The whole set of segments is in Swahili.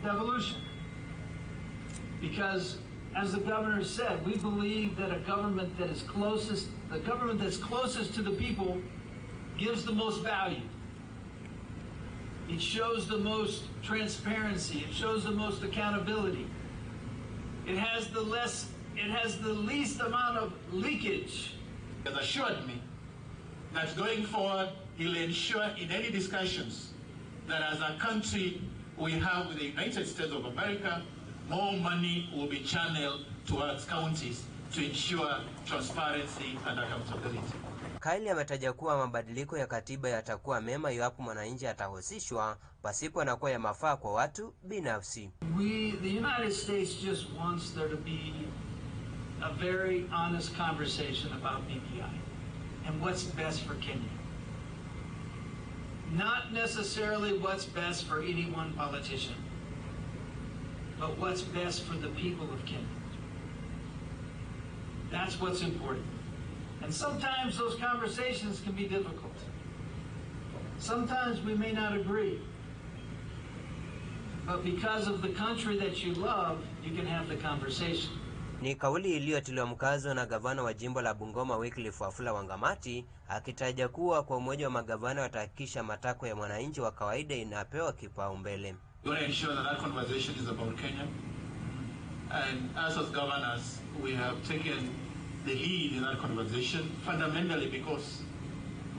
devolution. Because, as the governor said, we believe that the government that's closest to the people gives the most value. It shows the most transparency. It shows the most accountability. It has the least amount of leakage. He has assured me that going forward, he'll ensure in any discussions that as a country we have with the United States of America, more money will be channeled towards counties to ensure transparency and accountability. Kyle ametaja kuwa mabadiliko ya katiba yatakuwa mema iwapo mwananchi atahusishwa pasipo na kuwa ya mafaa kwa watu binafsi. The United States just wants there to be a very honest conversation about BPI and what's best for Kenya. Not necessarily what's best for any one politician, but what's best for the people of Kenya. That's what's important. And sometimes those conversations can be difficult. Sometimes we may not agree. But because of the country that you love, you can have the conversation. Ni kauli iliyotiliwa mkazo na gavana wa jimbo la Bungoma Wycliffe Wafula Wangamati, akitaja kuwa kwa umoja wa magavana watahakikisha matakwa ya mwananchi wa kawaida inapewa kipaumbele. We want to ensure that conversation is about Kenya. And as governors, we have taken the lead in that conversation fundamentally because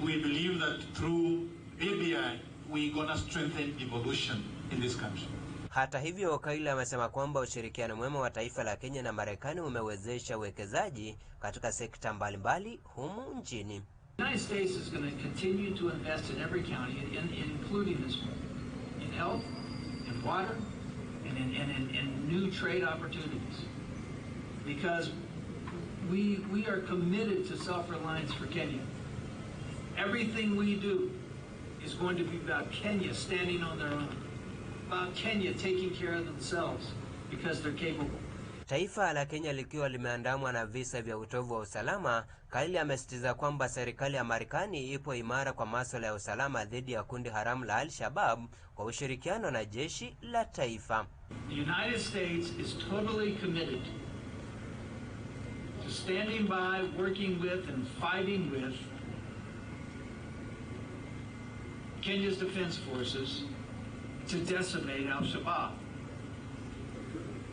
we believe that through BBI, we're going to strengthen devolution in this country. Hata hivyo, Kaila amesema kwamba ushirikiano mwema wa taifa la Kenya na Marekani umewezesha uwekezaji katika sekta mbalimbali humu nchini. The United States is going to continue to invest in every county, including this one, in health, in water, and in new trade opportunities. Because we are committed to self-reliance for Kenya. Everything we do is going to be about Kenya standing on their own, about Kenya taking care of themselves because they're capable. Taifa la Kenya likiwa limeandamwa na visa vya utovu wa usalama, Kaili amesitiza kwamba serikali ya Marekani ipo imara kwa masuala ya usalama dhidi ya kundi haramu la Al-Shabaab kwa ushirikiano na jeshi la taifa. The United States is totally committed to standing by, working with, and fighting with Kenya's defense forces to decimate Al-Shabaab.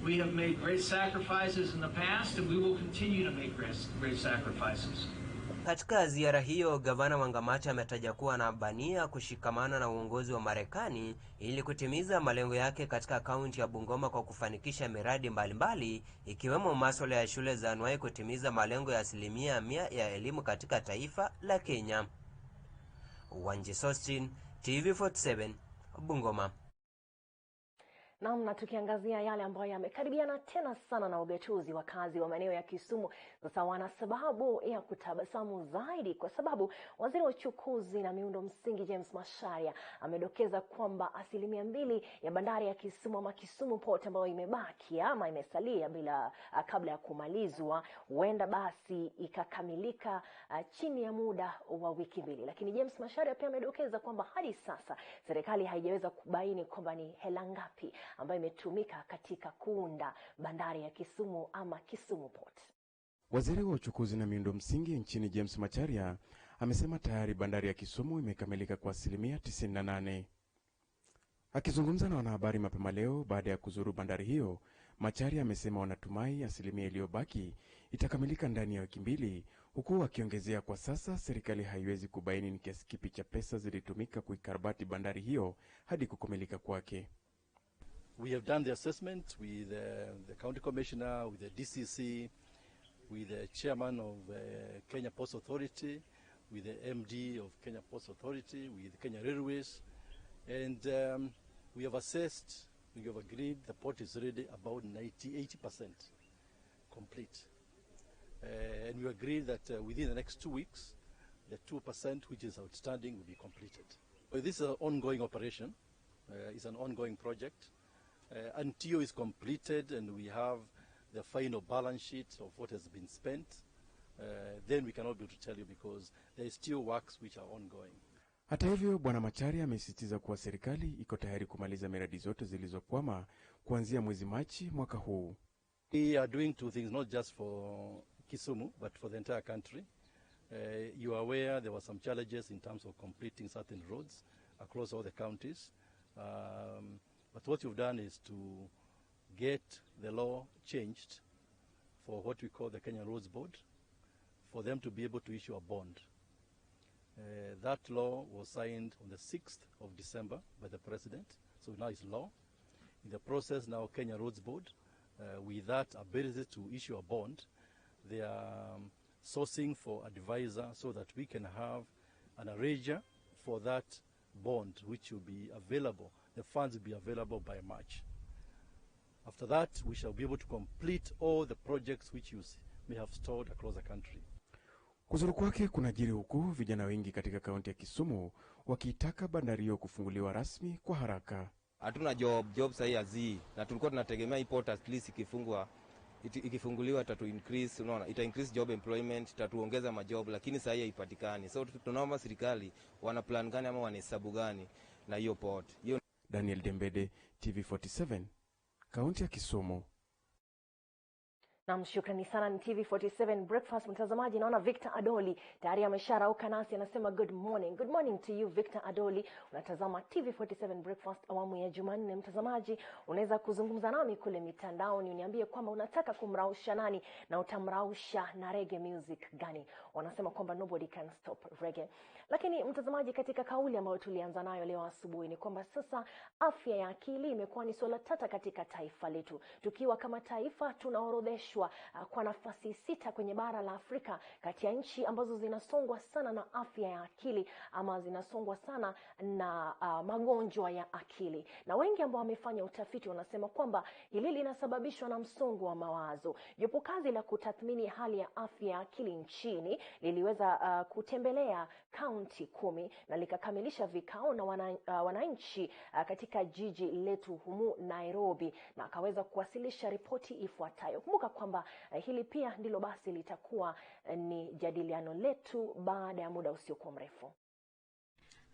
We have made great sacrifices in the past and we will continue to make great sacrifices. Katika ziara hiyo, gavana Wangamati ametaja kuwa na bania kushikamana na uongozi wa Marekani ili kutimiza malengo yake katika kaunti ya Bungoma kwa kufanikisha miradi mbalimbali ikiwemo masuala ya shule za anuwai kutimiza malengo ya 100% ya elimu katika taifa la Kenya. Wanji Sostin, TV47, Bungoma. Na tukiangazia yale ambayo yamekaribiana tena sana na ugatuzi, wakazi wa maeneo ya Kisumu sasa wana sababu ya kutabasamu zaidi kwa sababu waziri wa uchukuzi na miundo msingi James Macharia amedokeza kwamba 2% ya bandari ya Kisumu ama Kisumu Port ambayo imebaki ama imesalia kabla ya kumalizwa huenda basi ikakamilika chini ya muda wa wiki 2. Lakini James Macharia pia amedokeza kwamba hadi sasa serikali haijaweza kubaini kwamba ni hela ngapi ambayo imetumika katika kuunda bandari ya Kisumu ama Kisumu Port. Waziri wa uchukuzi na miundo msingi nchini James Macharia amesema tayari bandari ya Kisumu imekamilika kwa 98%. Akizungumza na wanahabari mapema leo baada ya kuzuru bandari hiyo, Macharia amesema wanatumai 1% iliyobaki itakamilika ndani ya wiki 2, huku akiongezea kwa sasa serikali haiwezi kubaini ni kiasi kipi cha pesa zilitumika kuikarabati bandari hiyo hadi kukamilika kwake. We have done the assessment with the county commissioner, with the DCC, with the chairman of Kenya Ports Authority, with the MD of Kenya Ports Authority, with Kenya Railways, and we have assessed, we have agreed the port is ready about 80% complete. And we agreed that within the next 2 weeks, the 2% which is outstanding will be completed. So this is an ongoing operation, it's an ongoing project. Until is completed and we have the final balance sheet of what has been spent, then we cannot be able to tell you because there is still works which are ongoing. Hata hivyo, Bwana Macharia amesisitiza kuwa serikali iko tayari kumaliza miradi zote zilizokwama kuanzia mwezi Machi mwaka huu. We are doing two things, not just for Kisumu, but for the entire country. You are aware there were some challenges in terms of completing certain roads across all the counties. But what you've done is to get the law changed for what we call the Kenya Roads Board, for them to be able to issue a bond. That law was signed on the 6th of December by the President, so now it's law. In the process now, Kenya Roads Board, with that ability to issue a bond, they are sourcing for advisor so that we can have an arranger for that bond, which will be available. The funds will be available by March. After that, we shall be able to complete all the projects which you may have stored across the country. Kuzuru kwake kunajiri huku vijana wengi katika kaunti ya Kisumu wakiitaka bandari hiyo kufunguliwa rasmi kwa haraka. Hatuna job sahi hazi, na tulikuwa tunategemea import at least ikifunguliwa tatu increase, unaona, ita increase job employment, tatuongeza majob, lakini sahi haipatikani. So tunaomba serikali wana plan gani ama wanahesabu gani na hiyo port. Daniel Dembede, TV47, kaunti ya Kisumu. Na shukrani sana ni TV47 Breakfast. Mtazamaji, naona Victor Adoli tayari amesharauka nasi, anasema good morning. Good morning to you Victor Adoli. Unatazama TV47 Breakfast awamu ya Jumanne. Mtazamaji, unaweza kuzungumza nami kule mitandaoni, uniambie kwamba unataka kumrausha nani na utamrausha na reggae music gani. Wanasema kwamba nobody can stop reggae. Lakini mtazamaji, katika kauli ambayo tulianza nayo leo asubuhi ni kwamba sasa afya ya akili imekuwa ni swala tata katika taifa letu. Tukiwa kama taifa tunaorodheshwa kwa nafasi 6 kwenye bara la Afrika kati ya nchi ambazo zinasongwa sana na afya ya akili ama zinasongwa sana na magonjwa ya akili. Na wengi ambao wamefanya utafiti wanasema kwamba hili linasababishwa na msongo wa mawazo. Jopo kazi la kutathmini hali ya afya ya akili nchini liliweza kutembelea kaunti 10 na likakamilisha vikao na wananchi katika jiji letu humu Nairobi, na akaweza kuwasilisha ripoti ifuatayo. Kumbuka kwamba hili pia ndilo basi litakuwa ni jadiliano letu baada ya muda usiokuwa mrefu.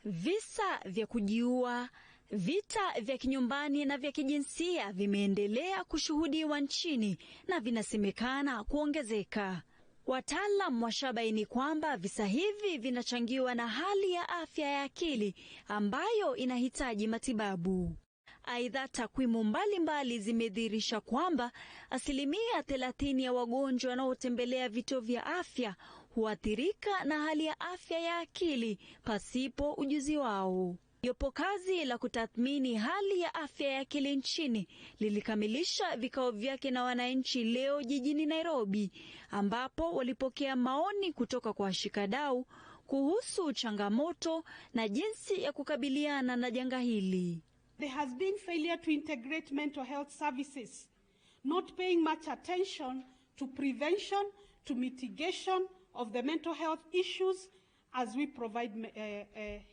Visa vya kujiua, vita vya kinyumbani na vya kijinsia vimeendelea kushuhudiwa nchini na vinasemekana kuongezeka. Wataalam washabaini kwamba visa hivi vinachangiwa na hali ya afya ya akili ambayo inahitaji matibabu. Aidha, takwimu mbalimbali zimedhihirisha kwamba 30% ya wagonjwa wanaotembelea vituo vya afya huathirika na hali ya afya ya akili pasipo ujuzi wao. Jopo kazi la kutathmini hali ya afya ya akili nchini lilikamilisha vikao vyake na wananchi leo jijini Nairobi, ambapo walipokea maoni kutoka kwa washikadau kuhusu changamoto na jinsi ya kukabiliana na janga hili. There has been failure to integrate mental health services, not paying much attention to prevention, to mitigation of the mental health issues as we provide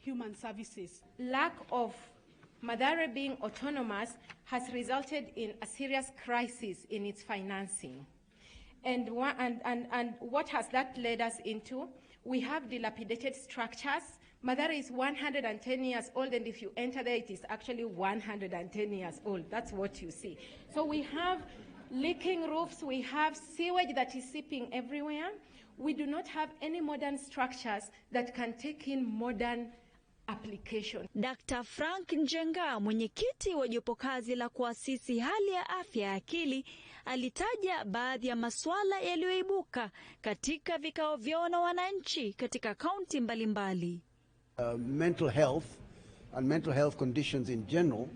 human services. Lack of Mathare being autonomous has resulted in a serious crisis in its financing. And what has that led us into? We have dilapidated structures. Mathare is 110 years old, and if you enter there, it is actually 110 years old. That's what you see. So we have leaking roofs, we have sewage that is seeping everywhere. We do not have any modern structures that can take in modern application. Dr. Frank Njenga, mwenyekiti wa jopo kazi la kuasisi hali ya afya ya akili, alitaja baadhi ya masuala yaliyoibuka katika vikao vyao na wananchi katika kaunti mbalimbali. Mental health and mental health conditions in general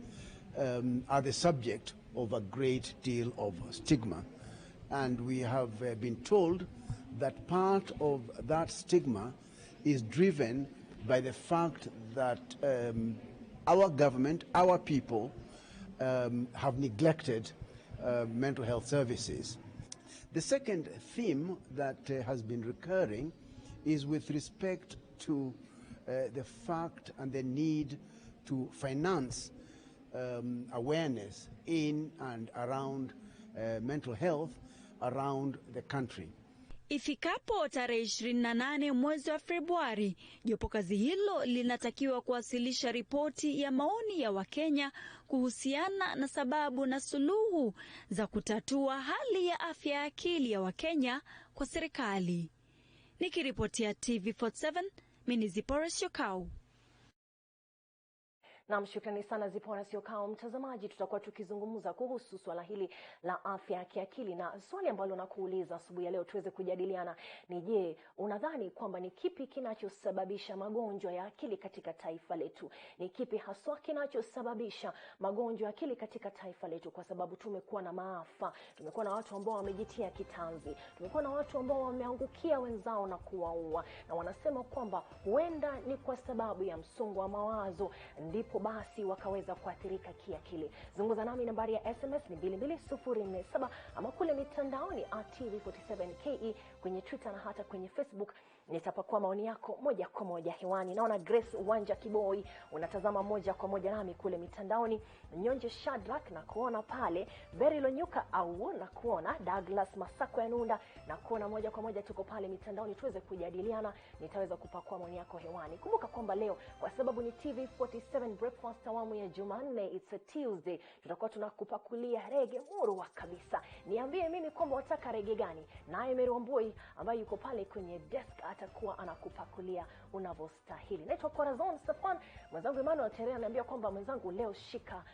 are the subject of a great deal of stigma, and we have been told that part of that stigma is driven by the fact that our government, our people have neglected mental health services. The second theme that has been recurring is with respect to the fact and the need to finance awareness in and around mental health around the country. Ifikapo tarehe 28 mwezi wa Februari, jopo kazi hilo linatakiwa kuwasilisha ripoti ya maoni ya Wakenya kuhusiana na sababu na suluhu za kutatua hali ya afya ya akili ya Wakenya kwa serikali. Nikiripotia TV47, mimi ni Zipora Siokau. Na shukrani sana Zipora Siokau. Mtazamaji, tutakuwa tukizungumza kuhusu swala hili la afya ya kiakili, na swali ambalo nakuuliza asubuhi ya leo tuweze kujadiliana ni je, unadhani kwamba ni kipi kinachosababisha magonjwa ya akili katika taifa letu? Ni kipi haswa kinachosababisha magonjwa ya akili katika taifa letu? Kwa sababu tumekuwa na maafa, tumekuwa na watu ambao wamejitia kitanzi, tumekuwa na watu ambao wameangukia wenzao na kuwaua, na wanasema kwamba huenda ni kwa sababu ya msongo wa mawazo ndipo basi wakaweza kuathirika kiakili. Zungumza nami, nambari ya SMS ni 22047 ama kule mitandaoni @TV47KE kwenye Twitter na hata kwenye Facebook. Nitapakua maoni yako moja kwa moja hewani. Naona Grace Wanja Kiboi unatazama moja kwa moja nami kule mitandaoni. Nyonje Shadrack na kuona pale, Berry Lonyuka au na kuona Douglas Masako ya Nunda na kuona moja kwa moja tuko pale mitandaoni tuweze kujadiliana. Nitaweza kupakua maoni yako hewani. Kumbuka kwamba leo kwa sababu ni TV47 Breakfast awamu ya Jumanne, it's a Tuesday, tutakuwa tunakupakulia rege murwa kabisa. Niambie mimi kwamba wataka rege gani, naye Mary Wambui ambaye yuko pale kwenye desk atakuwa anakupakulia unavyostahili. Naitwa Corazon Stefan, mwenzangu Emmanuel Terea ananiambia kwamba mwenzangu leo shika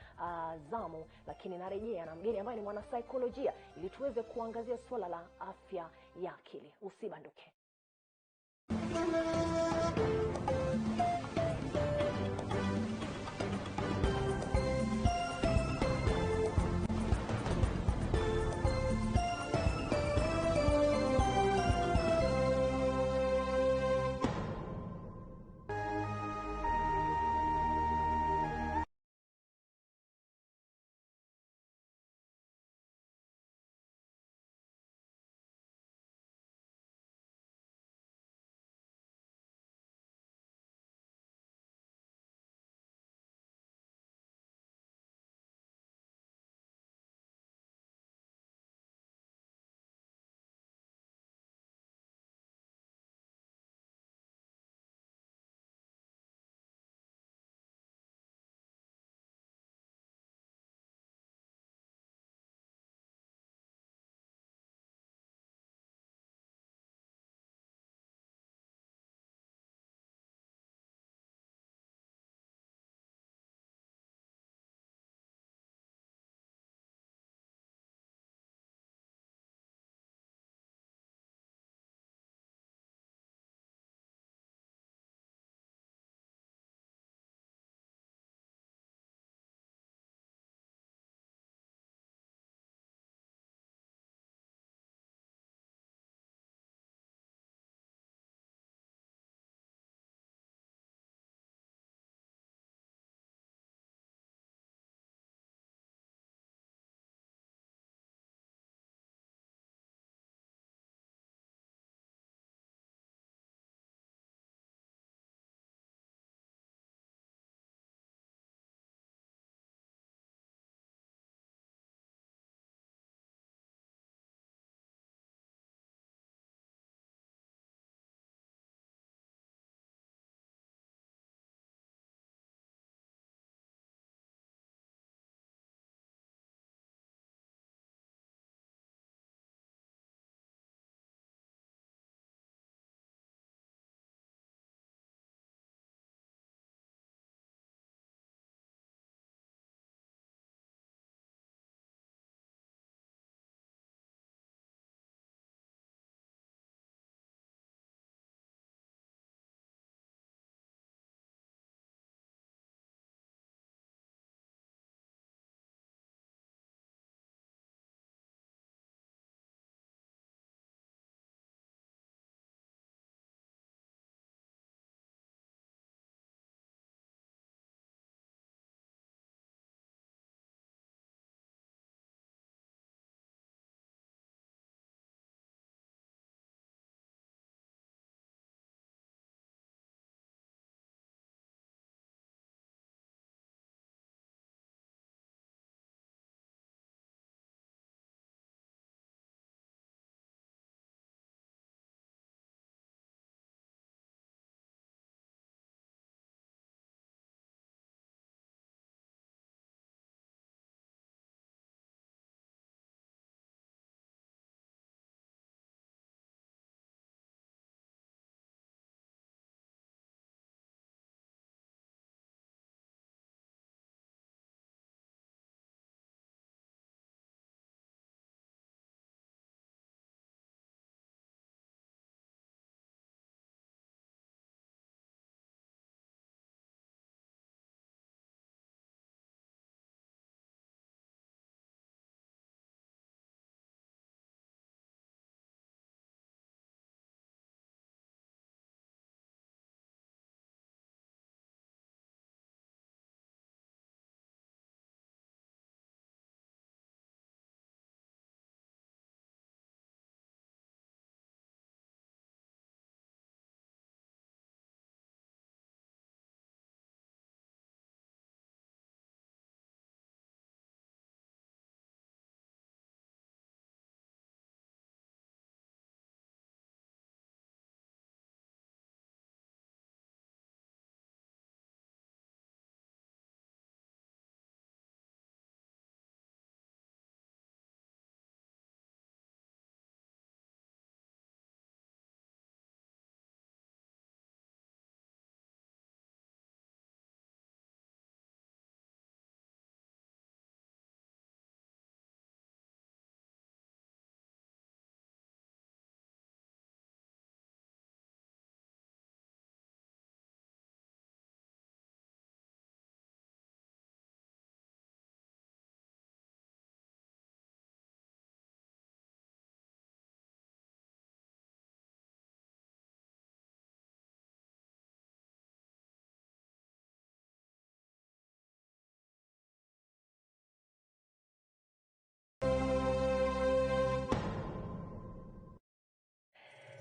zamu, lakini narejea na mgeni ambaye ni mwana saikolojia ili tuweze kuangazia swala la afya ya akili. Usibanduke.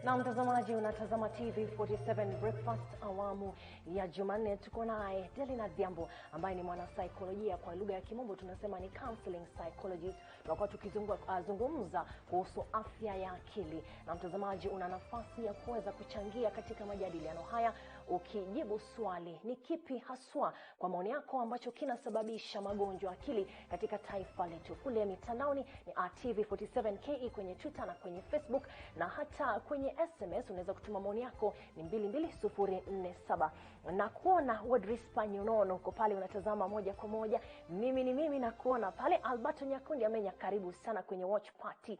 Na mtazamaji, unatazama TV47 Breakfast awamu ya Jumanne. Tuko naye Delina Dhiambo ambaye ni mwanasaikolojia, kwa lugha ya Kimombo tunasema ni counseling psychologist. Tunakuwa tukizungumza kuhusu afya ya akili. Na mtazamaji, una nafasi ya kuweza kuchangia katika majadiliano haya ukijibu swali, ni kipi haswa kwa maoni yako ambacho kinasababisha magonjwa akili katika taifa letu? Kule mitandaoni ni TV47KE kwenye Twitter na kwenye Facebook, na hata kwenye SMS unaweza kutuma maoni yako ni 22047. Na kuona Wadrispa Nyunono uko pale unatazama moja kwa moja. Mimi na kuona pale Alberto Nyakundi amenya, karibu sana kwenye watch party.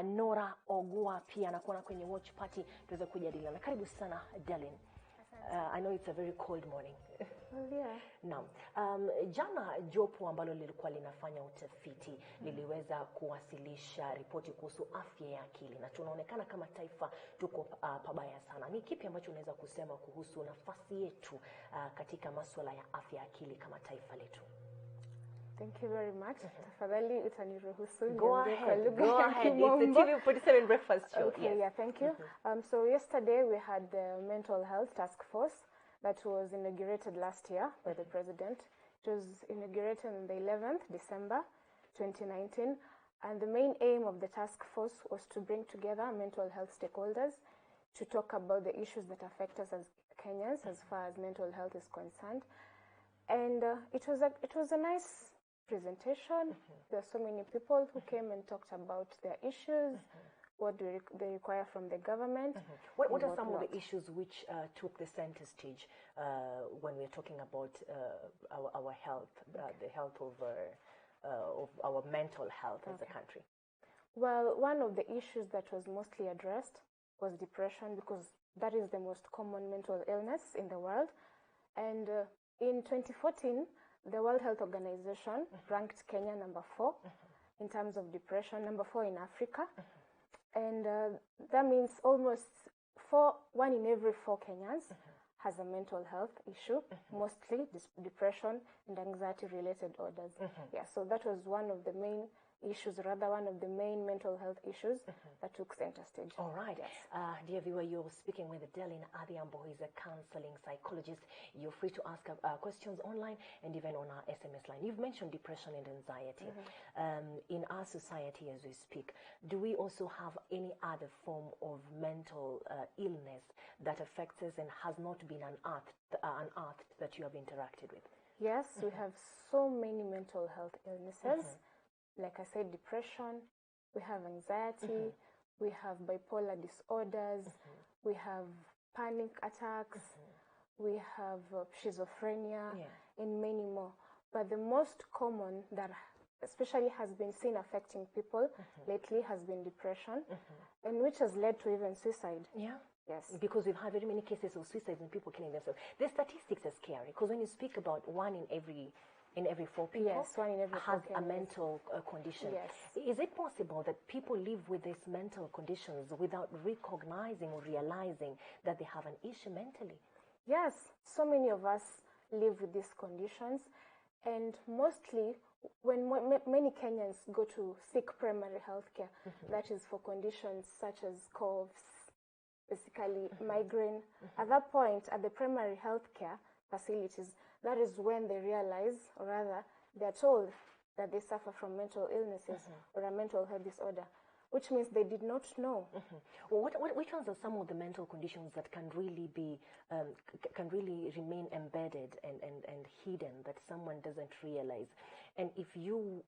Nora Ogua pia na kuona kwenye watch party, tuweze kujadiliana. Karibu sana Delin. I know it's a very cold morning. Yeah. Naam. Jana jopo ambalo lilikuwa linafanya utafiti liliweza kuwasilisha ripoti kuhusu afya ya akili, na tunaonekana kama taifa tuko pabaya sana. Ni kipi ambacho unaweza kusema kuhusu nafasi yetu katika masuala ya afya ya akili kama taifa letu? Thank you very much. Tafadhali utaniruhusu. Go ahead. It's the TV47 Breakfast show. Okay, yes. Yeah, thank you. So yesterday we had the Mental Health Task Force that was inaugurated last year by the President. It was inaugurated on the 11th December 2019, and the main aim of the task force was to bring together mental health stakeholders to talk about the issues that affect us as Kenyans as far as mental health is concerned. And it was a nice presentation. There are so many people who came and talked about their issues, what they require from the government. What are some of the issues which took the center stage when we're talking about our health, the health of our mental health as a country? Well, one of the issues that was mostly addressed was depression, because that is the most common mental illness in the world. And in 2014, the World Health Organization ranked Kenya number 4 in terms of depression, number 4 in Africa. And that means almost 1 in every 4 Kenyans has a mental health issue, mostly depression and anxiety-related orders. Yeah, so that was one of the main issues, rather one of the main mental health issues that took center stage. All right. Yes. Dear viewer, you're speaking with Delin Adhiambo, who is a counseling psychologist. You're free to ask questions online and even on our SMS line. You've mentioned depression and anxiety. In our society as we speak, do we also have any other form of mental illness that affects us and has not been unearthed that you have interacted with? Yes, we have so many mental health illnesses. Like I said, depression, we have anxiety, we have bipolar disorders, we have panic attacks, we have schizophrenia, and many more. But the most common that especially has been seen affecting people lately has been depression, and which has led to even suicide. Yeah. Yes. Because we've had very many cases of suicides and people killing themselves. The statistics are scary, because when you speak about 1 in every 4 people, yes, 1 in every 4 has a mental condition. Yes. Is it possible that people live with these mental conditions without recognizing or realizing that they have an issue mentally? Yes, so many of us live with these conditions, and mostly when many Kenyans go to seek primary health care, that is for conditions such as coughs, basically migraine. At that point, at the primary health care facilities, that is when they realize, or rather, they're told that they suffer from mental illnesses or a mental health disorder, which means they did not know. Well, which ones are some of the mental conditions that can really be, can really remain embedded and hidden, that someone doesn't realize? And if you,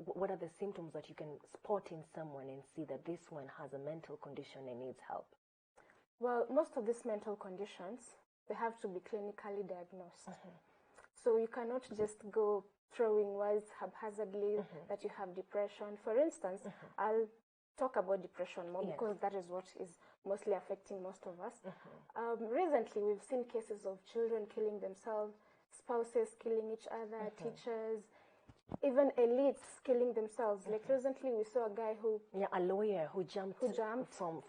what are the symptoms that you can spot in someone and see that this one has a mental condition and needs help? Well, most of these mental conditions, they have to be clinically diagnosed. So you cannot just go throwing words haphazardly that you have depression. For instance, I'll talk about depression more because that is what is mostly affecting most of us. Recently, we've seen cases of children killing themselves, spouses killing each other, teachers, even elites killing themselves. Like recently, we saw a guy who... Yeah, a lawyer who jumped from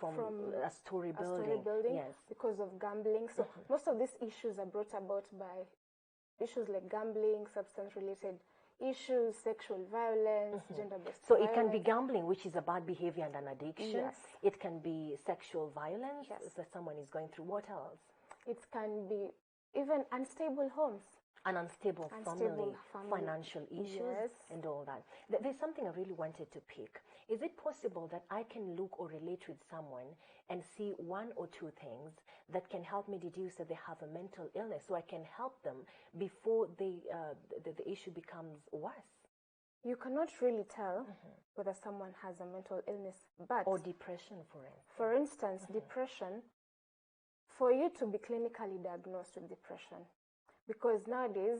a story building. Yes. Because of gambling. So most of these issues are brought about by issues like gambling, substance-related issues, sexual violence, gender-based So violence. it can be gambling, which is a bad behavior and an addiction. Yes. It can be sexual violence Yes. that someone is going through. What else? It can be even unstable homes. An unstable family, financial issues, Yes. and all that. There's something I really wanted to pick. Is it possible that I can look or relate with someone and see one or two things that can help me deduce that they have a mental illness, so I can help them before the issue becomes worse? You cannot really tell whether someone has a mental illness, but or depression, for instance. For instance, depression. For you to be clinically diagnosed with depression, because nowadays,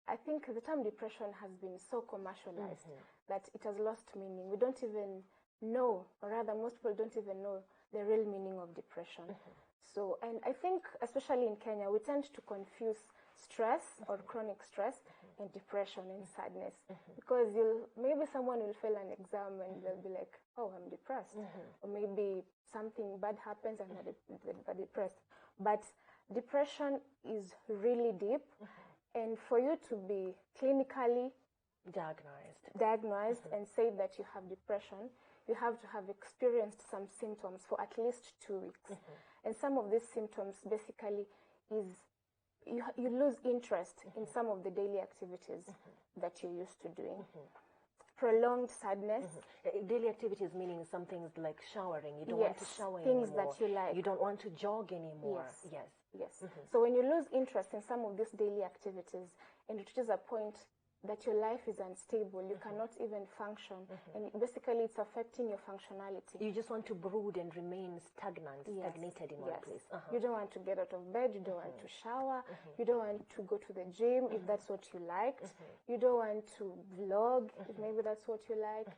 I think the term depression has been so commercialized that it has lost meaning. We don't even know, or rather most people don't even know the real meaning of depression. So, and I think especially in Kenya, we tend to confuse stress or chronic stress and depression and sadness, because maybe someone will fail an exam and they'll be like, oh, I'm depressed, or maybe something bad happens and they're depressed. But depression is really deep, and for you to be clinically diagnosed and say that you have depression, you have to have experienced some symptoms for at least 2 weeks. And some of these symptoms basically is you lose interest in some of the daily activities that you're used to doing. Prolonged sadness. Daily activities meaning some things like showering. You don't Yes, want to shower things anymore. that you like. You don't want to jog anymore. Yes. So when you lose interest in some of these daily activities and it reaches a point that your life is unstable, you cannot even function, and basically it's affecting your functionality. You just want to brood and remain stagnated in one place. You don't want to get out of bed, you don't want to shower, you don't want to go to the gym if that's what you liked, you don't want to vlog if maybe that's what you like,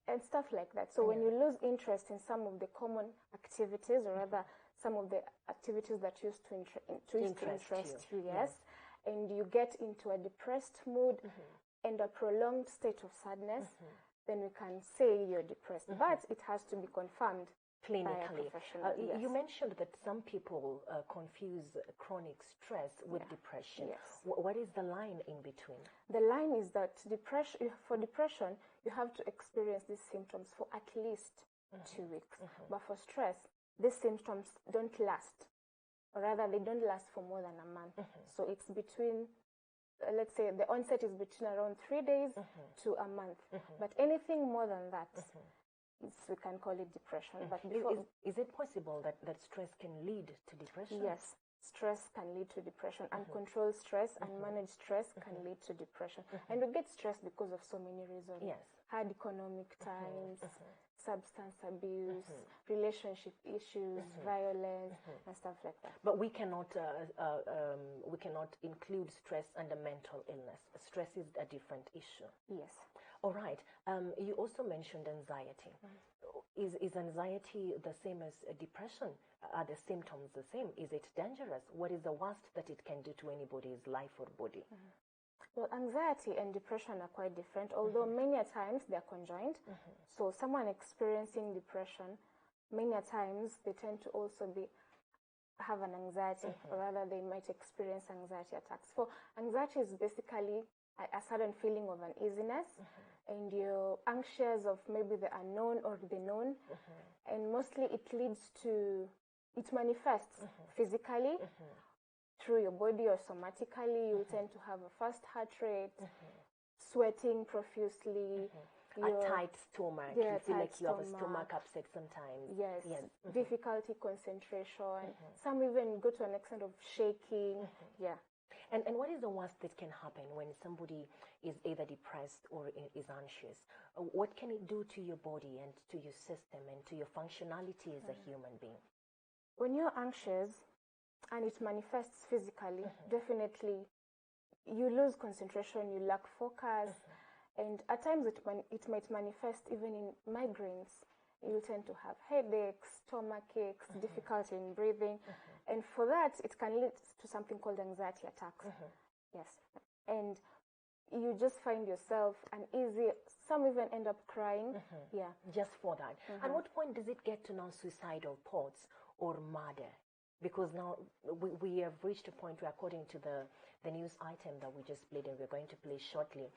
and stuff like that. So when you lose interest in some of the common activities, or rather some of the activities that used to interest you, and you get into a depressed mood and a prolonged state of sadness, then we can say you're depressed. But it has to be confirmed clinically. by a professional. You mentioned that some people confuse chronic stress with depression. What is the line in between? The line is that for depression, you have to experience these symptoms for at least 2 weeks. But for stress, these symptoms don't last. Or rather, they don't last for more than a month. So it's between, let's say, the onset is between around 3 days to a month. But anything more than that, we can call it depression. But is it possible that stress can lead to depression? Yes, stress can lead to depression. Uncontrolled stress, unmanaged stress can lead to depression. And we get stressed because of so many reasons. Hard economic times, substance abuse, relationship issues, violence, and stuff like that. But we cannot include stress under mental illness. Stress is a different issue. Yes. All right. You also mentioned anxiety. Is anxiety the same as depression? Are the symptoms the same? Is it dangerous? What is the worst that it can do to anybody's life or body? Well, anxiety and depression are quite different, although many a times they're conjoined. So someone experiencing depression, many a times they tend to also have an anxiety, or rather they might experience anxiety attacks. So anxiety is basically a sudden feeling of uneasiness, and you're anxious of maybe the unknown or the known, and mostly it manifests physically, through your body or somatically. You tend to have a fast heart rate, sweating profusely, a tight stomach. You feel like you have a stomach upset sometimes. Yes. Difficulty concentration. Some even go to an extent of shaking. And what is the worst that can happen when somebody is either depressed or is anxious? What can it do to your body and to your system and to your functionality as a human being? When you're anxious and it manifests physically, definitely you lose concentration, you lack focus, and at times it might manifest even in migraines. You tend to have headaches, stomach aches, difficulty in breathing, and for that it can lead to something called anxiety attacks. Yes, and you just find yourself uneasy. Some even end up crying. Just for that. At what point does it get to now suicidal thoughts or murder? Because now we have reached a point where, according to the the news item that we just played and we're going to play shortly,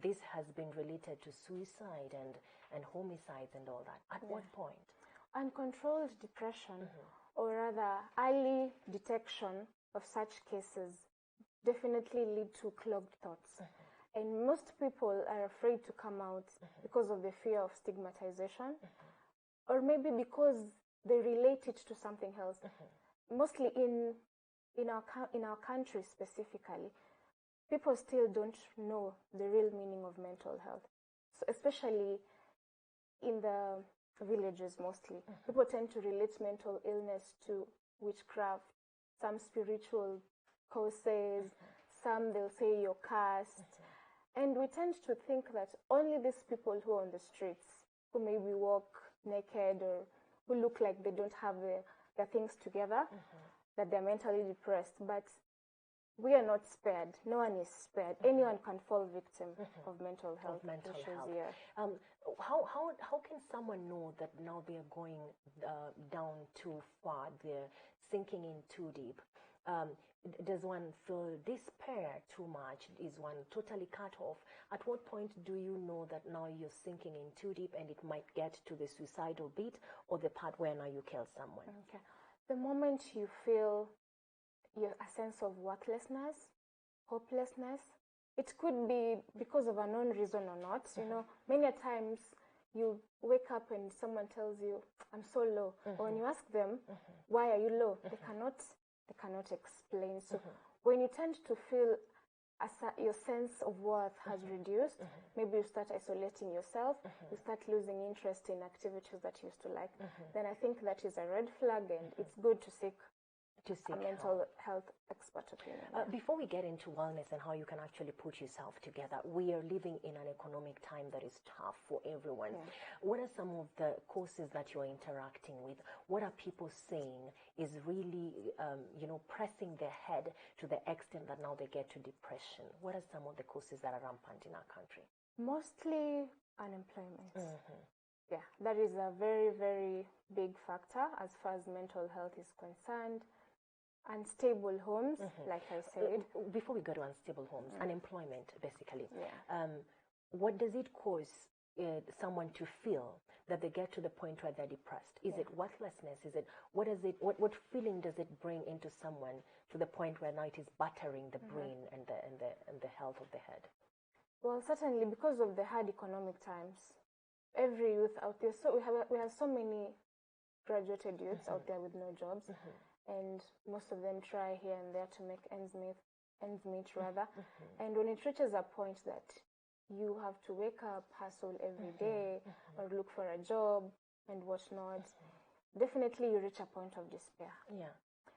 this has been related to suicide and homicides and all that. At what point? Uncontrolled depression, or rather early detection of such cases, definitely lead to clogged thoughts. And most people are afraid to come out because of the fear of stigmatization, or maybe because they relate it to something else. Mostly in our country specifically, people still don't know the real meaning of mental health. So especially in the villages mostly, people tend to relate mental illness to witchcraft, some spiritual causes, some they'll say your caste. And we tend to think that only these people who are on the streets, who maybe walk naked or who look like they don't have their things together, that they're mentally depressed. But we are not spared. No one is spared. Anyone can fall victim of mental health issues. Yeah. How can someone know that now they are going down too far, they're sinking in too deep? Does one feel despair too much? Is one totally cut off? At what point do you know that now you're sinking in too deep and it might get to the suicidal beat or the part where now you kill someone? Okay. The moment you feel a sense of worthlessness, hopelessness, it could be because of a known reason or not. You know, many a times you wake up and someone tells you, I'm so low. Or when you ask them, why are you low? They cannot explain. So when you tend to feel your sense of worth has reduced, maybe you start isolating yourself, you start losing interest in activities that you used to like, then I think that is a red flag, and it's good to seek a mental health expert opinion. Before we get into wellness and how you can actually put yourself together, we are living in an economic time that is tough for everyone. What are some of the causes that you're interacting with? What are people saying is really, pressing their head to the extent that now they get to depression? What are some of the causes that are rampant in our country? Mostly unemployment. Yeah, that is a very, very big factor as far as mental health is concerned. Unstable homes, like I said. Before we go to unstable homes, unemployment, basically. What does it cause someone to feel that they get to the point where they're depressed? Is it worthlessness? Is it what feeling does it bring into someone to the point where now it is battering the brain and the health of the head? Well, certainly because of the hard economic times, every youth out there. So we have so many graduated youths out there with no jobs. And most of them try here and there to make ends meet rather. And when it reaches a point that you have to wake up, hustle every day, or look for a job and whatnot, definitely you reach a point of despair.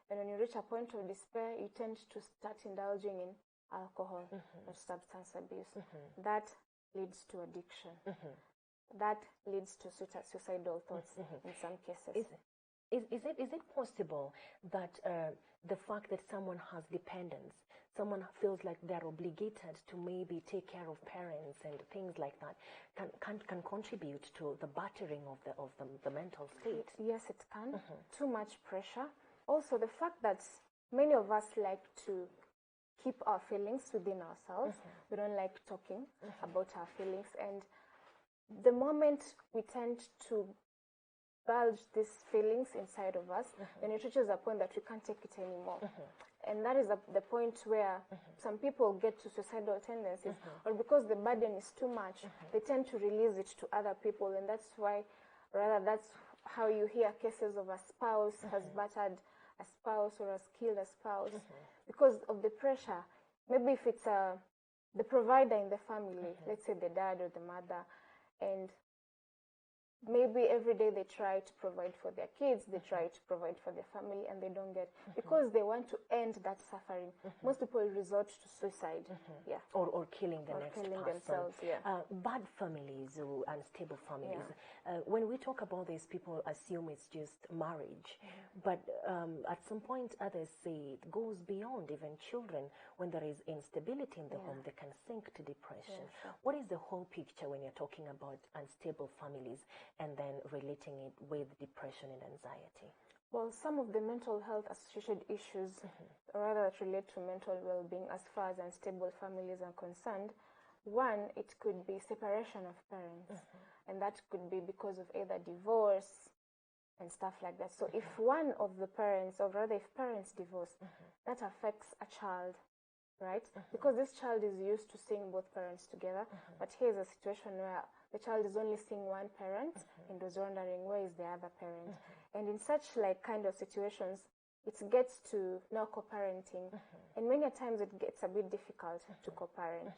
And when you reach a point of despair, you tend to start indulging in alcohol or substance abuse. That leads to addiction. That leads to suicidal thoughts in some cases. Is it possible that the fact that someone has dependence, someone feels like they're obligated to maybe take care of parents and things like that, can contribute to the battering of the mental state? Yes, it can. Too much pressure. Also, the fact that many of us like to keep our feelings within ourselves. We don't like talking about our feelings, and the moment we tend to bulge these feelings inside of us, then it reaches a point that we can't take it anymore. And that is the point where some people get to suicidal tendencies, or because the burden is too much, they tend to release it to other people, and that's how you hear cases of a spouse has battered a spouse or has killed a spouse because of the pressure. Maybe if it's the provider in the family, let's say the dad or the mother, and maybe every day they try to provide for their kids, they try to provide for their family, and they don't get, because they want to end that suffering. Most people resort to suicide, or killing the next killing person. themselves. Bad families or unstable families. When we talk about this, people assume it's just marriage, but at some point, others say it goes beyond even children. When there is instability in the home, they can sink to depression. What is the whole picture when you're talking about unstable families and then relating it with depression and anxiety? Well, some of the mental health associated issues, rather that relate to mental well-being as far as unstable families are concerned, one, it could be separation of parents, and that could be because of either divorce and stuff like that. So if one of the parents, or rather if parents divorce, that affects a child, right? Because this child is used to seeing both parents together, but here's a situation where the child is only seeing one parent and was wondering where is the other parent. And in such kind of situations, it gets to now co-parenting, and many times it gets a bit difficult to co-parent.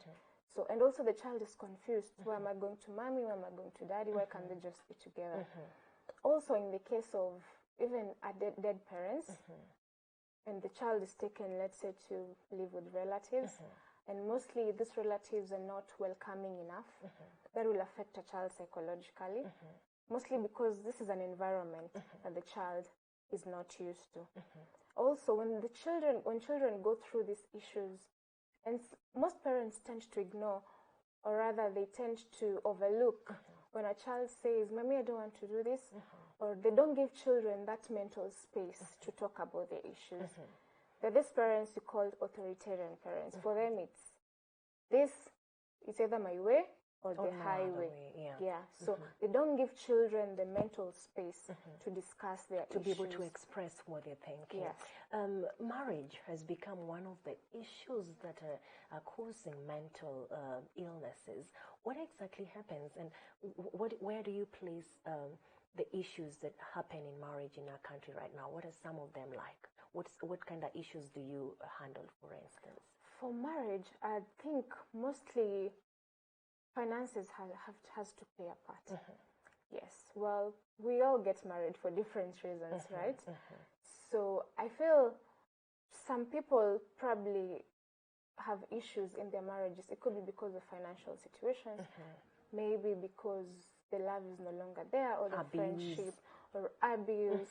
So, and also the child is confused. Where am I going to mommy? Where am I going to daddy? Why can't they just be together? Also, in the case of even dead parents, and the child is taken, let's say, to live with relatives, and mostly these relatives are not welcoming enough, that will affect a child psychologically, mostly because this is an environment that the child is not used to. Also, when children go through these issues, and most parents tend to ignore, or rather they tend to overlook when a child says, "Mommy, I don't want to do this," or they don't give children that mental space to talk about their issues. There are these parents you call authoritarian parents. For them, it's either my way or the highway. So they don't give children the mental space to discuss their issues. To be able to express what they're thinking. Yes. Marriage has become one of the issues that are causing mental illnesses. What exactly happens, and where do you place the issues that happen in marriage in our country right now? What are some of them like? What kind of issues do you handle, for instance? For marriage, I think mostly finances has to play a part. Yes. Well, we all get married for different reasons, right? So I feel some people probably have issues in their marriages. It could be because of financial situations, maybe because the love is no longer there, or the friendship, or abuse,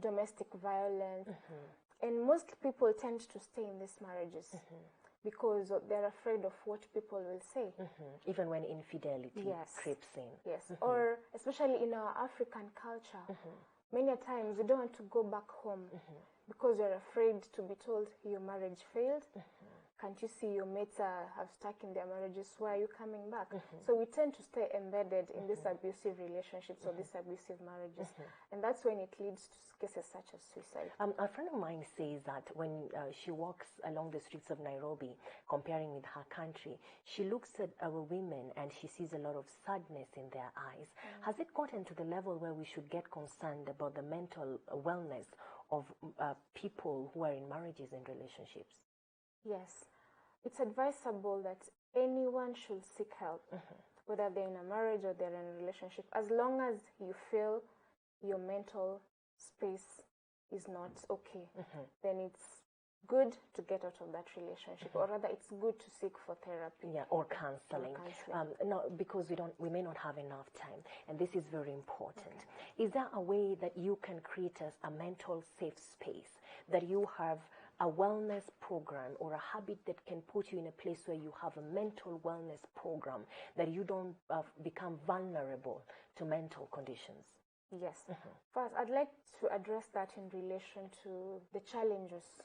domestic violence. And most people tend to stay in these marriages because they're afraid of what people will say. Even when infidelity creeps in. Yes, or especially in our African culture, many times you don't want to go back home because you're afraid to be told your marriage failed. Can't you see your mates have stuck in their marriages? Why are you coming back? So we tend to stay embedded in these abusive relationships or these abusive marriages. And that's when it leads to cases such as suicide. A friend of mine says that when she walks along the streets of Nairobi, comparing with her country, she looks at our women and she sees a lot of sadness in their eyes. Has it gotten to the level where we should get concerned about the mental wellness of people who are in marriages and relationships? Yes. It's advisable that anyone should seek help, whether they're in a marriage or they're in a relationship, as long as you feel your mental space is not okay. Then it's good to get out of that relationship, or rather it's good to seek for therapy. Or counseling. No, because we may not have enough time, and this is very important. Is there a way that you can create a mental safe space, that you have a wellness program or a habit that can put you in a place where you have a mental wellness program, that you don't become vulnerable to mental conditions? Yes. First, I'd like to address that in relation to the challenges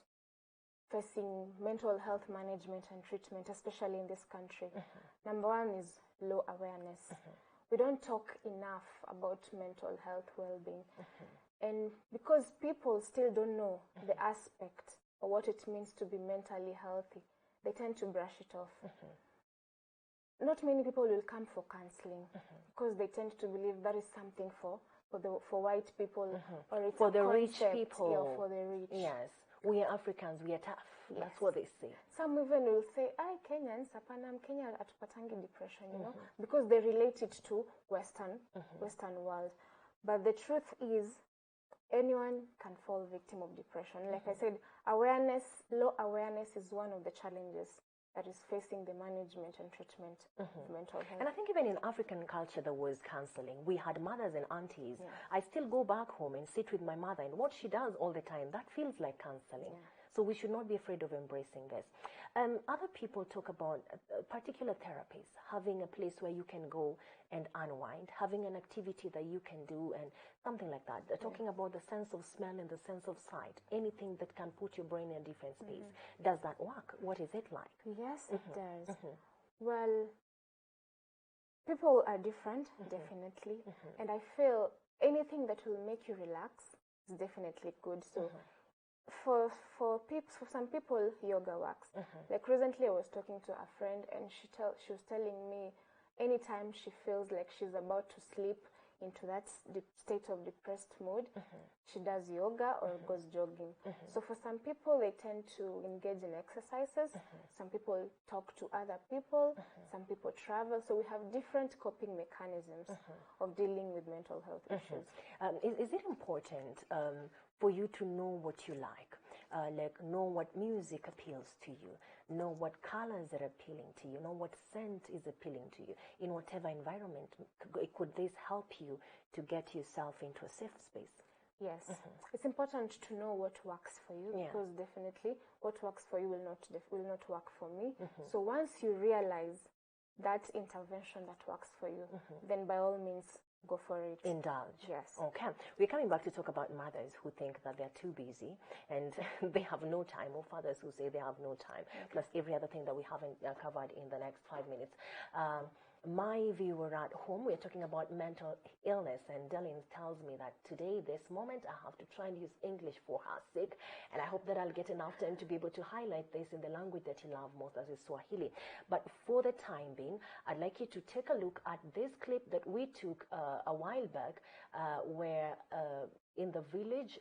facing mental health management and treatment, especially in this country. Number one is low awareness. We don't talk enough about mental health well-being. And because people still don't know the aspect or what it means to be mentally healthy, they tend to brush it off. Not many people will come for counseling because they tend to believe that is something for white people, or it's for the concept, rich people. Yeah, for the rich. Yes, we are Africans, we are tough. Yes. That's what they say. Some even will say, "I Kenyans, apana Kenya atupatangi depression," you know, because they relate it to Western world. But the truth is, anyone can fall victim of depression. Like I said, low awareness is one of the challenges that is facing the management and treatment of mental health. And I think even in African culture, there was counseling. We had mothers and aunties. I still go back home and sit with my mother, and what she does all the time, that feels like counseling. So we should not be afraid of embracing this. Other people talk about particular therapies, having a place where you can go and unwind, having an activity that you can do and something like that. They're talking about the sense of smell and the sense of sight, anything that can put your brain in a different space. Does that work? What is it like? Yes, it does. Well, people are different, definitely. And I feel anything that will make you relax is definitely good. So for some people, yoga works. Like recently I was talking to a friend and she was telling me anytime she feels like she's about to slip into that state of depressed mood, she does yoga or goes jogging. So for some people, they tend to engage in exercises. Some people talk to other people. Some people travel. So we have different coping mechanisms of dealing with mental health issues. Is it important for you to know what you like know what music appeals to you, know what colors are appealing to you, know what scent is appealing to you in whatever environment? Could this help you to get yourself into a safe space? Yes, it's important to know what works for you, because definitely what works for you will not work for me. So once you realize that intervention that works for you, then by all means go for it. Indulge. Yes. Okay. We're coming back to talk about mothers who think that they're too busy and they have no time, or fathers who say they have no time, plus every other thing that we haven't covered in the next 5 minutes. My viewer at home, we're talking about mental illness, and Dylan tells me that today, this moment, I have to try and use English for her sake, and I hope that I'll get enough time to be able to highlight this in the language that you love most, as is Swahili. But for the time being, I'd like you to take a look at this clip that we took a while back, where in the village,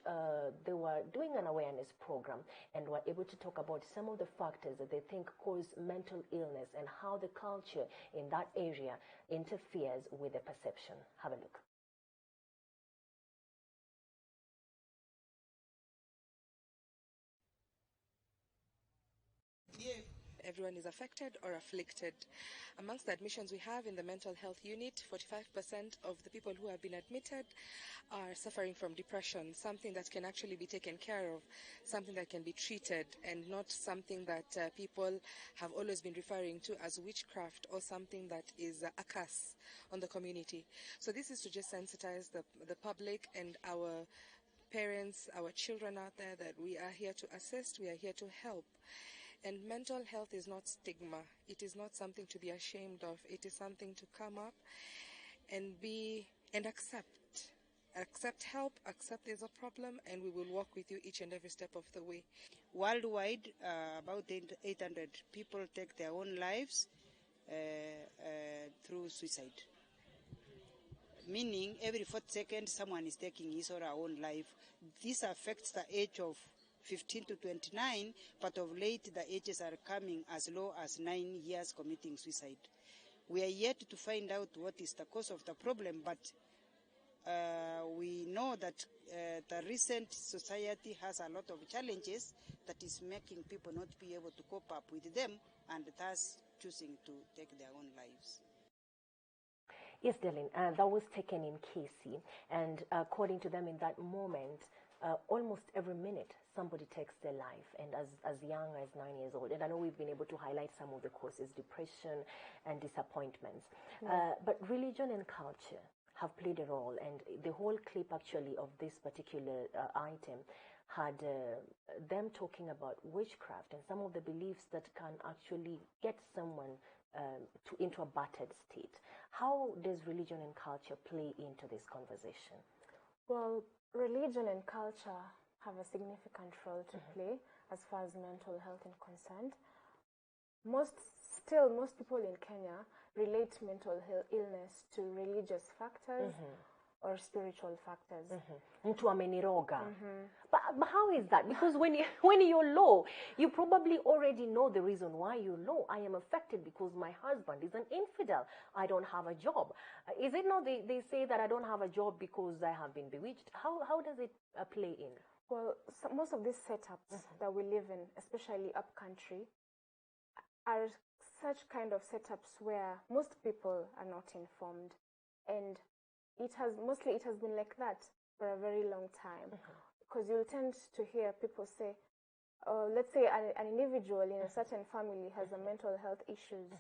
they were doing an awareness program and were able to talk about some of the factors that they think cause mental illness and how the culture in that area interferes with the perception. Have a look. Everyone is affected or afflicted. Amongst the admissions we have in the mental health unit, 45% of the people who have been admitted are suffering from depression, something that can actually be taken care of, something that can be treated, and not something that people have always been referring to as witchcraft or something that is a curse on the community. So this is to just sensitize the public and our parents, our children out there, that we are here to assist, we are here to help. And mental health is not stigma. It is not something to be ashamed of. It is something to come up and accept. Accept help, accept there's a problem, and we will work with you each and every step of the way. Worldwide, about 800 people take their own lives through suicide. Meaning every 4th second someone is taking his or her own life. This affects the age of 15 to 29, but of late the ages are coming as low as 9 years committing suicide. We are yet to find out what is the cause of the problem, but we know that the recent society has a lot of challenges that is making people not be able to cope up with them, and thus choosing to take their own lives. Yes, Dylan, that was taken in Casey, and according to them in that moment, almost every minute somebody takes their life, and as young as 9 years old. And I know we've been able to highlight some of the causes, depression and disappointments. But religion and culture have played a role, and the whole clip actually of this particular item had them talking about witchcraft and some of the beliefs that can actually get someone into a battered state. How does religion and culture play into this conversation? Well, religion and culture have a significant role to play as far as mental health is concerned. Most people in Kenya relate mental illness to religious factors or spiritual factors. Mtu ameniroga. But how is that? Because when you're low, you probably already know the reason why you're low. I am affected because my husband is an infidel. I don't have a job. Is it not they say that I don't have a job because I have been bewitched? How does it play in? Well, most of these setups that we live in, especially upcountry, are such kind of setups where most people are not informed, and it has been like that for a very long time. Because you'll tend to hear people say, let's say an individual in a certain family has a mental health issues,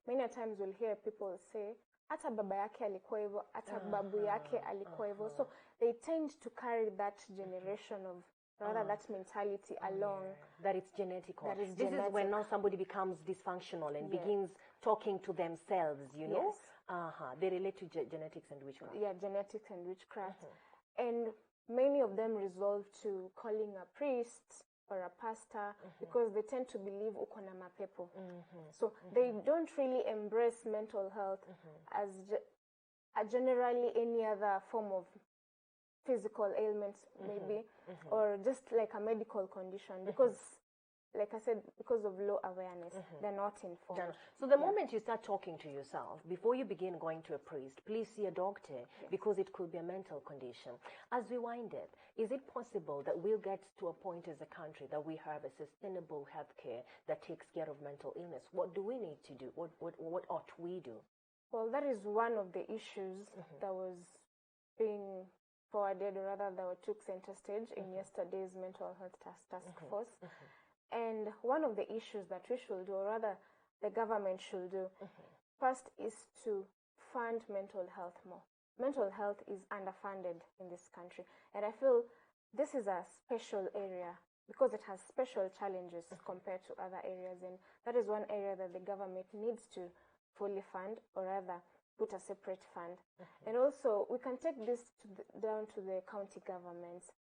many times we'll hear people say, ata baba yake alikuwa hivyo, ata babu yake alikuwa hivyo. So they tend to carry that generation of, rather that mentality along. That it's genetical. That is this genetic. is when now somebody becomes dysfunctional and begins talking to themselves, you know? They relate to genetics and witchcraft. Yeah, genetics and witchcraft. And many of them resolve to calling a priest or a pastor because they tend to believe uko na mapepo. So they don't really embrace mental health as generally any other form of physical ailment, maybe, or just like a medical condition, because like I said, because of low awareness, they're not informed. So the moment you start talking to yourself, before you begin going to a priest, please see a doctor, because it could be a mental condition. As we wind up, is it possible that we'll get to a point as a country that we have a sustainable healthcare that takes care of mental illness? What do we need to do? What ought we do? Well, that is one of the issues that was being forwarded, or rather that took center stage in yesterday's mental health task force. And one of the issues that we should do, or rather the government should do, first is to fund mental health more. Mental health is underfunded in this country. And I feel this is a special area because it has special challenges compared to other areas. And that is one area that the government needs to fully fund, or rather put a separate fund. And also we can take this down to the county governments,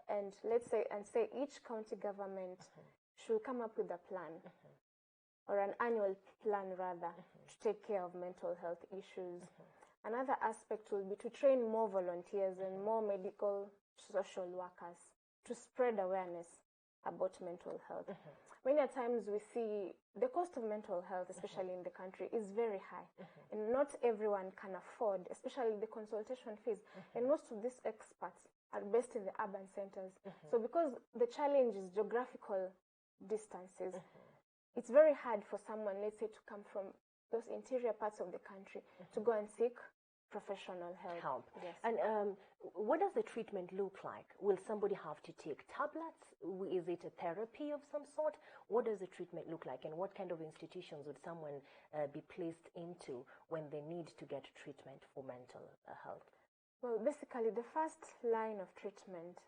and say each county government should come up with a plan, or an annual plan rather, to take care of mental health issues. Another aspect will be to train more volunteers and more medical social workers to spread awareness about mental health. Many times we see the cost of mental health, especially in the country, is very high. And not everyone can afford, especially the consultation fees. And most of these experts are based in the urban centers. So because the challenge is geographical distances, it's very hard for someone, let's say, to come from those interior parts of the country to go and seek professional help. Yes. And what does the treatment look like? Will somebody have to take tablets? Is it a therapy of some sort? What does the treatment look like, and what kind of institutions would someone be placed into when they need to get treatment for mental health? Well, basically, the first line of treatment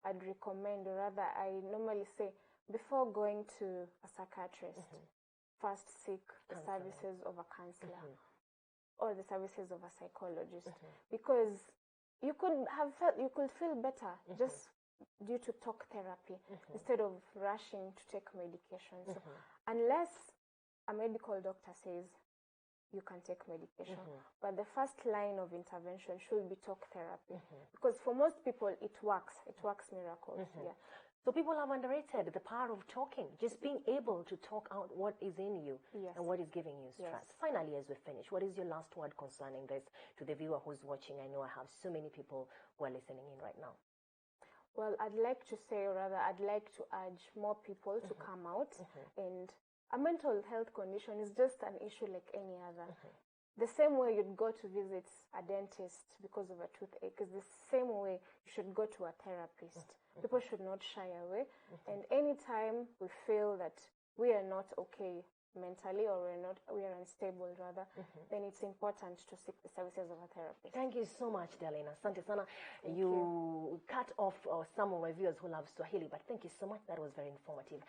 I'd recommend, or rather I normally say, before going to a psychiatrist, first seek the services of a counselor or the services of a psychologist, because you could feel better just due to talk therapy instead of rushing to take medication. So unless a medical doctor says you can take medication, but the first line of intervention should be talk therapy, because for most people it works miracles. So people have underrated the power of talking, just being able to talk out what is in you and what is giving you stress. Finally, as we finish, what is your last word concerning this to the viewer who's watching? I know I have so many people who are listening in right now. Well, I'd like to say, or rather I'd like to urge more people to come out. And a mental health condition is just an issue like any other. The same way you'd go to visit a dentist because of a toothache is the same way you should go to a therapist. People should not shy away. And anytime we feel that we are not okay mentally, or we are unstable rather, then it's important to seek the services of a therapist. Thank you so much, Darlene. Asante sana. You cut off some of my viewers who love Swahili, but thank you so much. That was very informative.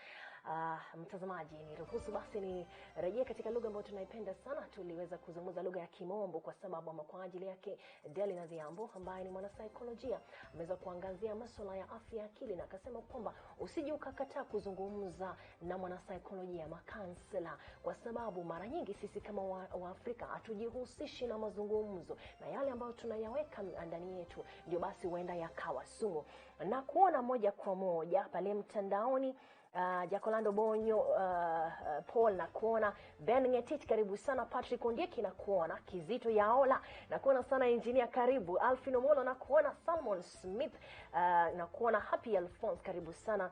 Mtazamaji, niruhusu basi ni rejea katika lugha ambayo tunaipenda sana. Tuliweza kuzungumza lugha ya Kimombo kwa sababu ama kwa ajili yake Darlene Adhiambo ambaye ni mwanasaikolojia ameweza kuangazia masuala ya afya ya akili, na akasema kwamba usije ukakataa kuzungumza na mwanasaikolojia, makansela, kwa sababu mara nyingi sisi kama Waafrika hatujihusishi na mazungumzo, na yale ambayo tunayaweka ndani yetu ndio basi huenda yakawa sumu. Na kuona moja kwa moja pale mtandaoni, Jacolando Bonyo, Paul na kuona, Ben Ngetich karibu sana, Patrick Ondieki na kuona, Kizito Yaola na kuona sana, Engineer karibu, Alfino Molo na kuona, Salmon Smith na kuona, Happy Alphonse karibu sana,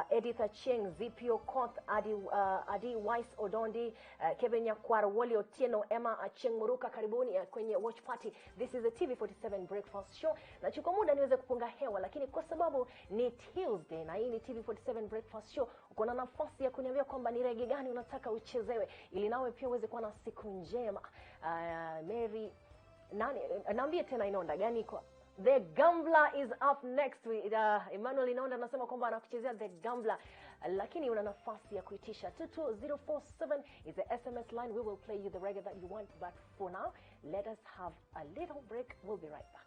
Edith Achieng, Zipi Okoth, Adi Wise Odondi, Kevin Nyakwar, Wally Otieno, Emma Achieng Muruka, karibuni kwenye watch party. This is the TV47 Breakfast Show. Nachukua muda niweze kupunga hewa, lakini kwa sababu ni Tuesday na hii ni TV47 Breakfast Show, uko na nafasi ya kuniambia kwamba ni reggae gani unataka uchezewe ili nawe pia uweze kuwa na siku njema. Mary naambie tena Inonda gani kwa The Gambler is up next week. Emmanuel Inonda anasema kwamba anakuchezea The Gambler, lakini una nafasi ya kuitisha 22047 is the SMS line. We will play you the reggae that you want, but for now let us have a little break. We'll be right back.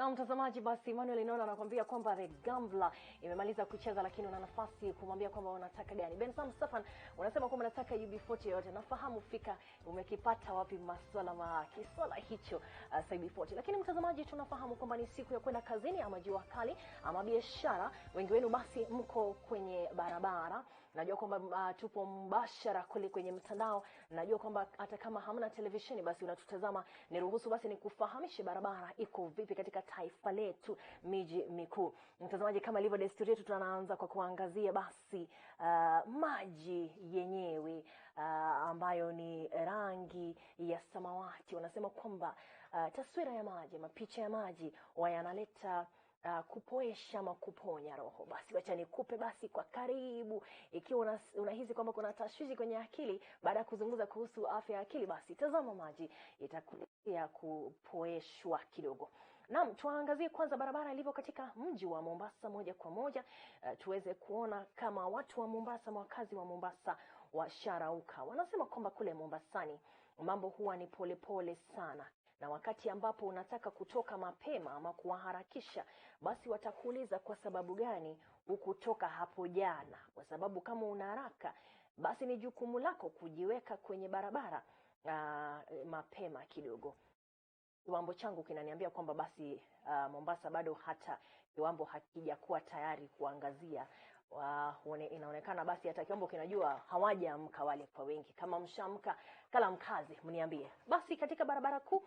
Na mtazamaji, basi Manuel inaona anakuambia kwamba The Gambler imemaliza kucheza, lakini una nafasi kumwambia kwamba unataka gani. Ben Sam Stefan unasema kwamba unataka UB40 yote. Nafahamu fika umekipata wapi masuala kisola hicho UB40. Lakini mtazamaji, tunafahamu kwamba ni siku ya kwenda kazini ama jua kali ama biashara. Wengi wenu basi mko kwenye barabara. Najua kwamba tupo mbashara kule kwenye mtandao. Najua kwamba hata kama hamna televisheni basi unatutazama. Niruhusu basi nikufahamishe barabara iko vipi katika taifa letu, miji mikuu. Mtazamaji, kama ilivyo desturi yetu, tunaanza kwa kuangazia basi maji yenyewe ambayo ni rangi ya samawati. Wanasema kwamba taswira ya maji, mapicha ya maji yanaleta kupoesha ama kuponya roho. Basi wacha nikupe basi kwa karibu, ikiwa unahisi kwamba kuna tashwishi kwenye akili baada ya kuzungumza kuhusu afya ya akili, basi tazama maji, itakusaidia kupoeshwa kidogo. Naam, tuangazie kwanza barabara ilivyo katika mji wa Mombasa moja kwa moja, tuweze kuona kama watu wa Mombasa, wakazi wa Mombasa washarauka. Wanasema kwamba kule Mombasani mambo huwa ni polepole sana. Na wakati ambapo unataka kutoka mapema ama kuwaharakisha, basi watakuuliza kwa sababu gani hukutoka hapo jana. Kwa sababu kama una haraka, basi ni jukumu lako kujiweka kwenye barabara mapema kidogo. Kiwambo changu kinaniambia kwamba basi Mombasa bado hata kiwambo hakijakuwa tayari kuangazia. Inaonekana basi hata kiwambo kinajua hawajaamka wale kwa wengi. Kama mshamka, kala mkazi, mniambie. Basi katika barabara kuu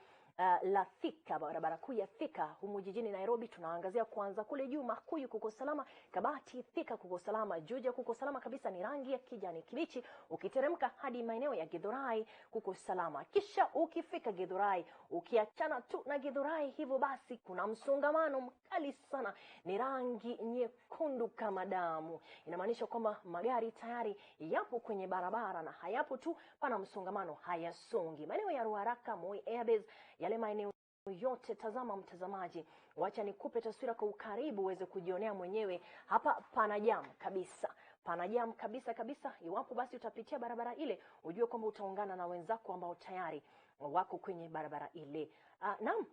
la Thika, barabara kuu ya Thika humu jijini Nairobi, tunaangazia kwanza kule juu Makuyu kuko salama, Kabati Thika kuko salama, Juja kuko salama kabisa, ni rangi ya kijani kibichi. Ukiteremka hadi maeneo ya Githurai kuko salama. Kisha ukifika Githurai, ukiachana tu na Githurai hivyo basi kuna msongamano mkali sana, ni rangi nyekundu kama damu. Inamaanisha kwamba magari tayari yapo kwenye barabara na hayapo tu, pana msongamano, hayasongi. Maeneo ya Ruaraka, Moi Airbase, yale maeneo yote, tazama mtazamaji, wacha nikupe taswira kwa ukaribu uweze kujionea mwenyewe. Hapa pana jam kabisa. Pana jam kabisa. Iwapo basi utapitia barabara ile, ujue kwamba utaungana na wenzako ambao tayari wako kwenye barabara ile. Naam,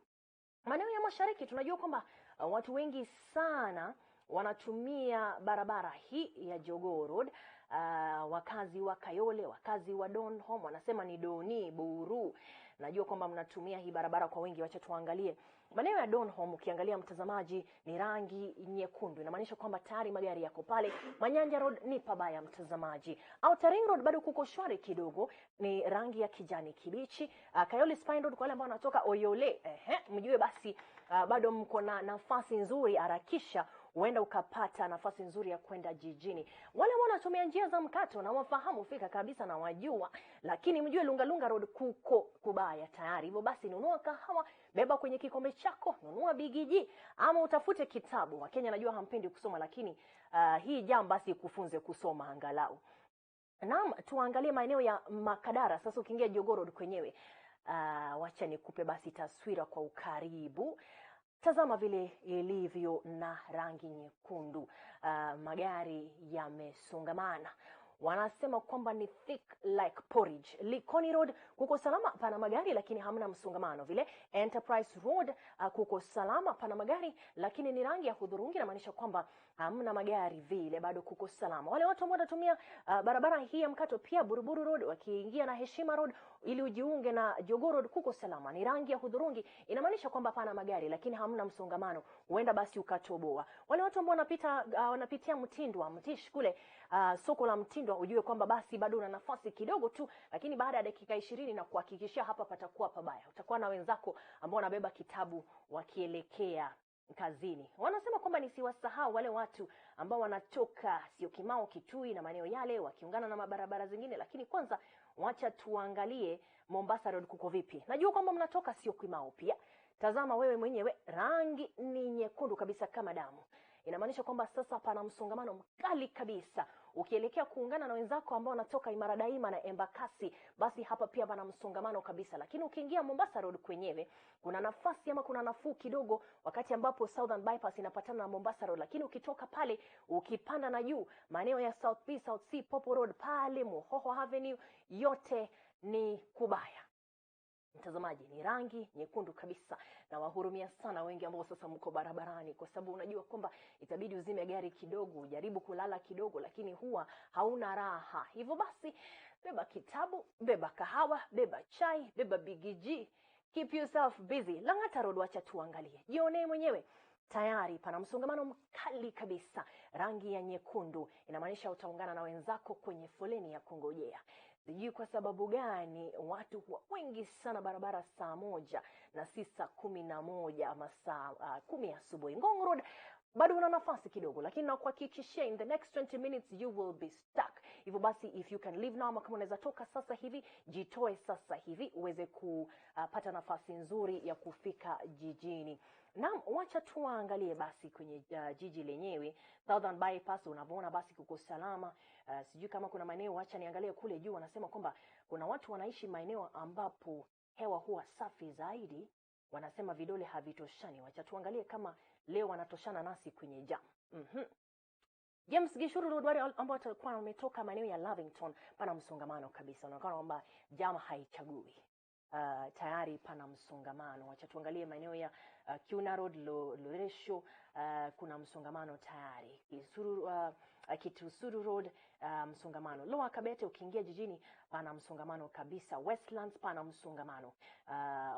maeneo ya Mashariki tunajua kwamba watu wengi sana wanatumia barabara hii ya Jogoo Road. Wakazi wa Kayole, wakazi wa Donholm wanasema ni Doni, Buru. Najua kwamba mnatumia hii barabara kwa wingi. Wacha tuangalie maeneo ya Donholm. Ukiangalia mtazamaji, ni rangi nyekundu, inamaanisha kwamba tayari magari yako pale. Manyanja Road ni pabaya mtazamaji. Outer Ring Road bado kuko shwari kidogo, ni rangi ya kijani kibichi. Kayole Spine Road kwa wale ambao wanatoka Oyole, mjue basi bado mko na nafasi nzuri, harakisha huenda ukapata nafasi nzuri ya kwenda jijini. Wale ambao wanatumia njia za mkato na wafahamu fika kabisa na wajua, lakini mjue Lungalunga Road kuko kubaya tayari. Hivyo basi nunua kahawa, beba kwenye kikombe chako, nunua bigiji ama utafute kitabu. Wakenya najua hampendi kusoma, lakini hii jam basi kufunze kusoma angalau. Naam, tuangalie maeneo ya Makadara. Sasa ukiingia Jogoo Road kwenyewe, wacha nikupe basi taswira kwa ukaribu. Tazama vile ilivyo na rangi nyekundu. Magari yamesongamana. Wanasema kwamba ni thick like porridge. Likoni Road kuko salama, pana magari lakini hamna msongamano vile. Enterprise Road kuko salama, pana magari lakini ni rangi ya hudhurungi, inamaanisha kwamba hamna magari vile, bado kuko salama. Wale watu ambao wanatumia barabara hii ya mkato pia, Buruburu Road wakiingia na Heshima Road ili ujiunge na Jogoo Road kuko salama, ni rangi ya hudhurungi, inamaanisha kwamba pana magari lakini hamna msongamano, huenda basi ukatoboa. Wale watu ambao wanapitia Mtindwa, Mtish kule, soko la Mtindwa, ujue kwamba basi bado una nafasi kidogo tu, lakini baada ya dakika 20 na kuhakikishia hapa patakuwa pabaya. Utakuwa na wenzako ambao wanabeba kitabu wakielekea kazini. Wanasema kwamba nisiwasahau wale watu ambao wanatoka Syokimau, Kitui na maeneo yale wakiungana na mabarabara zingine, lakini kwanza wacha tuangalie Mombasa Road kuko vipi. Najua kwamba mnatoka Syokimau pia. Tazama wewe mwenyewe, rangi ni nyekundu kabisa kama damu. Inamaanisha kwamba sasa pana msongamano mkali kabisa. Ukielekea kuungana na wenzako ambao wanatoka Imara Daima na Embakasi, basi hapa pia pana msongamano kabisa. Lakini ukiingia Mombasa Road kwenyewe, kuna nafasi ama kuna nafuu kidogo wakati ambapo Southern Bypass inapatana na Mombasa Road. Lakini ukitoka pale, ukipanda na juu, maeneo ya South B, South C, Popo Road pale, Mohoho Avenue, yote ni kubaya. Mtazamaji, ni rangi nyekundu kabisa, na wahurumia sana wengi ambao sasa mko barabarani, kwa sababu unajua kwamba itabidi uzime gari kidogo, ujaribu kulala kidogo, lakini huwa hauna raha. Hivyo basi, beba kitabu, beba kahawa, beba chai, beba bigiji, keep yourself busy. Lang'ata Road, wacha tuangalie, jionee mwenyewe. Tayari pana msongamano mkali kabisa. Rangi ya nyekundu inamaanisha utaungana na wenzako kwenye foleni ya kungojea. Sijui kwa sababu gani watu huwa wengi sana barabara saa 1 na si saa 11 ama saa 10 asubuhi. Ngong Road bado una nafasi kidogo, lakini nakuhakikishia in the next 20 minutes you will be stuck. Hivyo basi, if you can leave now, ama kama unaweza toka sasa hivi, jitoe sasa hivi uweze kupata nafasi nzuri ya kufika jijini. Naam, wacha tuangalie basi kwenye jiji lenyewe. Southern Bypass unavyoona basi kuko salama. Sijui kama kuna maeneo, wacha niangalie kule juu. Wanasema kwamba kuna watu wanaishi maeneo ambapo hewa huwa safi zaidi. Wanasema vidole havitoshani. Wacha tuangalie kama leo wanatoshana nasi kwenye jam. James Gishuru Road, wale ambao watakuwa wametoka maeneo ya Lavington, pana msongamano kabisa. Unaona kwamba jam haichagui. Tayari pana msongamano. Wacha tuangalie maeneo ya Kiuna Road, Loresho, kuna msongamano tayari. Kitusuru Road, msongamano. Lower Kabete ukiingia jijini pana msongamano kabisa. Westlands pana msongamano.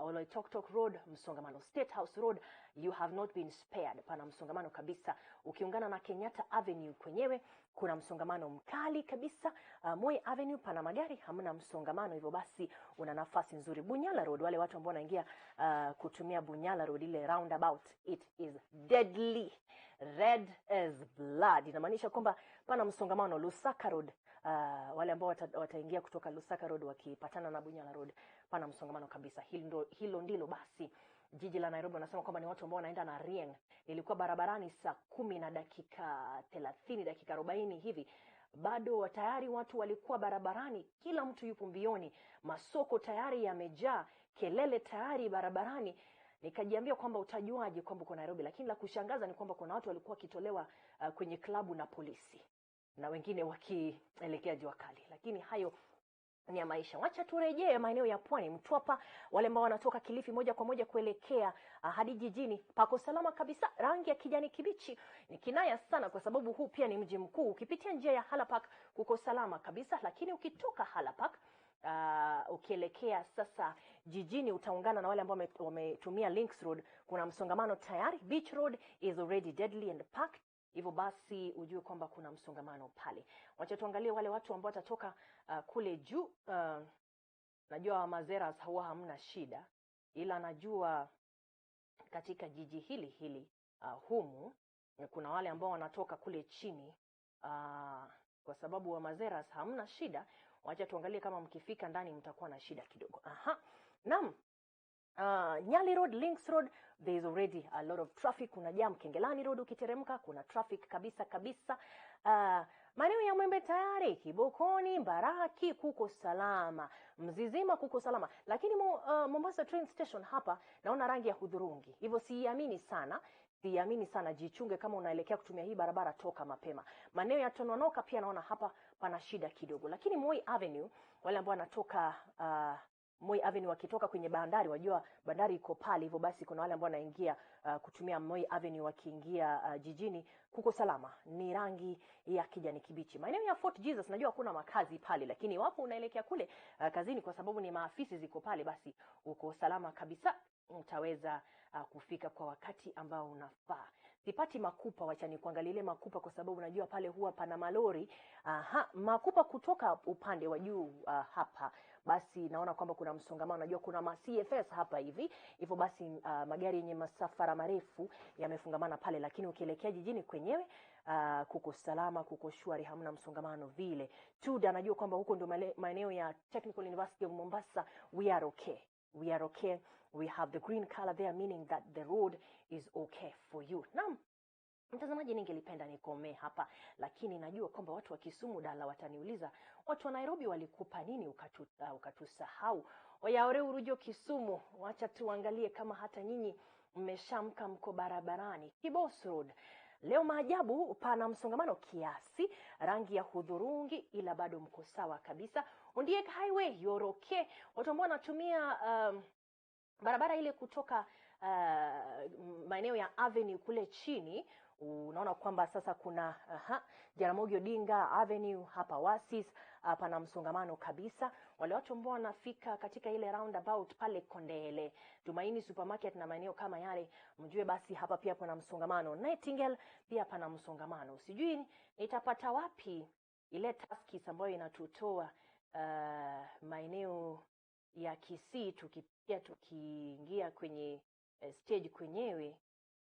Oloitoktok Road msongamano. State House Road, you have not been spared, pana msongamano kabisa. Ukiungana na Kenyatta Avenue kwenyewe kuna msongamano mkali kabisa. Moi Avenue pana magari, hamna msongamano, hivyo basi una nafasi nzuri. Bunyala Road, wale watu ambao wanaingia kutumia Bunyala Road, ile roundabout, it is deadly red as blood. Inamaanisha kwamba pana msongamano. Lusaka Road, wale ambao wataingia kutoka Lusaka Road wakipatana na Bunyala Road, pana msongamano kabisa. Hilo ndilo basi jiji la Nairobi. Wanasema kwamba ni watu ambao wanaenda na Rieng. Nilikuwa barabarani saa 10 na dakika 30, dakika 40 hivi. Bado tayari watu walikuwa barabarani, kila mtu yupo mbioni. Masoko tayari yamejaa, kelele tayari barabarani. Nikajiambia kwamba utajuaje kwamba uko Nairobi, lakini la kushangaza ni kwamba kuna watu walikuwa wakitolewa kwenye klabu na polisi, na wengine wakielekea jua kali. Lakini hayo ni ya maisha. Wacha turejee maeneo ya Pwani. Mtwapa, wale ambao wanatoka Kilifi moja kwa moja kuelekea hadi jijini, pako salama kabisa. Rangi ya kijani kibichi ni kinaya sana, kwa sababu huu pia ni mji mkuu. Ukipitia njia ya Hala Park kuko salama kabisa, lakini ukitoka Hala Park ukielekea sasa jijini utaungana na wale ambao wametumia Links Road. Kuna msongamano tayari. Beach Road is already deadly and packed. Hivyo basi ujue kwamba kuna msongamano pale. Wacha tuangalie wale watu ambao watatoka kule juu. Najua Mazeras huwa hamna shida, ila najua katika jiji hili humu kuna wale ambao wanatoka kule chini. Kwa sababu wa Mazeras hamna shida, wacha tuangalie kama mkifika ndani mtakuwa na shida kidogo. Naam. Nyali Road, Links Road, there is already a lot of traffic. Kuna jam. Kengelani Road ukiteremka kuna traffic kabisa. Maeneo ya Mwembe tayari, Kibokoni, Mbaraki kuko salama, Mzizima kuko salama, lakini Mombasa train station hapa naona rangi ya hudhurungi. Hivyo siamini sana, jichunge kama unaelekea kutumia hii barabara, toka mapema. Maeneo ya Tononoka pia naona hapa pana shida kidogo, lakini Moi Avenue, wale ambao wanatoka Moi Avenue wakitoka kwenye bandari, wajua bandari iko pale, hivyo basi kuna wale ambao wanaingia kutumia Moi Avenue wakiingia jijini, kuko salama, ni rangi ya kijani kibichi. Maeneo ya Fort Jesus najua kuna makazi pale, lakini wapo unaelekea kule kazini, kwa sababu ni maafisi ziko pale, basi uko salama kabisa, utaweza kufika kwa wakati ambao unafaa. Sipati Makupa, wacha ni kuangalia Makupa kwa sababu najua pale huwa pana malori. Makupa kutoka upande wa juu hapa, basi naona kwamba kuna msongamano. Najua kuna ma CFS hapa hivi, hivyo basi magari yenye masafara marefu yamefungamana pale, lakini ukielekea jijini kwenyewe kuko salama, kuko shwari, hamna msongamano vile. Tuda najua kwamba huko ndio maeneo ya Technical University of Mombasa. We are okay. We have the green color there, meaning that the road is okay for you. Naam, mtazamaji, ningelipenda nikomee hapa, lakini najua kwamba watu wa Kisumu dala wataniuliza, watu wa Nairobi walikupa nini ukatusahau? Wayaore urujo Kisumu, wacha tuangalie kama hata nyinyi mmeshamka, mko barabarani. Kibos Road, Leo maajabu, pana msongamano kiasi, rangi ya hudhurungi, ila bado mko sawa kabisa. Ondiek Highway, Yoroke, watu ambao wanatumia barabara ile kutoka maeneo ya Avenue kule chini, unaona kwamba sasa kuna Jaramogi Odinga Avenue hapa Wasis, hapa na msongamano kabisa. Wale watu ambao wanafika katika ile roundabout pale Kondele, Tumaini Supermarket na maeneo kama yale, mjue basi hapa pia pana msongamano. Nightingale pia pana msongamano. Sijui nitapata wapi ile taskis ambayo inatutoa maeneo ya Kisii tukiingia kwenye stage kwenyewe.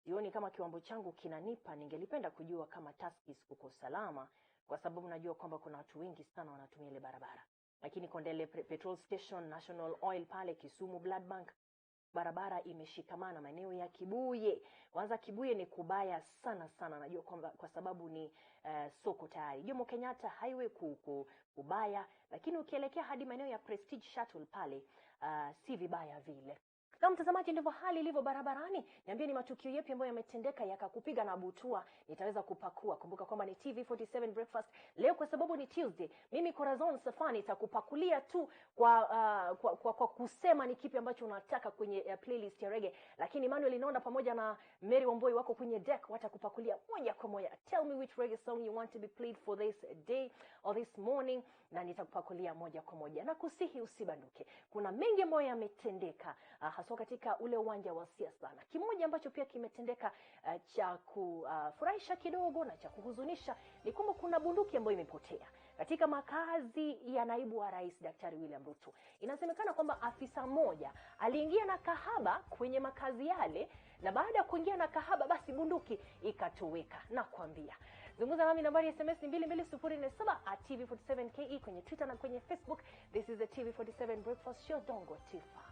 Sioni kama kiwambo changu kinanipa. Ningelipenda kujua kama taskis kuko salama, kwa sababu najua kwamba kuna watu wengi sana wanatumia ile barabara. Lakini Kondele Petrol Station, National Oil pale Kisumu Blood Bank, barabara imeshikamana. Maeneo ya Kibuye, kwanza Kibuye ni kubaya sana sana, najua kwamba kwa sababu ni soko tayari. Jomo Kenyatta Highway kubaya, lakini ukielekea hadi maeneo ya Prestige Shuttle pale si vibaya vile. Na mtazamaji, ndivyo hali ilivyo barabarani. Niambie ni matukio yapi ambayo yametendeka yakakupiga na butua, nitaweza kupakua. Kumbuka kwamba ni TV47 Breakfast leo, kwa sababu ni Tuesday. Mimi Corazon Safani nitakupakulia tu kwa kusema ni kipi ambacho unataka kwenye playlist ya reggae, lakini Emmanuel Inonda pamoja na Mary Wamboi wako kwenye deck, watakupakulia moja kwa moja. Tell me which reggae song you want to be played for this day or this morning, na nitakupakulia moja kwa moja. Na kusihi usibanduke, kuna mengi ambayo yametendeka haswa katika ule uwanja wa siasa. Na kimoja ambacho pia kimetendeka cha kufurahisha kidogo na cha kuhuzunisha ni kwamba kuna bunduki ambayo imepotea katika makazi ya naibu wa rais Daktari William Ruto. Inasemekana kwamba afisa mmoja aliingia na kahaba kwenye makazi yale, na baada ya kuingia na kahaba basi bunduki ikatoweka. Na kuambia zungumza nami, nambari ya SMS 22047 @TV47KE kwenye Twitter na kwenye Facebook. This is the TV47 Breakfast Show. Don't go too far.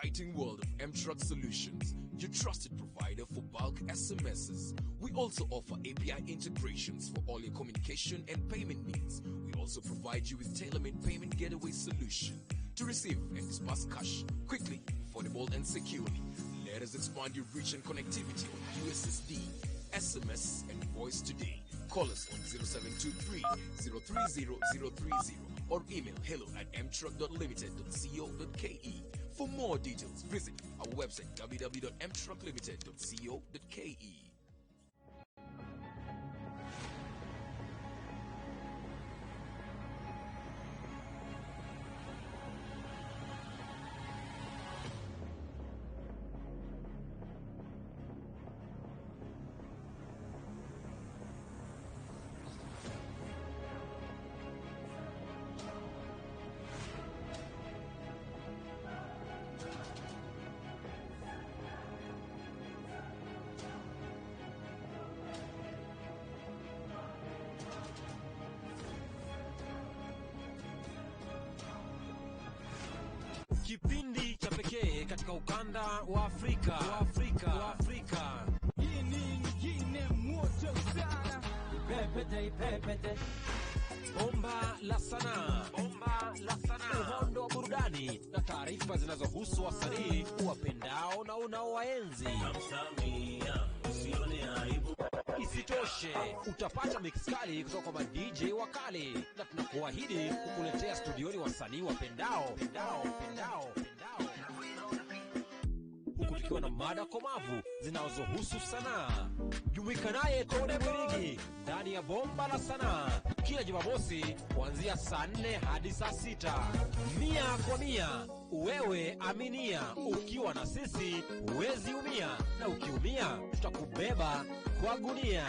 exciting world of M-Truck Solutions, your trusted provider for bulk SMSs. We also offer API integrations for all your communication and payment needs. We also provide you with tailor-made payment gateway solution to receive and disperse cash quickly, affordable and securely. Let us expand your reach and connectivity on USSD, SMS and voice today. Call us on 0723 030 030 or email hello@mtruck.limited.co.ke. For more details, visit our website www.mtrucklimited.co.ke. Kipindi cha pekee katika ukanda wa Afrika. Hii ni nyingine moto sana. Pepete. Bomba la sanaa. Uhondo wa burudani na taarifa zinazohusu wasanii uwapendao na unaowaenzi. Isitoshe, utapata mix kali kutoka kwa DJ wakali na tunakuahidi kukuletea studioni wasanii wapendao. Huku tukiwa na mada komavu zinazohusu sanaa. Jumuika naye Tone Mwirigi ndani ya Bomba la Sanaa kila Jumamosi kuanzia saa 4 hadi saa 6. 100%. Wewe aminia, ukiwa na sisi huwezi umia, na ukiumia tutakubeba kwa gunia.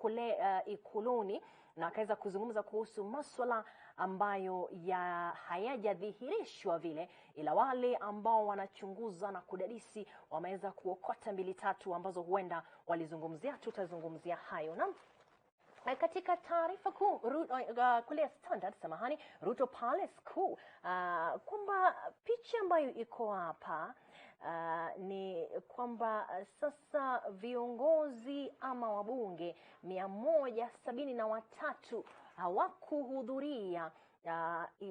kule Ikuluni, na akaweza kuzungumza kuhusu masuala ambayo hayajadhihirishwa vile, ila wale ambao wanachunguza na kudadisi wameweza kuokota 2-3 ambazo huenda walizungumzia. Tutazungumzia hayo. Na katika taarifa kuu kule Standard, Ruto Palace kuu, kwamba picha ambayo iko hapa ni kwamba sasa viongozi ama wabunge 173 hawakuhudhuria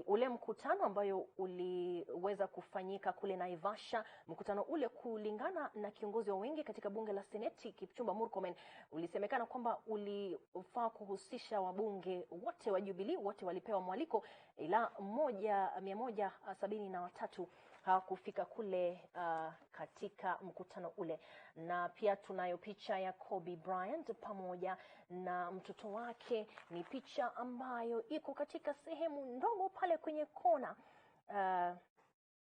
ule mkutano ambayo uliweza kufanyika kule Naivasha. Mkutano ule, kulingana na kiongozi wa wengi katika bunge la Seneti Kipchumba Murkomen, ulisemekana kwamba ulifaa kuhusisha wabunge wote wa Jubilee, wote walipewa mwaliko, ila 173 hawakufika kule katika mkutano ule. Na pia tunayo picha ya Kobe Bryant pamoja na mtoto wake. Ni picha ambayo iko katika sehemu ndogo pale kwenye kona.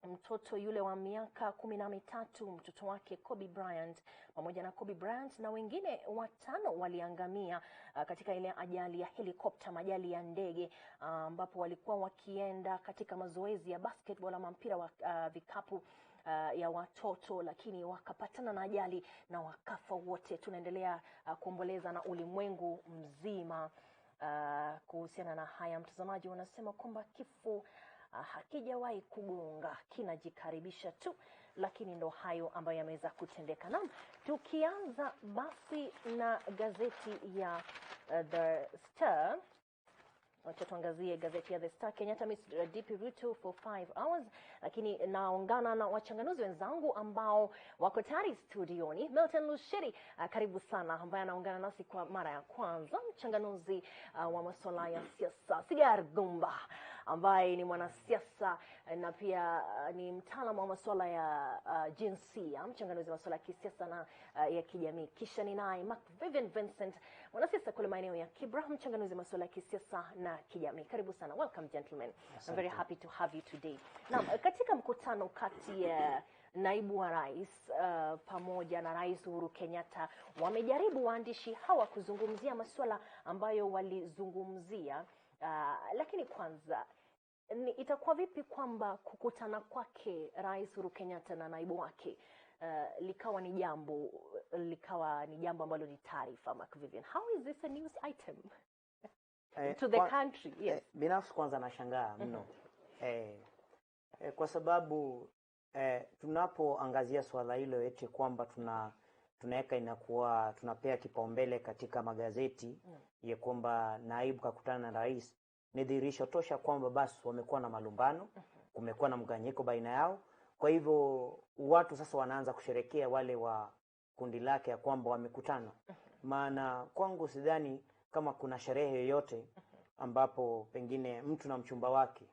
Mtoto yule wa miaka 13, mtoto wake Kobe Bryant, pamoja na Kobe Bryant na wengine 5 waliangamia katika ile ajali ya helikopta, majali ya ndege, ambapo walikuwa wakienda katika mazoezi ya basketball ama mpira wa vikapu ya watoto, lakini wakapatana na ajali na wakafa wote. Tunaendelea kuomboleza na ulimwengu mzima kuhusiana na haya. Mtazamaji, wanasema kwamba kifo hakijawahi kugonga, kinajikaribisha tu, lakini ndo hayo ambayo yameweza kutendeka. Na tukianza basi na gazeti ya The Star, wacha tuangazie gazeti ya The Star. Kenyatta missed DP Ruto for 5 hours, lakini naungana na wachanganuzi wenzangu ambao wako tayari studioni. Milton Lushiri, karibu sana, ambaye anaungana nasi kwa mara ya kwanza, mchanganuzi wa masuala ya siasa. Sigar Gumba, ambaye ni mwanasiasa na pia ni mtaalamu wa masuala ya jinsia, mchanganuzi wa masuala ya kisiasa na ya kijamii. Kisha ni naye Vivian Vincent, mwanasiasa kule maeneo ya Kibra, mchanganuzi wa masuala ya kisiasa na kijamii. Karibu sana. Welcome gentlemen. I'm very happy to have you today. Na katika mkutano kati ya naibu wa rais pamoja na Rais Uhuru Kenyatta, wamejaribu waandishi hawa kuzungumzia masuala ambayo walizungumzia, lakini kwanza itakuwa vipi kwamba kukutana kwake Rais Uhuru Kenyatta na naibu wake likawa ni jambo ambalo ni taarifa? Vivian, how is this a news item to the country? Yes. Binafsi kwanza nashangaa mno kwa sababu tunapoangazia swala hilo eti kwamba tunaweka inakuwa tunapea kipaumbele katika magazeti ya kwamba naibu kakutana na rais, ni dhihirisho tosha kwamba basi wamekuwa na malumbano, kumekuwa na mganyiko baina yao. Kwa hivyo watu sasa wanaanza kusherekea wale wa kundi lake ya kwamba wamekutana. Maana kwangu sidhani kama kuna sherehe yoyote ambapo pengine mtu na mchumba wake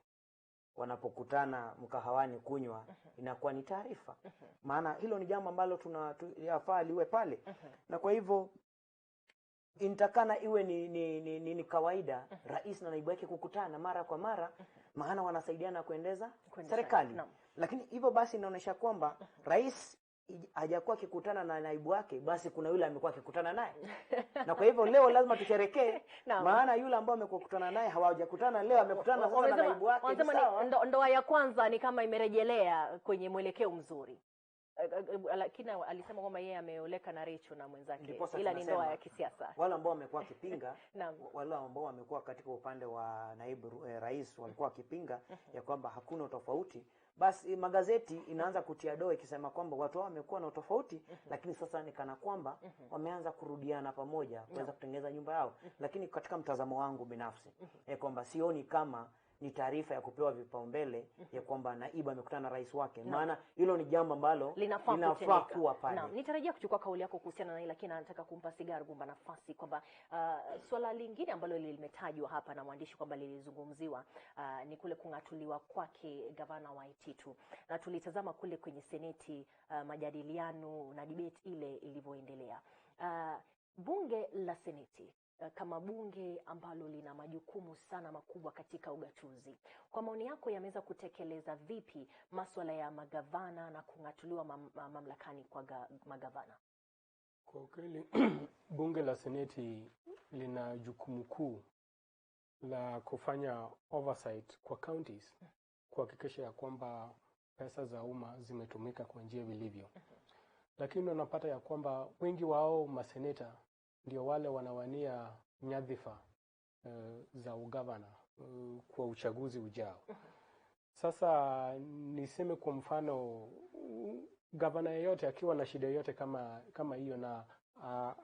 wanapokutana mkahawani kunywa inakuwa ni taarifa. Maana hilo ni jambo ambalo tunafaa liwe pale. Na kwa hivyo intakana iwe ni kawaida rais na naibu wake kukutana mara kwa mara, maana wanasaidiana kuendeza serikali. Lakini hivyo basi inaonyesha kwamba rais hajakuwa akikutana na naibu wake, basi kuna yule amekuwa akikutana naye. Na kwa hivyo leo lazima tusherekee, maana yule ambao amekuwa kukutana naye hawajakutana leo, amekutana sasa na naibu wake. Wanasema ndoa ya kwanza ni kama imerejelea kwenye mwelekeo mzuri. Lakini alisema kwamba yeye ameoleka na Rachel na mwenzake, ila ni ndoa ya kisiasa. Wale ambao wamekuwa kipinga wale ambao wamekuwa katika upande wa naibu rais walikuwa kipinga ya kwamba hakuna utofauti, basi magazeti inaanza kutia doa ikisema kwamba watu hao wamekuwa na utofauti, lakini sasa ni kana kwamba wameanza kurudiana pamoja kuweza kutengeneza nyumba yao. Lakini katika mtazamo wangu binafsi kwamba sioni kama ni taarifa ya kupewa vipaumbele ya kwamba naibu amekutana na rais wake. Maana hilo ni jambo ambalo linafaa kuwa pale. Nitarajia kuchukua kauli yako kuhusiana na hili, lakini nataka kumpa Sigar Gumba nafasi kwamba swala lingine ambalo limetajwa hapa na mwandishi kwamba lilizungumziwa ni kule kungatuliwa kwake gavana wa Ititu. Na tulitazama kule kwenye seneti majadiliano na debate ile ilivyoendelea. Bunge la seneti kama bunge ambalo lina majukumu sana makubwa katika ugatuzi, kwa maoni yako yameweza kutekeleza vipi masuala ya magavana na kungatuliwa mamlakani kwa magavana? Kwa kweli bunge la seneti lina jukumu kuu la kufanya oversight kwa counties, kuhakikisha ya kwamba pesa za umma zimetumika kwa njia vilivyo. Lakini unapata ya kwamba wengi wao maseneta ndio wale wanawania nyadhifa za ugavana kwa uchaguzi ujao. Sasa niseme kwa mfano, gavana yeyote akiwa na shida yote kama hiyo na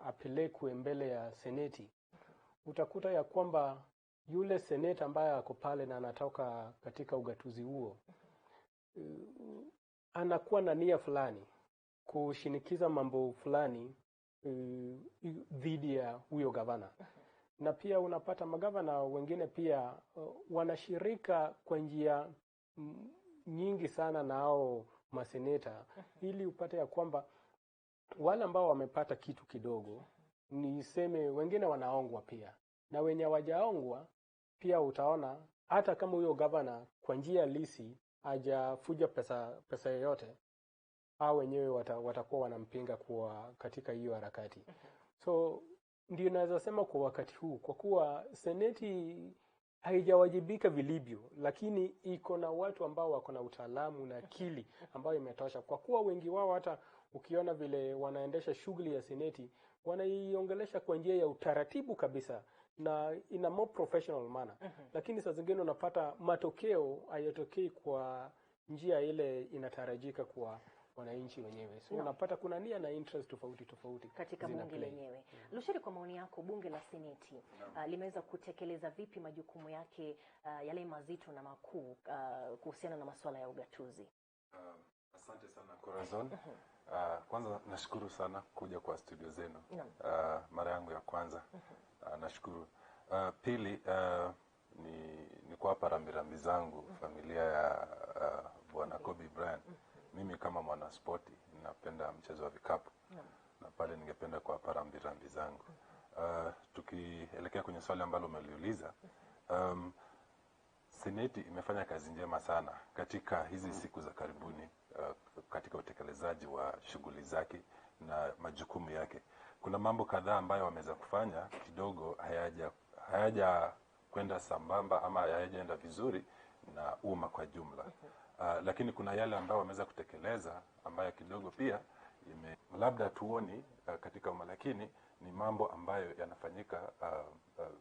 apelekwe mbele ya seneti, utakuta ya kwamba yule seneta ambaye ako pale na anatoka katika ugatuzi huo anakuwa na nia fulani kushinikiza mambo fulani dhidi ya huyo gavana. Na pia unapata magavana wengine pia wanashirika kwa njia nyingi sana na hao maseneta, ili upate ya kwamba wale ambao wamepata kitu kidogo, niseme wengine wanaongwa pia, na wenye wajaongwa pia utaona hata kama huyo gavana kwa njia halisi hajafuja pesa yoyote, hao wenyewe watakuwa wanampinga kwa katika hiyo harakati. So ndio naweza sema kwa wakati huu, kwa kuwa seneti haijawajibika vilivyo, lakini iko na watu ambao wako na utaalamu na akili ambayo imetosha, kwa kuwa wengi wao hata ukiona vile wanaendesha shughuli ya seneti, wanaiongelesha kwa njia ya utaratibu kabisa na in a more professional manner. Lakini saa zingine unapata matokeo hayatokei kwa njia ile inatarajika kwa wananchi wenyewe. So unapata kuna nia na interest tofauti katika bunge lenyewe. Lushiri, kwa maoni yako, bunge la seneti limeweza kutekeleza vipi majukumu yake yale mazito na makuu kuhusiana na masuala ya ugatuzi? Asante sana Corazon. Kwanza nashukuru sana kuja kwa studio zenu. Mara yangu ya kwanza. Nashukuru. Pili, ni kuwapa rambirambi zangu familia ya Bwana Kobe Bryant. Mimi kama mwana spoti ninapenda mchezo wa vikapu. Na pale ningependa kuwapa rambirambi zangu. Tukielekea kwenye swali ambalo umeliuliza, seneti imefanya kazi njema sana katika hizi siku za karibuni, katika utekelezaji wa shughuli zake na majukumu yake. Kuna mambo kadhaa ambayo wameweza kufanya, kidogo hayaja kwenda sambamba ama hayajaenda vizuri na umma kwa jumla. Lakini kuna yale ambayo wameweza kutekeleza ambayo kidogo pia labda tuoni katika umma, lakini ni mambo ambayo yanafanyika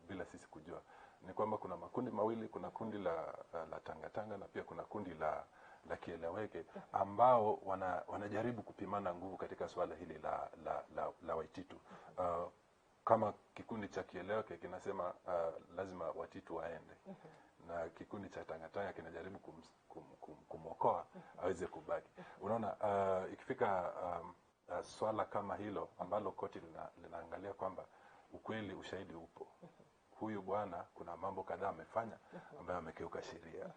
bila sisi kujua. Ni kwamba kuna makundi mawili, kuna kundi la tangatanga na pia kuna kundi la kieleweke ambao wanajaribu kupimana nguvu katika swala hili la Waititu. Kama kikundi cha kieleweke kinasema lazima Waititu waende, na kikundi cha tangatanga kinajaribu kumokoa aweze kubaki. Unaona, ikifika swala kama hilo ambalo koti linaangalia kwamba ukweli ushahidi upo, huyu bwana kuna mambo kadhaa amefanya ambayo amekeuka sheria.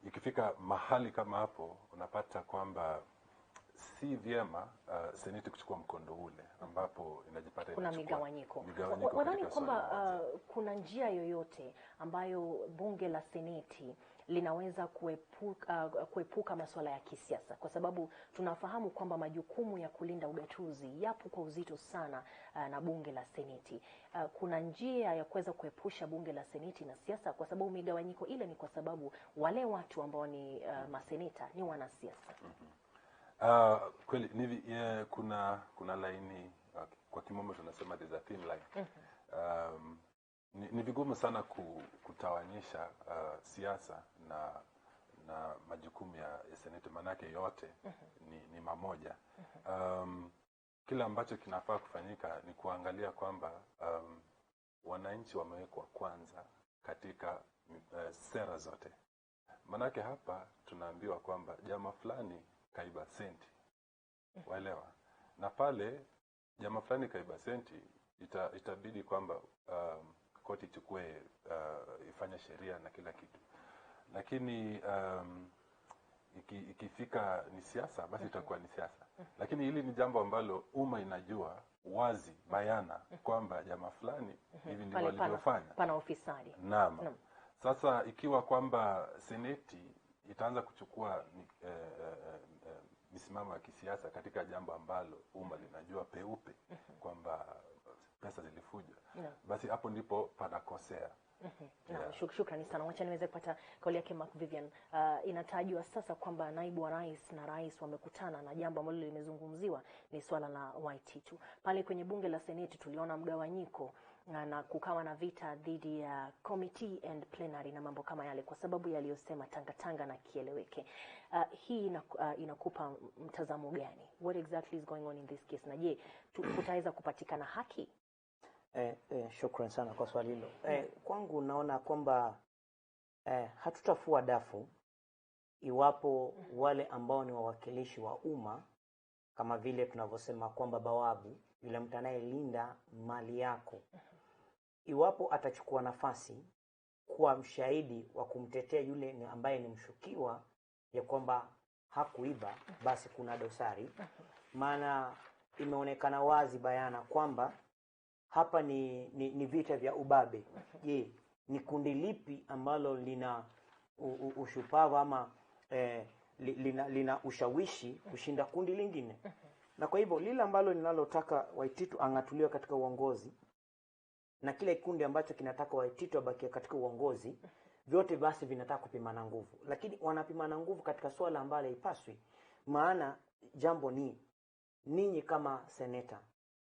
Ikifika mahali kama hapo, unapata kwamba si vyema seneti kuchukua mkondo ule ambapo inajipata kuna migawanyiko. Wadhani kwamba kuna njia yoyote ambayo bunge la seneti linaweza kuepuka masuala ya kisiasa, kwa sababu tunafahamu kwamba majukumu ya kulinda ugatuzi yapo kwa uzito sana na bunge la seneti. Kuna njia ya kuweza kuepusha bunge la seneti na siasa, kwa sababu migawanyiko ile ni kwa sababu wale watu ambao ni maseneta ni wanasiasa. Kweli kuna laini, kwa kimombo tunasema there's a thin line. Ni vigumu sana kutawanyisha siasa na majukumu ya seneti, manake yote ni mamoja. Kila ambacho kinafaa kufanyika ni kuangalia kwamba wananchi wamewekwa kwanza katika sera zote. Manake hapa tunaambiwa kwamba jamaa fulani kaiba senti, waelewa, na pale jamaa fulani kaiba senti, itabidi kwamba koti ichukue ifanye sheria na kila kitu. Lakini ikifika ni siasa, basi itakuwa ni siasa. Lakini hili ni jambo ambalo umma inajua wazi bayana kwamba jamaa fulani hivi ndivyo walivyofanya. Pana ufisadi. Naam. Sasa ikiwa kwamba seneti itaanza kuchukua misimamo ya kisiasa katika jambo ambalo umma linajua peupe kwamba pesa zilifuja. Basi hapo ndipo panakosea. Shukrani sana. Wacha niweze kupata kauli yake Mark Vivian. Inatajwa sasa kwamba naibu wa rais na rais wamekutana, na jambo ambalo limezungumziwa ni swala la Waititu. Pale kwenye bunge la Seneti tuliona mgawanyiko na kukawa na vita dhidi ya committee and plenary na mambo kama yale, kwa sababu yaliyosema tangatanga na kieleweke. Hii inakupa mtazamo gani? What exactly is going on in this case? Na je, kutaweza kupatikana haki? Shukran sana kwa swali hilo. Kwangu naona kwamba hatutafua dafu iwapo wale ambao ni wawakilishi wa umma, kama vile tunavyosema kwamba bawabu, yule mtu anayelinda mali yako, iwapo atachukua nafasi kuwa mshahidi wa kumtetea yule ambaye ni mshukiwa ya kwamba hakuiba, basi kuna dosari. Maana imeonekana wazi bayana kwamba hapa ni vita vya ubabe. Je, ni kundi lipi ambalo lina ushupavu ama lina ushawishi kushinda kundi lingine? Na kwa hivyo lile ambalo linalotaka Waititu ang'atuliwe katika uongozi na kile kundi ambacho kinataka Waititu abakie katika uongozi, vyote basi vinataka kupimana nguvu, lakini wanapimana nguvu katika swala ambalo haipaswi. Maana jambo ni ninyi kama seneta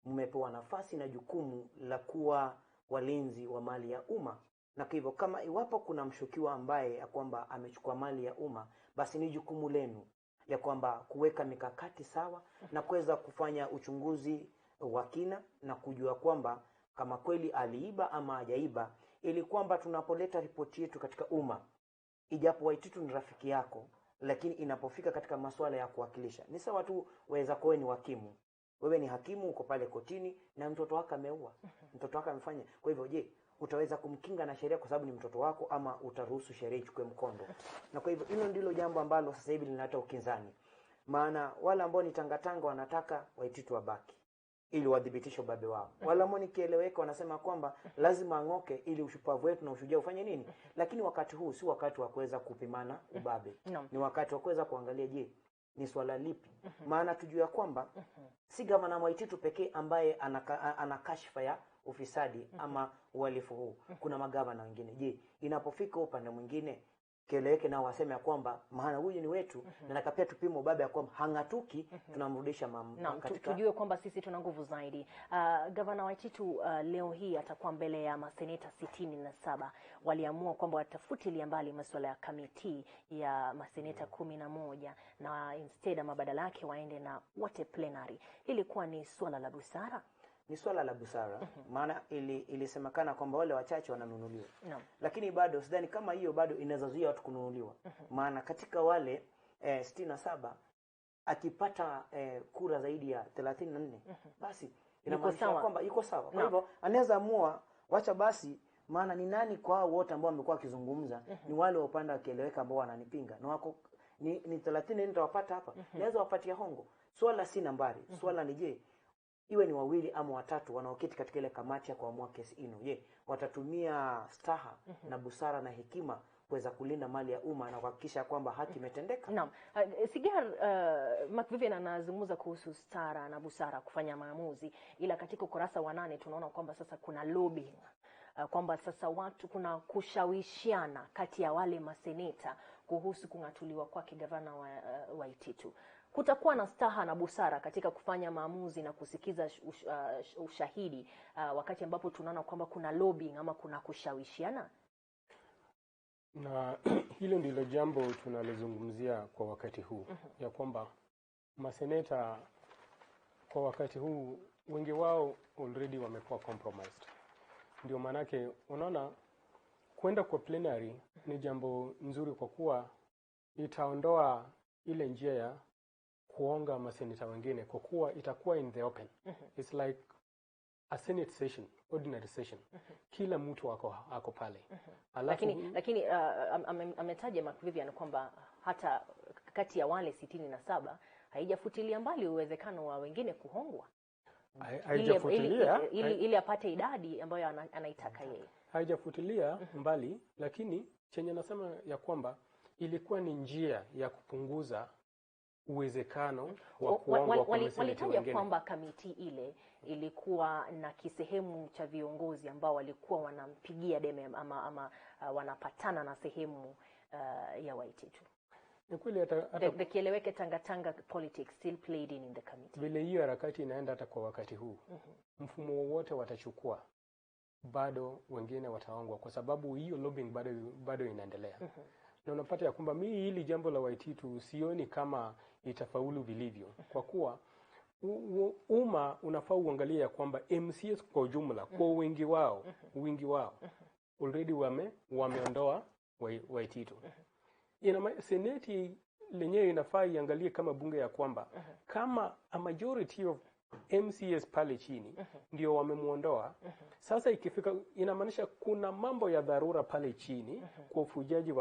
mmepewa nafasi na jukumu la kuwa walinzi wa mali ya umma, na kwa hivyo kama iwapo kuna mshukiwa ambaye ya kwamba amechukua mali ya umma, basi ni jukumu lenu ya kwamba kuweka mikakati sawa na kuweza kufanya uchunguzi wa kina na kujua kwamba kama kweli aliiba ama hajaiba, ili kwamba tunapoleta ripoti yetu katika umma, ijapo Waititu ni rafiki yako, lakini inapofika katika masuala ya kuwakilisha, ni sawa tu waweza kuwa ni hakimu. Wewe ni hakimu, uko pale kotini na mtoto wako ameua, mtoto wako amefanya. Kwa hivyo je, utaweza kumkinga na sheria kwa sababu ni mtoto wako, ama utaruhusu sheria ichukue mkondo? Na kwa hivyo hilo ndilo jambo ambalo sasa hivi linaleta ukinzani. Maana wale ambao ni tangatanga wanataka Waititu wabaki ili wadhibitishe ubabe wao. Wale ambao ni kieleweka wanasema kwamba lazima ang'oke ili ushupavu wetu na ushujaa ufanye nini. Lakini wakati huu si wakati wa kuweza kupimana ubabe. Ni wakati wa kuweza kuangalia, je, ni swala lipi? Maana tujua kwamba si gavana Waititu pekee ambaye ana kashfa ya ufisadi ama uhalifu huu. Kuna magavana wengine. Je, inapofika upande mwingine kieleweke na waseme ya kwamba maana huyu ni wetu na nakapia tupimo ubabe ya kwamba hangatuki, tunamrudisha katika tujue kwamba sisi tuna nguvu zaidi. Gavana Waititu leo hii atakuwa mbele ya maseneta 67. Waliamua kwamba watafutilia mbali masuala ya kamiti ya maseneta 11 na instead ama badala yake waende na wote plenary. Ilikuwa ni swala la busara. Ni swala la busara. Maana ilisemekana kwamba wale wachache wananunuliwa. Lakini bado sidhani kama hiyo bado inaweza zuia watu kununuliwa. Maana katika wale 67 akipata kura zaidi ya 34, basi inamaanisha kwamba yuko sawa. Kwa hivyo anaweza amua wacha basi, maana ni nani kwa hao wote ambao wamekuwa wakizungumza ni wale wa upande wakieleweka ambao wananipinga. Na wako ni 34 nitawapata hapa. Naweza wapatia hongo. Swala si nambari. Swala ni je, iwe ni wawili ama watatu wanaoketi katika ile kamati ya kuamua kesi ino, je, watatumia staha na busara na hekima kuweza kulinda mali ya umma na kuhakikisha kwamba haki imetendeka? Naam. Sigar Mark Vivian anazungumza kuhusu stara na busara kufanya maamuzi, ila katika ukurasa wa 8 tunaona kwamba sasa kuna lobbying, kwamba sasa watu kuna kushawishiana kati ya wale maseneta kuhusu kung'atuliwa kwake gavana wa Waititu. Kutakuwa na staha na busara katika kufanya maamuzi na kusikiza ushahidi wakati ambapo tunaona kwamba kuna lobbying ama kuna kushawishiana? Na hilo ndilo jambo tunalizungumzia kwa wakati huu, ya kwamba maseneta kwa wakati huu wengi wao already wamekuwa compromised. Ndio manake unaona kwenda kwa plenary ni jambo nzuri, kwa kuwa itaondoa ile njia ya kuonga maseneta wengine, kwa kuwa itakuwa in the open. It's like a senate session, ordinary session. Kila mtu ako pale. Lakini ametaja Mark Vivian kwamba hata kati ya wale 67 haijafutilia mbali uwezekano wa wengine kuhongwa. Haijafutilia ili apate idadi ambayo anaitaka yeye. Haijafutilia mbali, lakini chenye nasema ya kwamba ilikuwa ni njia ya kupunguza uwezekano wa kuongwa kwa maseneta wengine. Walitaja kwamba kamiti ile ilikuwa na kisehemu cha viongozi ambao walikuwa wanampigia debe ama wanapatana na sehemu ya Waititu. Ni kweli the kieleweke tanga politics still played in the committee. Vile hiyo harakati inaenda hata kwa wakati huu. Mfumo wowote watachukua, bado wengine wataongwa kwa sababu hiyo lobbying bado inaendelea. Na unapata ya kwamba mimi hili jambo la Waititu sioni kama itafaulu vilivyo, kwa kuwa umma unafaa uangalie ya kwamba MCS kwa ujumla kwa wingi wao already wameondoa Waititu. Seneti lenyewe inafaa iangalie kama bunge ya kwamba kama a majority of MCS pale chini ndio wamemuondoa, sasa ikifika inamaanisha kuna mambo ya dharura pale chini kwa ufujaji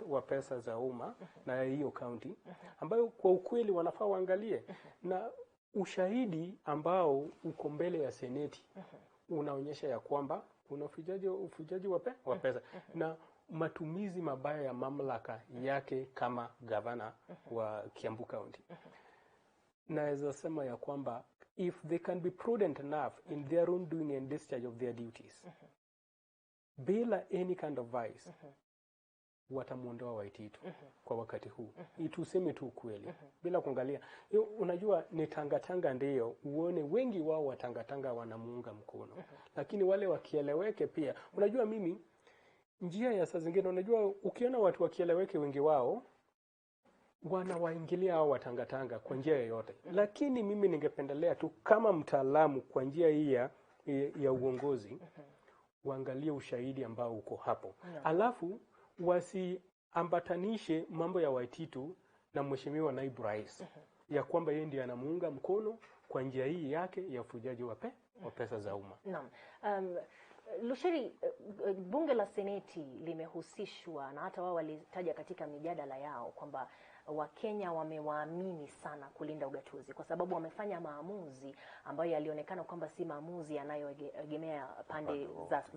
wa pesa za umma na hiyo county ambayo kwa ukweli wanafaa waangalie, na ushahidi ambao uko mbele ya seneti unaonyesha ya kwamba kuna ufujaji wa pesa na matumizi mabaya ya mamlaka yake kama gavana wa Kiambu County. Naweza sema ya kwamba if they can be prudent enough in their own doing and discharge of their duties, bila any kind of vice, watamuondoa Waititu kwa wakati huu. Ituseme tu kweli bila kuangalia. Unajua ni tanga ndio uone wengi wao wa tanga wanamuunga mkono, lakini wale wakieleweke pia. Unajua mimi njia ya saa zingine, unajua ukiona watu wakieleweke wengi wao wanawaingilia hao watanga kwa njia yoyote. Lakini mimi ningependelea tu kama mtaalamu kwa njia hii ya uongozi waangalie ushahidi ambao uko hapo. Alafu wasiambatanishe mambo ya Waititu na mheshimiwa naibu rais ya kwamba yeye ndiye anamuunga mkono kwa njia hii yake ya ufujaji wa pesa za umma. Naam. Lushiri, bunge la seneti limehusishwa na hata wao walitaja katika mijadala yao kwamba Wakenya wamewaamini sana kulinda ugatuzi kwa sababu wamefanya maamuzi ambayo yalionekana kwamba si maamuzi yanayoegemea pande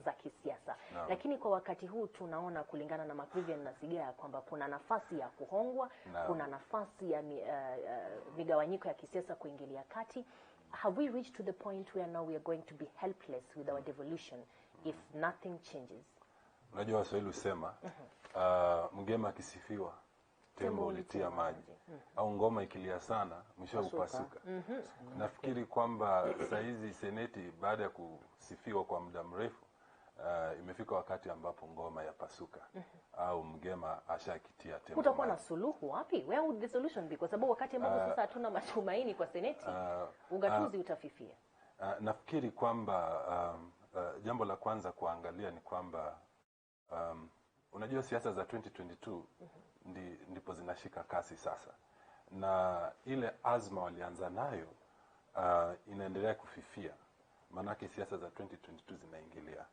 za kisiasa. Lakini kwa wakati huu tunaona kulingana na Macvivian na Sigea kwamba kuna nafasi ya kuhongwa, kuna nafasi ya migawanyiko ya kisiasa kuingilia kati. Have we reached to the point where now we are going to be helpless with our devolution if nothing changes? Unajua Waswahili husema mgema akisifiwa tembo ulitia maji, au ngoma ikilia sana mwisho upasuka. Nafikiri kwamba saizi seneti baada ya kusifiwa kwa muda mrefu imefika wakati ambapo ngoma yapasuka au mgema ashakitia tembo. Kutakuwa na suluhu wapi? Where would the solution be? Kwa sababu wakati ambapo sasa hatuna matumaini kwa seneti, ugatuzi utafifia. Nafikiri kwamba jambo la kwanza kuangalia ni kwamba unajua siasa za 2022 ndipo zinashika kasi sasa, na ile azma walianza nayo inaendelea kufifia, manake siasa za 2022 zinaingilia.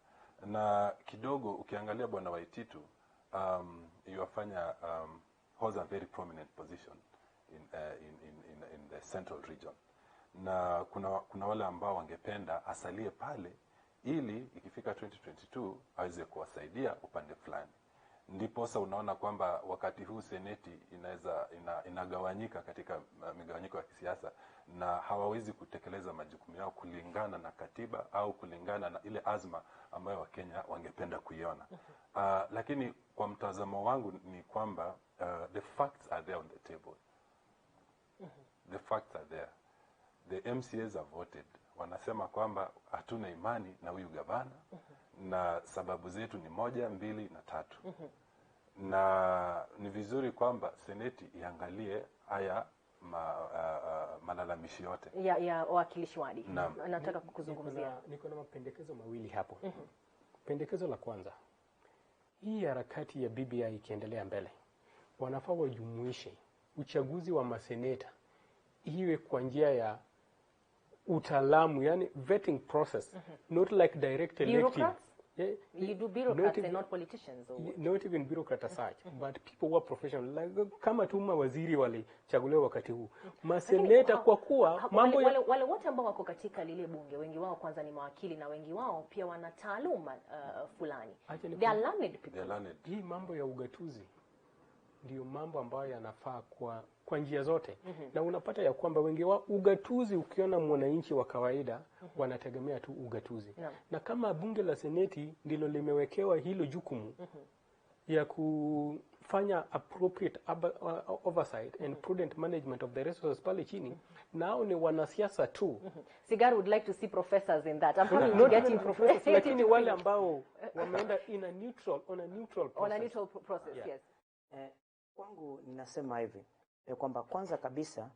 Na kidogo ukiangalia bwana Waititu yuwafanya holds a very prominent position in the central region, na kuna wale ambao wangependa asalie pale ili ikifika 2022 aweze kuwasaidia upande fulani. Ndipo sasa unaona kwamba wakati huu seneti inagawanyika katika migawanyiko ya kisiasa, na hawawezi kutekeleza majukumu yao kulingana na katiba au kulingana na ile azma ambayo Wakenya wangependa kuiona. Lakini kwa mtazamo wangu ni kwamba the facts are there on the table. The facts are there. The MCAs have voted. Wanasema kwamba hatuna imani na huyu gavana na sababu zetu ni 1, 2 na 3. Na ni vizuri kwamba seneti iangalie haya malalamishi yote ya wawakilishi wadi. Nataka kukuzungumzia. Niko na mapendekezo mawili hapo. Pendekezo la kwanza, hii harakati ya BBI ikiendelea mbele, wanafaa wajumuishe uchaguzi wa maseneta iwe kwa njia ya utaalamu, yani vetting process, not like direct electing. You do bureaucrats and not politicians, or not even bureaucrat as such, but people who are professional, like kama tu mawaziri walichaguliwa wakati huu, maseneta kwa kuwa mambo wale wote ambao wako katika lile bunge, wengi wao kwanza ni mawakili na wengi wao pia wana taaluma fulani. They are learned people. Hii mambo ya ugatuzi ndio mambo ambayo yanafaa kwa kwa njia zote. Na unapata ya kwamba wengi wa ugatuzi, ukiona mwananchi wa kawaida wanategemea tu ugatuzi. Na kama bunge la seneti ndilo limewekewa hilo jukumu ya kufanya appropriate oversight and prudent management of the resources pale chini, nao ni wanasiasa tu. Sigari would like to see professors in that. I'm happy to get in professors. Lakini wale ambao wameenda on a neutral process. Yes. Kwangu ninasema hivi kwamba kwanza kabisa,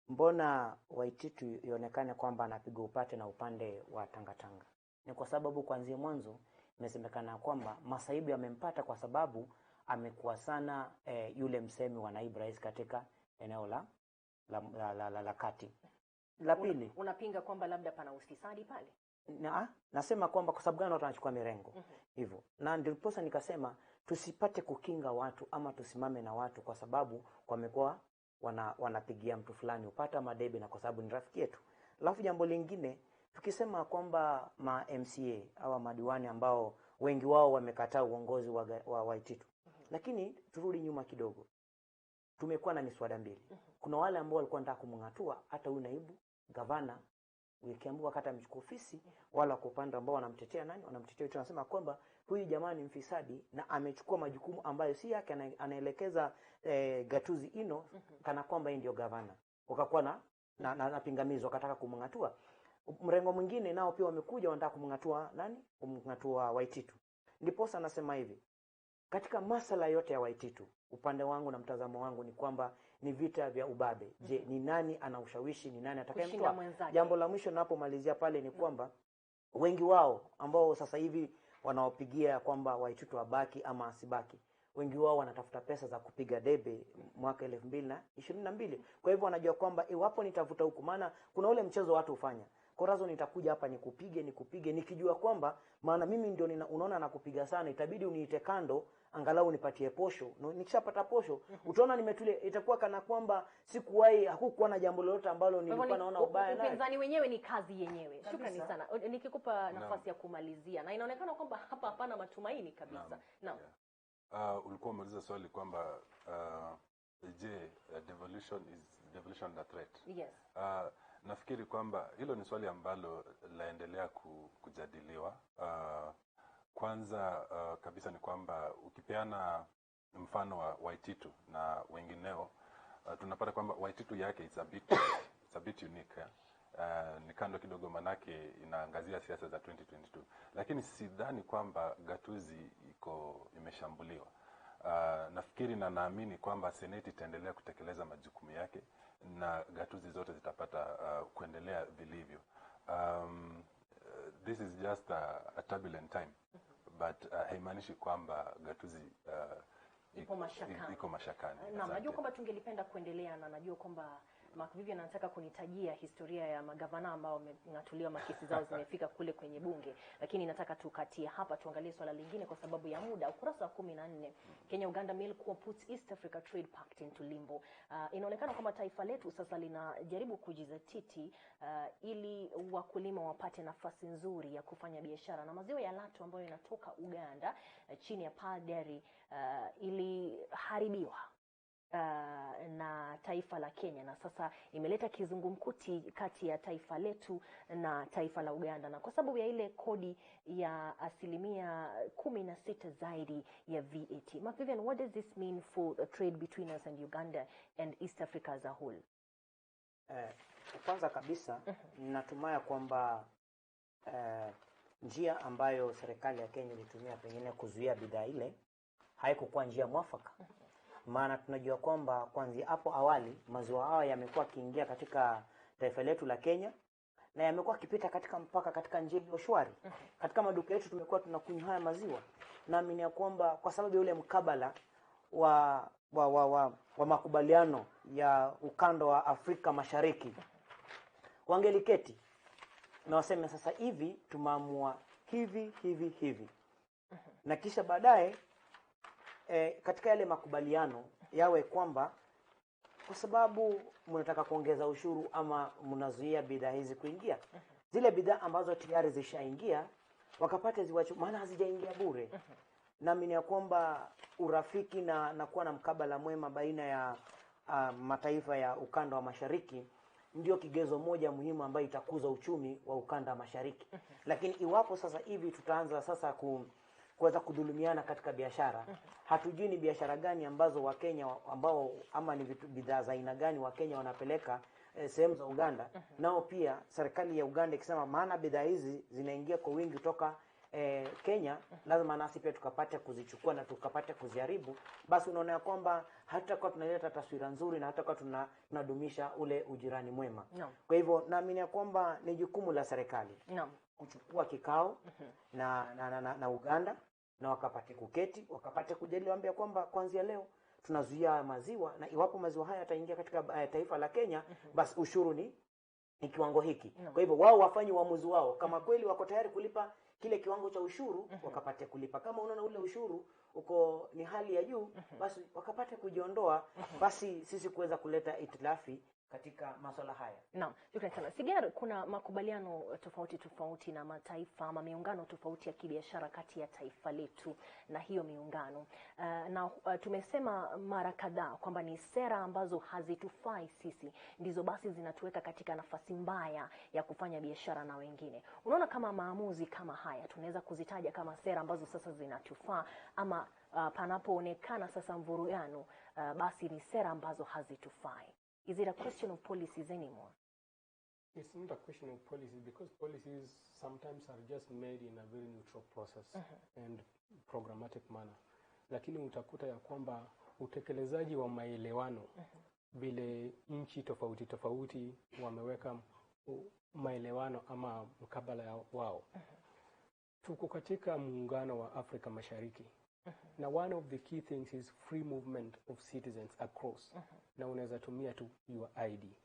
mbona Waititu ionekane kwamba anapiga upate na upande wa Tangatanga? Ni kwa sababu kuanzia mwanzo imesemekana kwamba masaibu yamempata kwa sababu amekuwa sana yule msemi wa naibu rais katika eneo la kati. La pili, unapinga kwamba labda pana ufisadi pale? Nasema kwamba kwa sababu gani watu wanachukua mirengo hivyo. Na ndipo nikasema tusipate kukinga watu ama tusimame na watu kwa sababu wamekuwa wanapigia mtu fulani upata madebe na kwa sababu ni rafiki yetu. Alafu jambo lingine, tukisema kwamba ma MCA au madiwani ambao wengi wao wamekataa uongozi wa Waititu. Lakini turudi nyuma kidogo. Tumekuwa na miswada mbili. Kuna wale ambao walikuwa wanataka kumngatua hata huyu naibu gavana Kiambu wakati amechukua ofisi, wala kwa upande ambao wanamtetea nani? Wanamtetea wetu, wanasema kwamba huyu jamani mfisadi na amechukua majukumu ambayo si yake, anaelekeza gatuzi ino kana kwamba yeye ndio gavana. Wakakuwa na pingamizi, wakataka kumngatua. Mrengo mwingine nao pia wamekuja wanataka kumngatua nani? Kumngatua Waititu. Ndipo nasema hivi, katika masala yote ya Waititu, upande wangu na mtazamo wangu ni kwamba ni vita vya ubabe. Je, ni nani ana ushawishi, ni nani atakayemtoa? Jambo la mwisho ninapomalizia pale ni kwamba wengi wao ambao sasa hivi wanaopigia kwamba Waititu wabaki ama asibaki, wengi wao wanatafuta pesa za kupiga debe mwaka 2022. Kwa hivyo wanajua kwamba iwapo nitavuta huku, maana kuna ule mchezo watu hufanya, korazo nitakuja hapa nikupige nikijua kwamba maana mimi ndio unaona nakupiga sana, itabidi uniite kando angalau nipatie posho. Nikishapata posho utaona nimetulia, itakuwa kana kwamba sikuwahi, hakukuwa na jambo lolote ambalo nilikuwa naona ubaya naye. Upinzani wenyewe ni kazi yenyewe. Shukrani sana. Nikikupa nafasi ya kumalizia, na inaonekana kwamba hapa hapana matumaini kabisa. Naam. Ulikuwa umeuliza swali kwamba je, devolution the threat? Yes. Nafikiri kwamba hilo ni swali ambalo laendelea kujadiliwa. Kwanza kabisa ni kwamba ukipeana mfano wa Waititu na wengineo, tunapata kwamba Waititu yake it's a bit unique. Ni kando kidogo, manake inaangazia siasa za 2022. Lakini sidhani kwamba gatuzi imeshambuliwa. Nafikiri na naamini kwamba seneti itaendelea kutekeleza majukumu yake na gatuzi zote zitapata kuendelea vilivyo. This is just a turbulent time, but haimaanishi kwamba gatuzi iko mashakani. Naam, najua kwamba tungelipenda kuendelea, na najua kwamba Mark Vivian anataka kunitajia historia ya magavana ambao wamengatuliwa, makesi zao zimefika kule kwenye bunge, lakini nataka tukatie hapa tuangalie swala lingine kwa sababu ya muda. Ukurasa wa 14, Kenya-Uganda Milk puts East Africa Trade Pact into limbo. Inaonekana kwamba taifa letu sasa linajaribu kujizatiti ili wakulima wapate nafasi nzuri ya kufanya biashara, na maziwa ya Lato ambayo yanatoka Uganda chini ya Pearl Dairy iliharibiwa na taifa la Kenya, na sasa imeleta kizungumkuti kati ya taifa letu na taifa la Uganda, na kwa sababu ya ile kodi ya 16% zaidi ya VAT. Mark Vivian, what does this mean for the trade between us and Uganda and East Africa as a whole? Kwanza kabisa natumai kwamba njia ambayo serikali ya Kenya ilitumia pengine kuzuia bidhaa ile haikuwa njia mwafaka. Maana tunajua kwamba kwanza hapo awali maziwa haya yamekuwa kiingia katika taifa letu la Kenya na yamekuwa kipita katika mpaka katika njia ya shwari. Katika maduka yetu tumekuwa tunakunywa haya maziwa. Naamini ya kwamba kwa sababu ya ule mkabala wa makubaliano ya ukando wa Afrika Mashariki, wangeliketi na waseme sasa hivi tumeamua hivi na kisha baadaye katika yale makubaliano yawe kwamba kwa sababu mnataka kuongeza ushuru ama mnazuia bidhaa hizi kuingia, zile bidhaa ambazo tayari zishaingia wakapata ziwacho, maana hazijaingia bure. Naamini ya kwamba urafiki na kuwa na mkabala mwema baina ya mataifa ya ukanda wa mashariki ndio kigezo moja muhimu ambayo itakuza uchumi wa ukanda wa mashariki. Lakini iwapo sasa hivi tutaanza sasa kuweza kudhulumiana katika biashara, hatujui ni biashara gani ambazo Wakenya ambao ama ni bidhaa za aina gani Wakenya wanapeleka sehemu za Uganda. Nao pia serikali ya Uganda ikisema maana bidhaa hizi zinaingia kwa wingi kutoka Kenya, lazima nasi pia tukapate kuzichukua na tukapate kuziharibu, basi unaona ya kwamba hatakuwa tunaleta taswira nzuri na hatakuwa tunadumisha ule ujirani mwema. Kwa hivyo naamini ya kwamba ni jukumu la serikali kuchukua kikao na Uganda na wakapate kuketi, wakapate kujadili, waambia kwamba kuanzia leo tunazuia maziwa, na iwapo maziwa haya yataingia katika taifa la Kenya, basi ushuru ni kiwango hiki. Kwa hivyo wao wafanye uamuzi wao, kama kweli wako tayari kulipa kile kiwango cha ushuru, wakapate kulipa. Kama unaona ule ushuru uko ni hali ya juu, basi wakapate kujiondoa, basi sisi kuweza kuleta itilafi katika masuala haya. Naam, shukrani sana. Sigar, kuna makubaliano tofauti na mataifa ama miungano tofauti ya kibiashara kati ya taifa letu na hiyo miungano. Tumesema mara kadhaa kwamba ni sera ambazo hazitufai sisi ndizo basi zinatuweka katika nafasi mbaya ya kufanya biashara na wengine. Unaona kama maamuzi kama haya tunaweza kuzitaja kama sera ambazo sasa zinatufaa, ama panapoonekana sasa mvurugano, basi ni sera ambazo hazitufai? Is it a question of policies anymore? It's not a question of policies, because policies sometimes are just made in a very neutral process and programmatic manner. Lakini utakuta ya kwamba utekelezaji wa maelewano vile nchi tofauti wameweka maelewano ama mkabala wao. Tuko katika muungano wa Afrika Mashariki. Na one of the key things is free movement of citizens across. Na unaweza tumia tu your ID.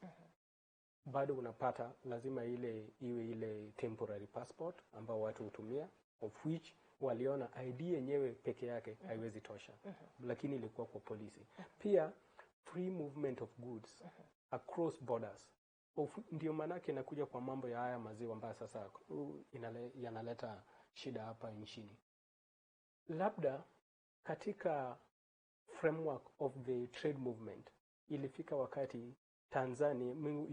Bado unapata lazima iwe ile temporary passport ambao watu hutumia, of which waliona ID yenyewe peke yake haiwezi tosha. Lakini ilikuwa kwa polisi. Pia free movement of goods across borders. Ndio manake inakuja kwa mambo ya haya maziwa ambayo sasa yanaleta shida hapa nchini. Labda katika framework of the trade movement ilifika wakati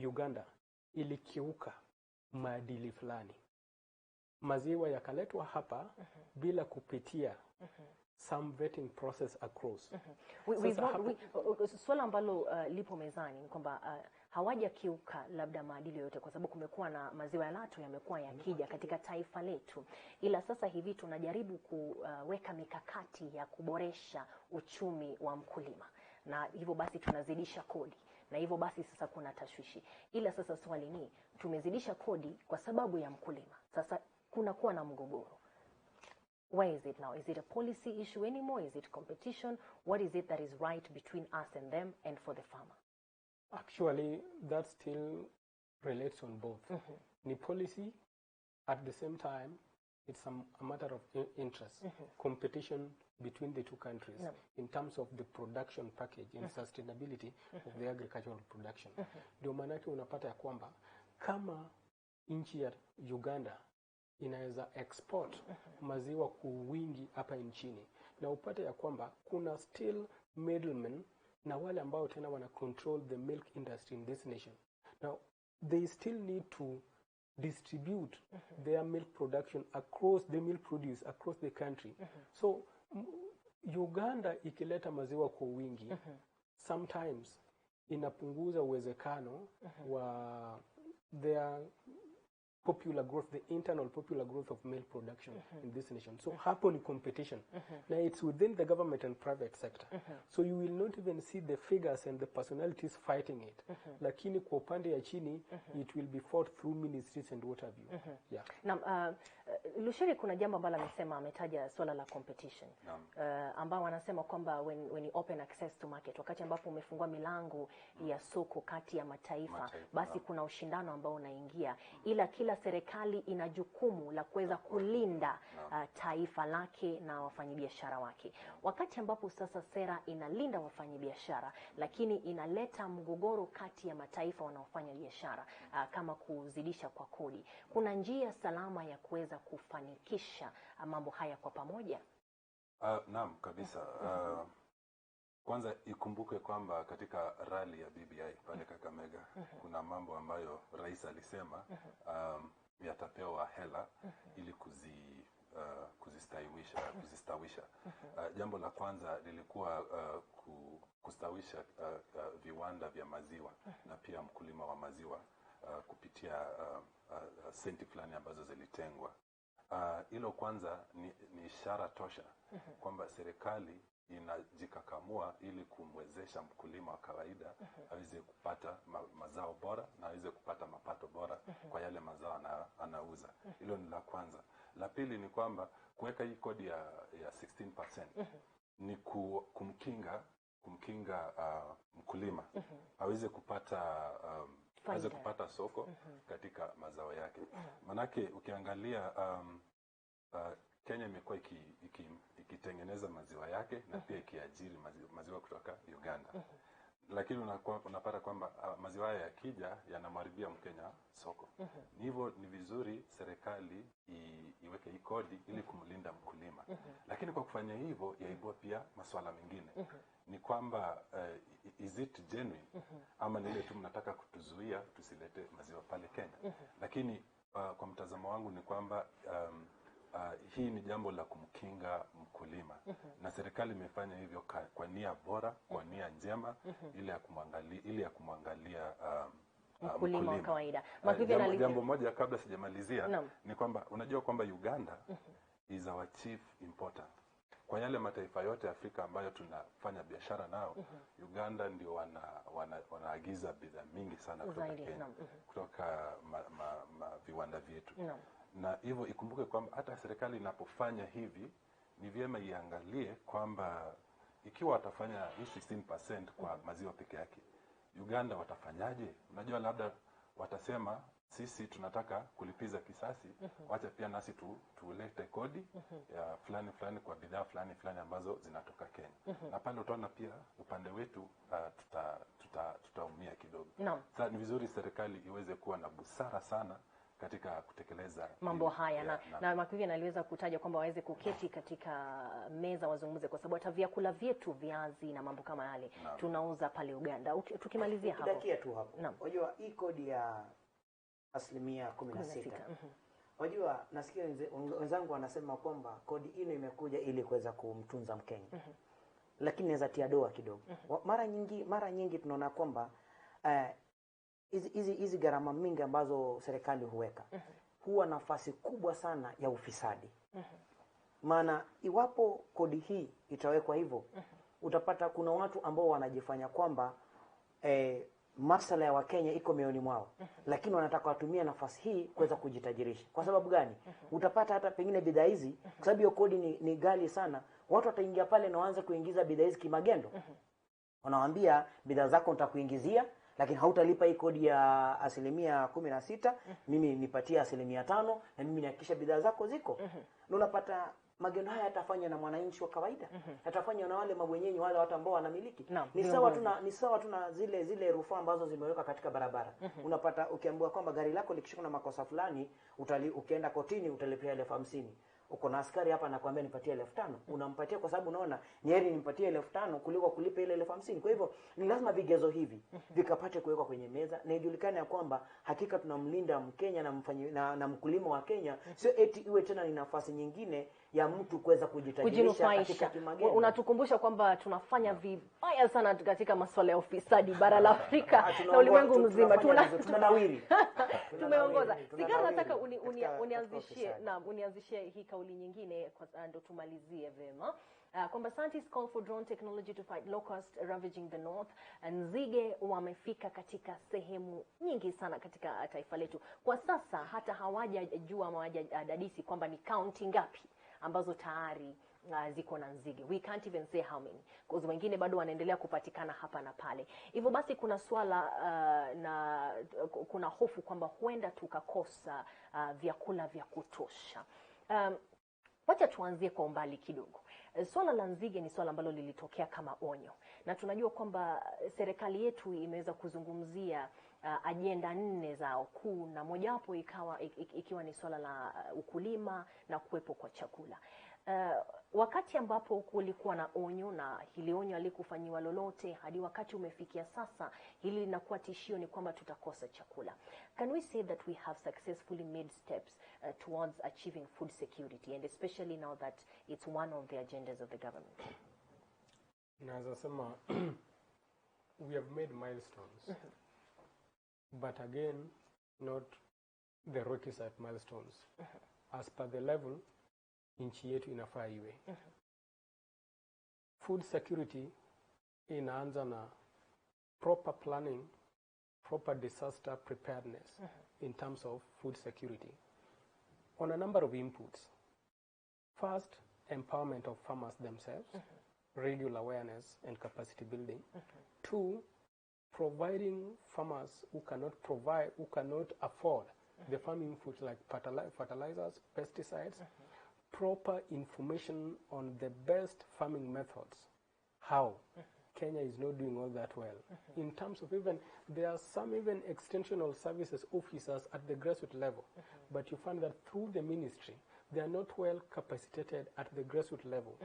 Uganda ilikiuka maadili fulani. Maziwa yakaletwa hapa bila kupitia some vetting process across. Swala ambalo lipo mezani ni kwamba hawajakiuka labda maadili yote, kwa sababu kumekuwa na maziwa ya Lato yamekuwa yakija katika taifa letu, ila sasa hivi tunajaribu kuweka mikakati ya kuboresha uchumi wa mkulima, na hivyo basi tunazidisha kodi, na hivyo basi sasa kuna tashwishi. Ila sasa swali ni, tumezidisha kodi kwa sababu ya mkulima, sasa kuna kuwa na mgogoro. Where is it now? Is it a policy issue anymore? Is it competition? What is it that is right between us and them and for the farmer? Actually, that still relates on both. Ni policy, at the same time, it's a matter of interest, competition between the two countries in terms of the production package and sustainability of the agricultural production. Ndio maanake unapata ya kwamba kama nchi ya Uganda inaweza export maziwa kwa wingi hapa nchini, na upate ya kwamba kuna still middlemen na wale ambao tena wana control the milk industry in this nation. Now they still need to distribute their milk production across the milk produce across the country. So Uganda ikileta maziwa kwa wingi sometimes inapunguza uwezekano wa their popular growth, the internal popular growth of milk production in this nation. So hapo ni competition. Now it's within the government and private sector. So you will not even see the figures and the personalities fighting it. Lakini kwa upande ya chini, it will be fought through ministries and what have you. Yeah. Na Lushiri, kuna jambo ambalo ametaja swala la competition. Ambao wanasema kwamba when you open access to market, wakati ambapo umefungua milango ya soko kati ya mataifa, basi kuna ushindano ambao unaingia, ila kila serikali ina jukumu la kuweza kulinda taifa lake na wafanyabiashara wake. Wakati ambapo sasa sera inalinda wafanyabiashara, lakini inaleta mgogoro kati ya mataifa wanaofanya biashara, kama kuzidisha kwa kodi, kuna njia salama ya kuweza kufanikisha mambo haya kwa pamoja? Naam kabisa. Kwanza ikumbuke kwamba katika rally ya BBI pale Kakamega kuna mambo ambayo rais alisema yatapewa hela ili kuzistawisha. Jambo la kwanza lilikuwa kustawisha viwanda vya maziwa na pia mkulima wa maziwa kupitia senti fulani ambazo zilitengwa. Hilo kwanza ni ishara tosha kwamba serikali inajikakamua ili kumwezesha mkulima wa kawaida aweze kupata mazao bora na aweze kupata mapato bora kwa yale mazao anauza. Hilo ni la kwanza. La pili ni kwamba kuweka hii kodi ya 16% ni kumkinga mkulima aweze kupata soko katika mazao yake. Manake ukiangalia Kenya imekuwa ikitengeneza maziwa yake na pia ikiajiri maziwa kutoka Uganda. Lakini unapata kwamba maziwa haya yakija yanamharibia Mkenya soko. Hivyo ni vizuri serikali iweke hii kodi ili kumlinda mkulima. Lakini kwa kufanya hivyo yaibua pia masuala mengine. Ni kwamba is it genuine ama ni ile tu mnataka kutuzuia tusilete maziwa pale Kenya. Lakini kwa mtazamo wangu ni kwamba hii ni jambo la kumkinga mkulima na serikali imefanya hivyo kwa nia bora, kwa nia njema ili ya kumwangalia mkulima wa kawaida. Jambo moja kabla sijamalizia ni kwamba unajua kwamba Uganda is our chief importer. Kwa yale mataifa yote ya Afrika ambayo tunafanya biashara nao, Uganda ndio wanaagiza bidhaa mingi sana kutoka Kenya, kutoka viwanda vyetu. Na hivyo ikumbuke kwamba hata serikali inapofanya hivi ni vyema iangalie kwamba ikiwa watafanya 16% kwa maziwa peke yake, Uganda watafanyaje? Unajua labda watasema sisi tunataka kulipiza kisasi, wacha pia nasi tulete kodi ya fulani kwa bidhaa fulani ambazo zinatoka Kenya. Na pale utaona pia upande wetu tutaumia kidogo. Sasa ni vizuri serikali iweze kuwa na busara sana katika kutekeleza mambo haya na Makivi analiweza kutaja kwamba waweze kuketi katika meza wazungumze, kwa sababu hata vyakula vyetu, viazi na mambo kama yale tunauza pale Uganda. Tukimalizia hapo. Tudakia tu hapo. Unajua hii kodi ya 16%. Unajua nasikia wenzangu wanasema kwamba kodi hino imekuja ili kuweza kumtunza Mkenya. Lakini inaweza tia doa kidogo. Mara nyingi tunaona kwamba hizi gharama mingi ambazo serikali huweka huwa nafasi kubwa sana ya ufisadi. Maana iwapo kodi hii itawekwa hivyo, utapata kuna watu ambao wanajifanya kwamba masuala ya Wakenya iko mioni mwao, lakini wanataka watumie nafasi hii kuweza kujitajirisha. Kwa sababu gani? Utapata hata pengine bidhaa hizi, kwa sababu hiyo kodi ni ghali sana, watu wataingia pale na waanze kuingiza bidhaa hizi kimagendo. Wanawaambia bidhaa zako nitakuingizia, lakini hautalipa hii kodi ya 16%, mimi nipatie 5% na mimi nihakikisha bidhaa zako ziko. Na unapata magendo haya yatafanywa na mwananchi wa kawaida, yatafanywa na wale mabwenyenyi, wale watu ambao wanamiliki. Ni sawa tu na zile rufaa ambazo zimeweka katika barabara. Unapata ukiambiwa kwamba gari lako likishikwa na makosa fulani, ukienda kotini utalipia 50,000. Uko na askari hapa anakuambia nipatie 5,000, unampatia kwa sababu unaona ni heri nimpatie 5,000 kuliko kulipa ile 50,000. Kwa hivyo ni lazima vigezo hivi vikapate kuwekwa kwenye meza na ijulikane ya kwamba hakika tunamlinda Mkenya na mkulima wa Kenya, sio eti iwe tena ni nafasi nyingine ya mtu kuweza kujitajirisha katika kimagendo. Unatukumbusha kwamba tunafanya vibaya sana katika masuala ya ufisadi bara la Afrika na ulimwengu mzima. Tunanawiri. Tumeongoza. Sigara, nataka unianzishie hii kauli nyingine ndo tumalizie vema. Kwamba scientists call for drone technology to fight locust ravaging the north. Nzige wamefika katika sehemu nyingi sana katika taifa letu. Kwa sasa hata hawajajua ama hawajadadisi kwamba ni kaunti ngapi ambazo tayari ziko na nzige. We can't even say how many, because wengine bado wanaendelea kupatikana hapa na pale. Hivyo basi kuna swala na kuna hofu kwamba huenda tukakosa vyakula vya kutosha. Wacha tuanzie kwa umbali kidogo. Swala la nzige ni swala ambalo lilitokea kama onyo, na tunajua kwamba serikali yetu imeweza kuzungumzia ajenda 4 zao kuu, na mojawapo ikiwa ni swala la ukulima na kuwepo kwa chakula. Wakati ambapo kulikuwa na onyo na hili onyo halikufanyiwa lolote hadi wakati umefikia sasa, hili linakuwa tishio, ni kwamba tutakosa chakula. Can we say that we have successfully made steps towards achieving food security, and especially now that it's one of the agendas of the government? Naweza sema we have made milestones, but again, not the rocky side milestones. As per the level nchi yetu inafaa iwe. Food security inaanza na proper planning, proper disaster preparedness in terms of food security on a number of inputs. First, empowerment of farmers themselves, regular awareness and capacity building. Two, providing farmers who cannot afford the farming inputs like fertilizers, pesticides, proper information on the best farming methods. How? Kenya is not doing all that well. In terms of there are some extensional services officers at the grassroots level, but you find that through the ministry, they are not well capacitated at the grassroots level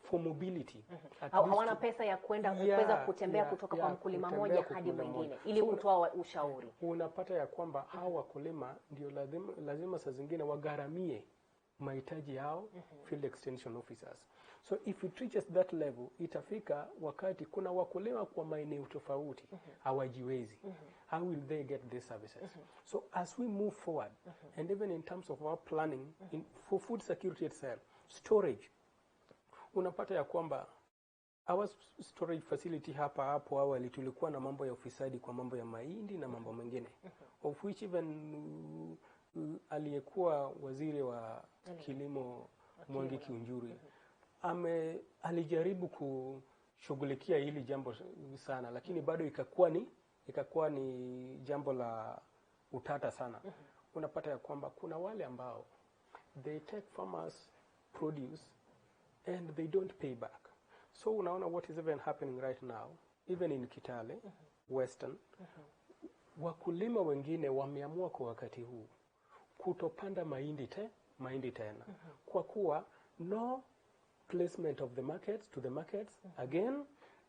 for mobility. Hawana pesa ya kuweza kutembea kutoka kwa mkulima moja hadi mwingine ili kutoa ushauri. Unapata ya kwamba hao wakulima ndio lazima saa zingine wagaramie mahitaji yao field extension officers. So if it reaches that level, itafika wakati kuna wakulima kwa maeneo tofauti hawajiwezi. How will they get these services? So as we move forward, and even in terms of our planning for food security itself, storage, unapata ya kwamba our storage facility hapo awali tulikuwa na mambo ya ufisadi kwa mambo ya mahindi na mambo mengine, of which even aliyekuwa waziri wa kilimo Mwangi Kiunjuri alijaribu kushughulikia hili jambo sana, lakini bado ikakuwa ni jambo la utata sana. Unapata ya kwamba kuna wale ambao they take farmers produce and they don't pay back. So unaona what is even happening right now, even in Kitale, Western, wakulima wengine wameamua kwa wakati huu kutopanda mahindi tena. Kwa kuwa no placement of the markets to the markets, again,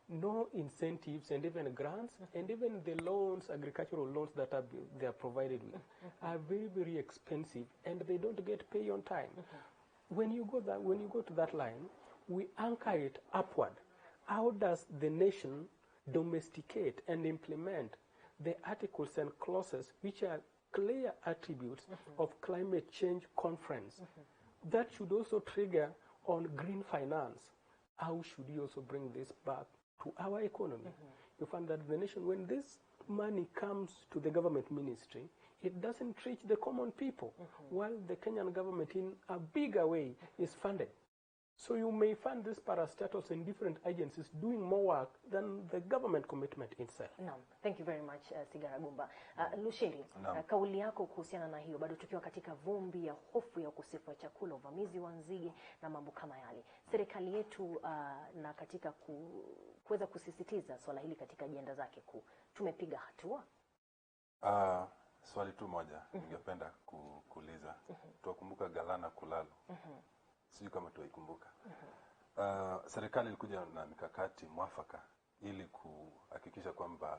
no incentives and even grants, and even the loans, agricultural loans that they are provided with are very, very expensive, and they don't get paid on time. When you go to that line, we anchor it upward. How does the nation domesticate and implement the articles and clauses which are clear attributes of climate change conference? That should also trigger on green finance. How should you also bring this back to our economy? You find that the nation, when this money comes to the government ministry, it doesn't reach the common people, while the Kenyan government in a bigger way is funded. So you may find these parastatals in different agencies doing more work than the government commitment itself. Naam, thank you very much Sigara Gumba. Lushiri, kauli yako kuhusiana na hiyo, bado tukiwa katika vumbi ya hofu ya ukosefu wa chakula, uvamizi wa nzige na mambo kama yale. Serikali yetu na katika kuweza kusisitiza swala hili katika ajenda zake kuu, tumepiga hatua? Swali tu moja ningependa kuuliza. Tuwakumbuka Galana Kulalo. Sijui kama tuwaikumbuka. Serikali ilikuja na mikakati mwafaka ili kuhakikisha kwamba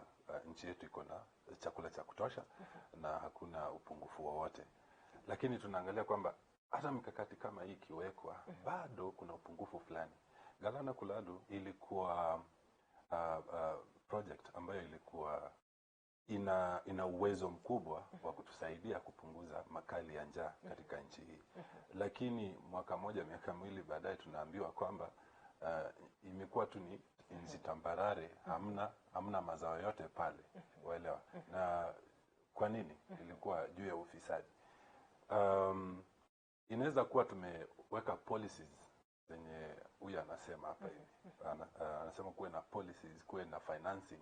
nchi yetu iko na chakula cha kutosha na hakuna upungufu wowote. Lakini tunaangalia kwamba hata mikakati kama hii ikiwekwa, bado kuna upungufu fulani. Galana Kulalo ilikuwa project ambayo ilikuwa ina uwezo mkubwa wa kutusaidia kupunguza makali ya njaa katika nchi hii. Lakini mwaka moja, miaka miwili baadaye tunaambiwa kwamba imekuwa tu ni nchi tambarare, hamna mazao yote pale. Waelewa. Na kwa nini? Ilikuwa juu ya ufisadi. Inaweza kuwa tumeweka policies zenye huyu anasema hapa hivi. Anasema kuwe na policies, kuwe na financing,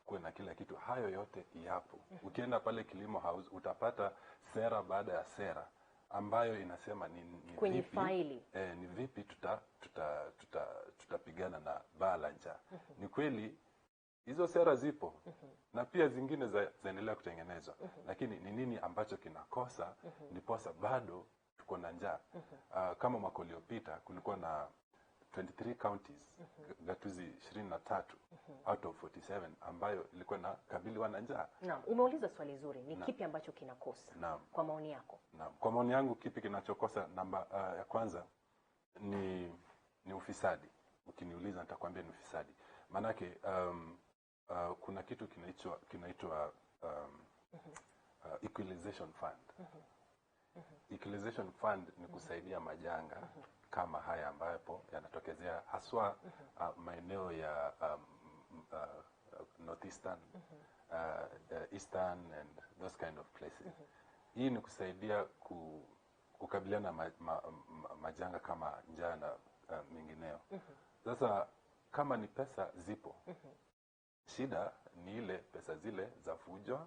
kuwe na kila kitu. Hayo yote yapo. Ukienda pale Kilimo House utapata sera baada ya sera ambayo inasema kwenye faili ni vipi tutapigana na baa la njaa. Ni kweli hizo sera zipo na pia zingine zaendelea kutengenezwa, lakini ni nini ambacho kinakosa ndiposa bado tuko na njaa. Kama mwaka uliopita kulikuwa na 23 counties, gatuzi 23 out of 47 ambayo ilikuwa na kabiliwa na njaa. Naam, umeuliza swali zuri. Ni kipi ambacho kinakosa? Naam. Kwa maoni yako? Naam. Kwa maoni yangu kipi kinachokosa ya kwanza ni ufisadi. Ukiniuliza nitakwambia ni ufisadi. Manake kuna kitu kinaitwa equalization fund. Equalization fund ni kusaidia majanga kama haya ambapo yanatokezea haswa maeneo ya northeastern, eastern and those kind of places. Hii ni kusaidia kukabiliana majanga kama njaa na mengineo. Sasa kama ni pesa zipo, shida ni ile pesa zile za fujo.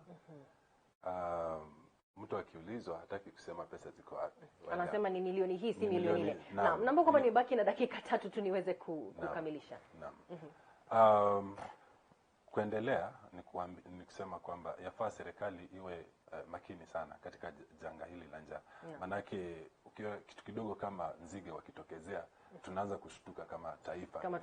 Mtu akiulizwa hataki kusema pesa ziko wapi. Anasema ni milioni hii si milioni ile. Naam, naomba kwamba nibaki na dakika 3 tu niweze kukamilisha. Naam. Kuendelea ni kusema kwamba yafaa serikali iwe makini sana katika janga hili la njaa. Manake ukiwa kitu kidogo kama nzige wakitokezea, tunaanza kushtuka kama taifa. Kama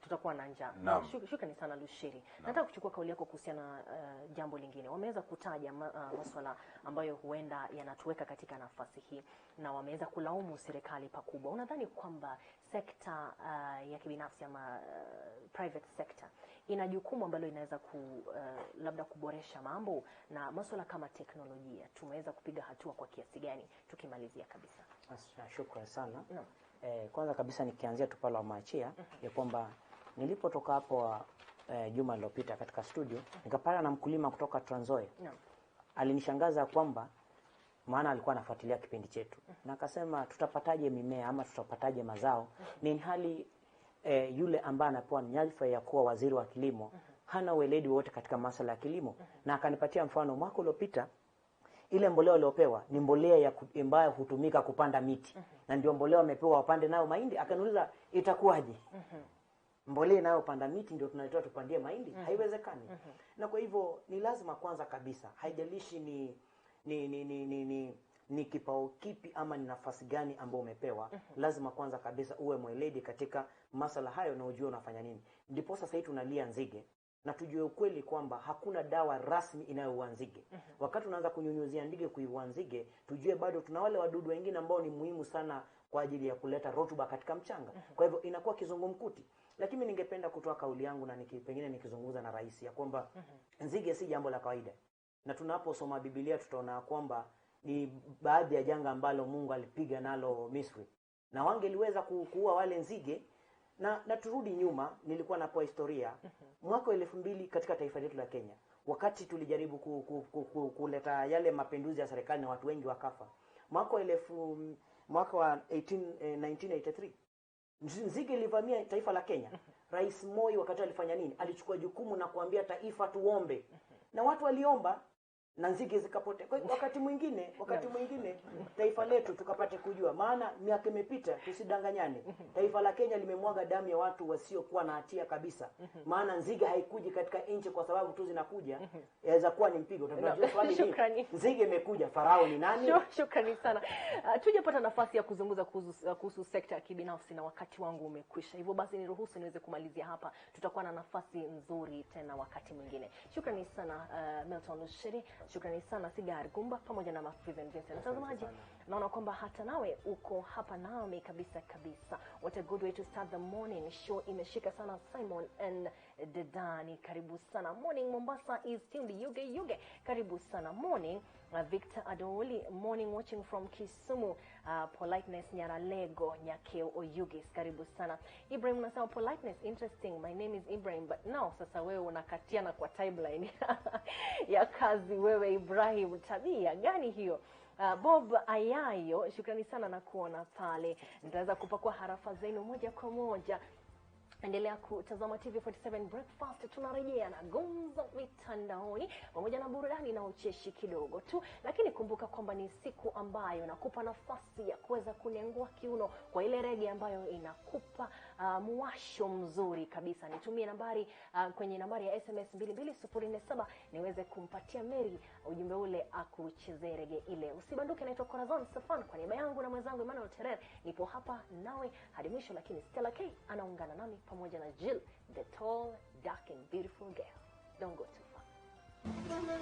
tutakuwa na njaa. Shukrani sana Lushiri. Nataka kuchukua kauli yako kuhusiana na jambo lingine. Wameweza kutaja masuala ambayo huenda yanatuweka katika nafasi hii na wameweza kulaumu serikali pakubwa. Unadhani kwamba sekta ya kibinafsi ama private sector ina jukumu ambalo inaweza labda kuboresha mambo na masuala kama teknolojia? Tumeweza kupiga hatua kwa kiasi gani? Tukimalizia kabisa. Shukrani sana. Kwanza kabisa nikianzia tu pale wameachia ya kwamba nilipotoka hapo juma lililopita katika studio nikapata na mkulima kutoka Trans Nzoia. Alinishangaza kwamba maana alikuwa anafuatilia kipindi chetu na akasema tutapataje mimea ama tutapataje mazao ni hali yule ambaye anapewa nyadhifa ya kuwa waziri wa kilimo hana weledi wote katika masuala ya kilimo. Na akanipatia mfano mwaka uliopita ile mbolea waliopewa ni mbolea ambayo hutumika kupanda miti. Na ndio mbolea wamepewa wapande nayo mahindi. Akaniuliza itakuwaje? Mbolea nayo panda miti ndio tunatoa tupandie mahindi? Haiwezekani. Na kwa hivyo ni lazima kwanza kabisa haijalishi ni kipao kipi ama ni nafasi gani ambayo umepewa, lazima kwanza kabisa uwe mweledi katika masuala hayo na ujue unafanya nini. Ndipo sasa hivi tunalia nzige na tujue ukweli kwamba hakuna dawa rasmi inayoua nzige. Wakati unaanza kunyunyuzia nzige kuiua nzige, tujue bado tuna wale wadudu wengine ambao ni muhimu sana kwa ajili ya kuleta rutuba katika mchanga. Kwa hivyo inakuwa kizungumkuti. Lakini ningependa kutoa kauli yangu na pengine nikizungumza na rais ya kwamba nzige si jambo la kawaida. Na tunaposoma Biblia tutaona kwamba ni baadhi ya janga ambalo Mungu alipiga nalo Misri. Na wangeliweza kuua wale nzige. Na turudi nyuma, nilikuwa napoa historia mwaka wa 2000 katika taifa letu la Kenya, wakati tulijaribu kuleta yale mapinduzi ya serikali na watu wengi wakafa. Mwaka wa 1983 nzige ilivamia taifa la Kenya. Rais Moi wakati alifanya nini? Alichukua jukumu na kuambia taifa tuombe. Na watu waliomba na nzige zikapotea. Kwa wakati mwingine taifa letu tukapate kujua, maana miaka imepita, tusidanganyane. Taifa la Kenya limemwaga damu ya watu wasiokuwa na hatia kabisa. Maana nzige haikuji katika nchi kwa sababu tu zinakuja, yaweza kuwa ni mpigo. Tunajua swali ni nzige imekuja, farao ni nani? Shukrani sana. Tujapata nafasi ya kuzungumza kuhusu sekta ya kibinafsi na wakati wangu umekwisha. Hivyo basi niruhusu niweze kumalizia hapa. Tutakuwa na nafasi nzuri tena wakati mwingine. Shukrani sana Milton Lushiri. Shukrani sana Sigari Gumba pamoja na Steven Vincent. Mtazamaji, naona kwamba hata nawe uko hapa nami kabisa. What a good way to start the morning. Show imeshika sana. Simon and Dedani, karibu sana. Morning Mombasa is still the Yuge. Karibu sana. Morning Victor Adoli, morning watching from Kisumu. Politeness Nyaralego, Nyakeo Oyugis, karibu sana. Ibrahim nasema politeness interesting. My name is Ibrahim, but now sasa wewe unakatiana kwa timeline ya kazi wewe Ibrahim, tabia gani hiyo? Bob Ayayo, shukrani sana na kuona pale. Nitaweza kupakua harafa zenu moja kwa moja. Endelea kutazama TV47 Breakfast. Tunarejea na gumzo mitandaoni pamoja na burudani na ucheshi kidogo tu, lakini kumbuka kwamba ni siku ambayo nakupa nafasi ya kuweza kunengua kiuno kwa ile rege ambayo inakupa muwasho mzuri kabisa. Nitumie nambari kwenye nambari ya SMS 22047 niweze kumpatia Mary ujumbe ule akuchezee rege ile. Usibanduke. Naitwa Corazon Stefan, kwa niaba yangu na mwenzangu Emmanuel Terer, nipo hapa nawe hadi mwisho, lakini Stella K anaungana nami pamoja na Jill, the tall, dark and beautiful girl. Don't go too far.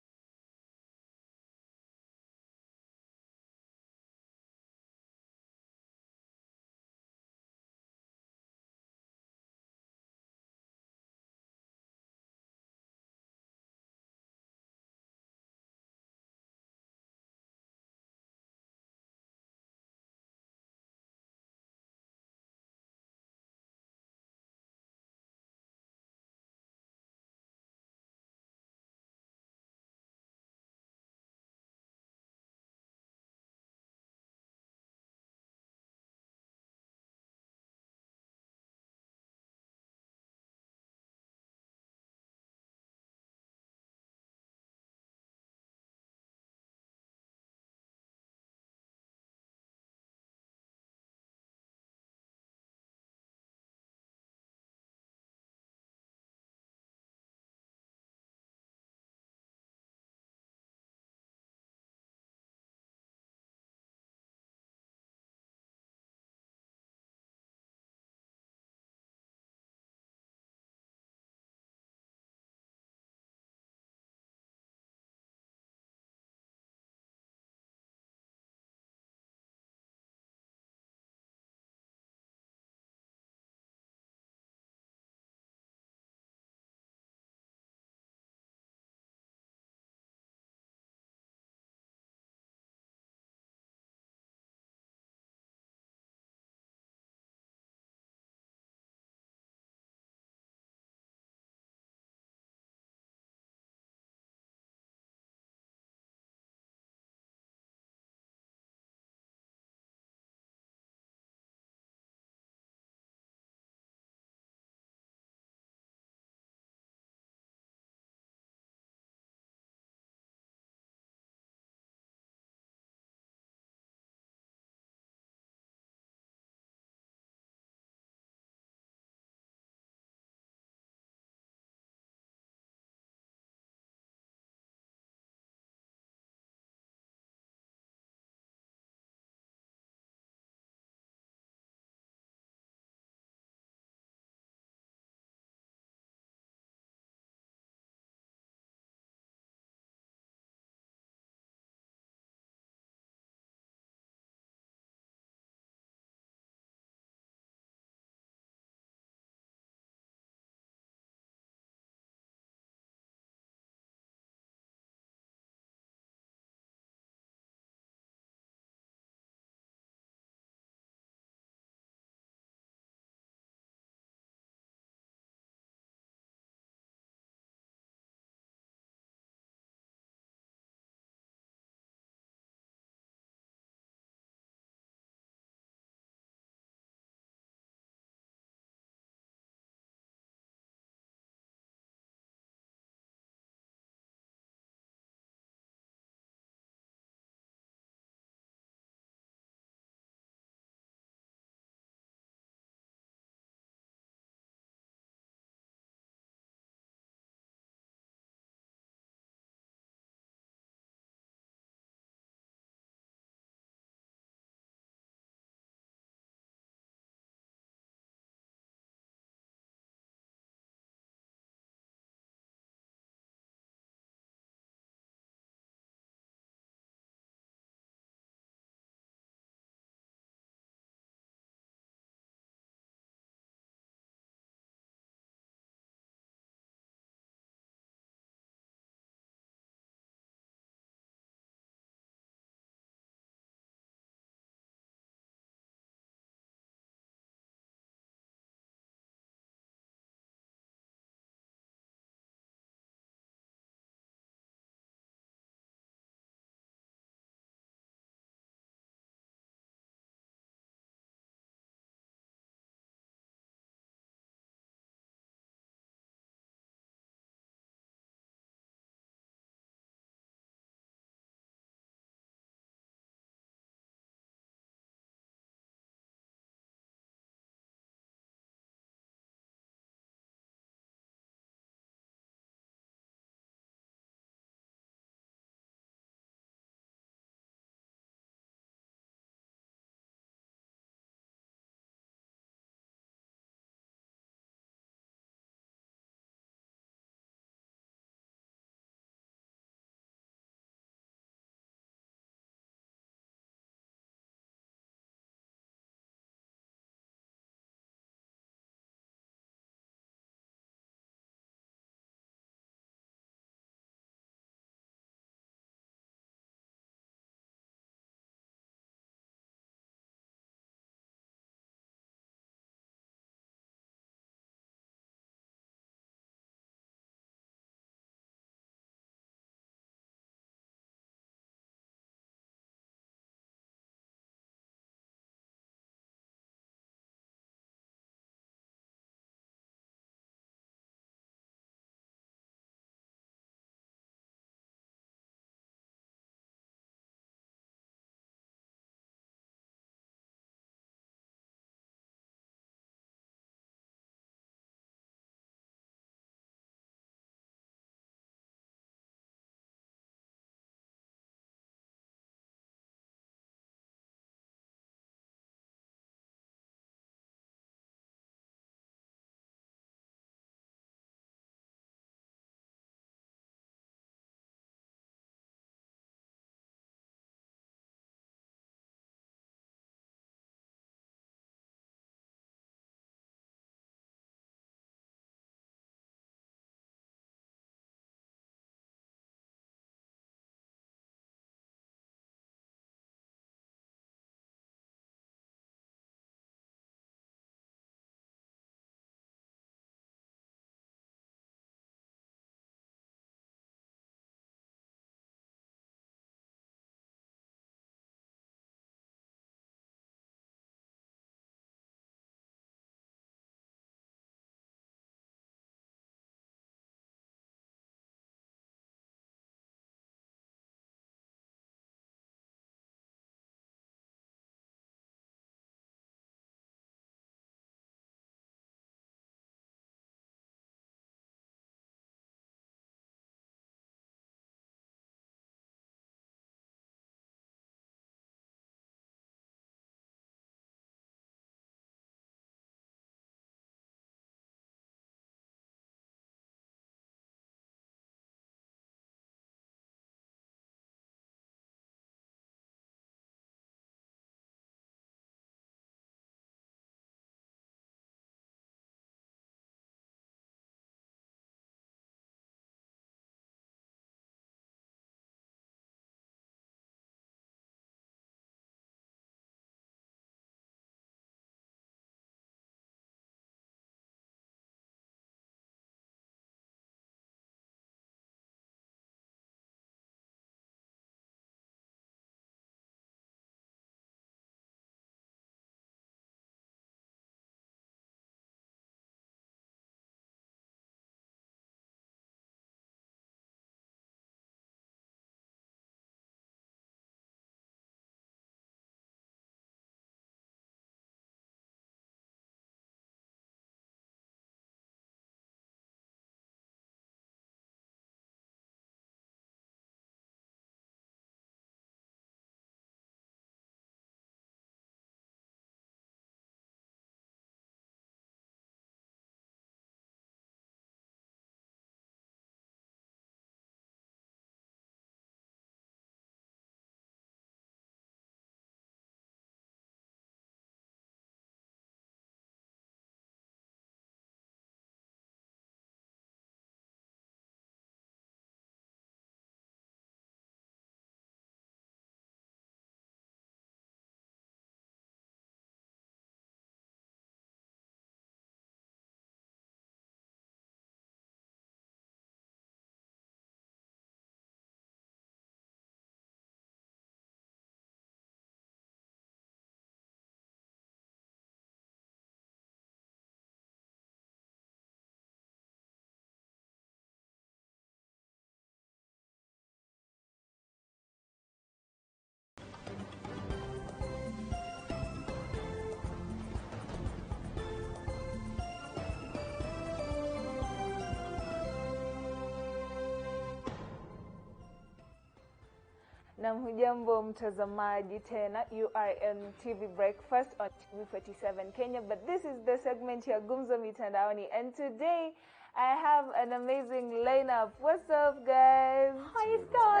Na hujambo mtazamaji tena, you are on TV Breakfast on TV47 Kenya, but this is the segment ya Gumzo Mitandaoni, and today I have an amazing lineup. What's up, guys? Hi, Star.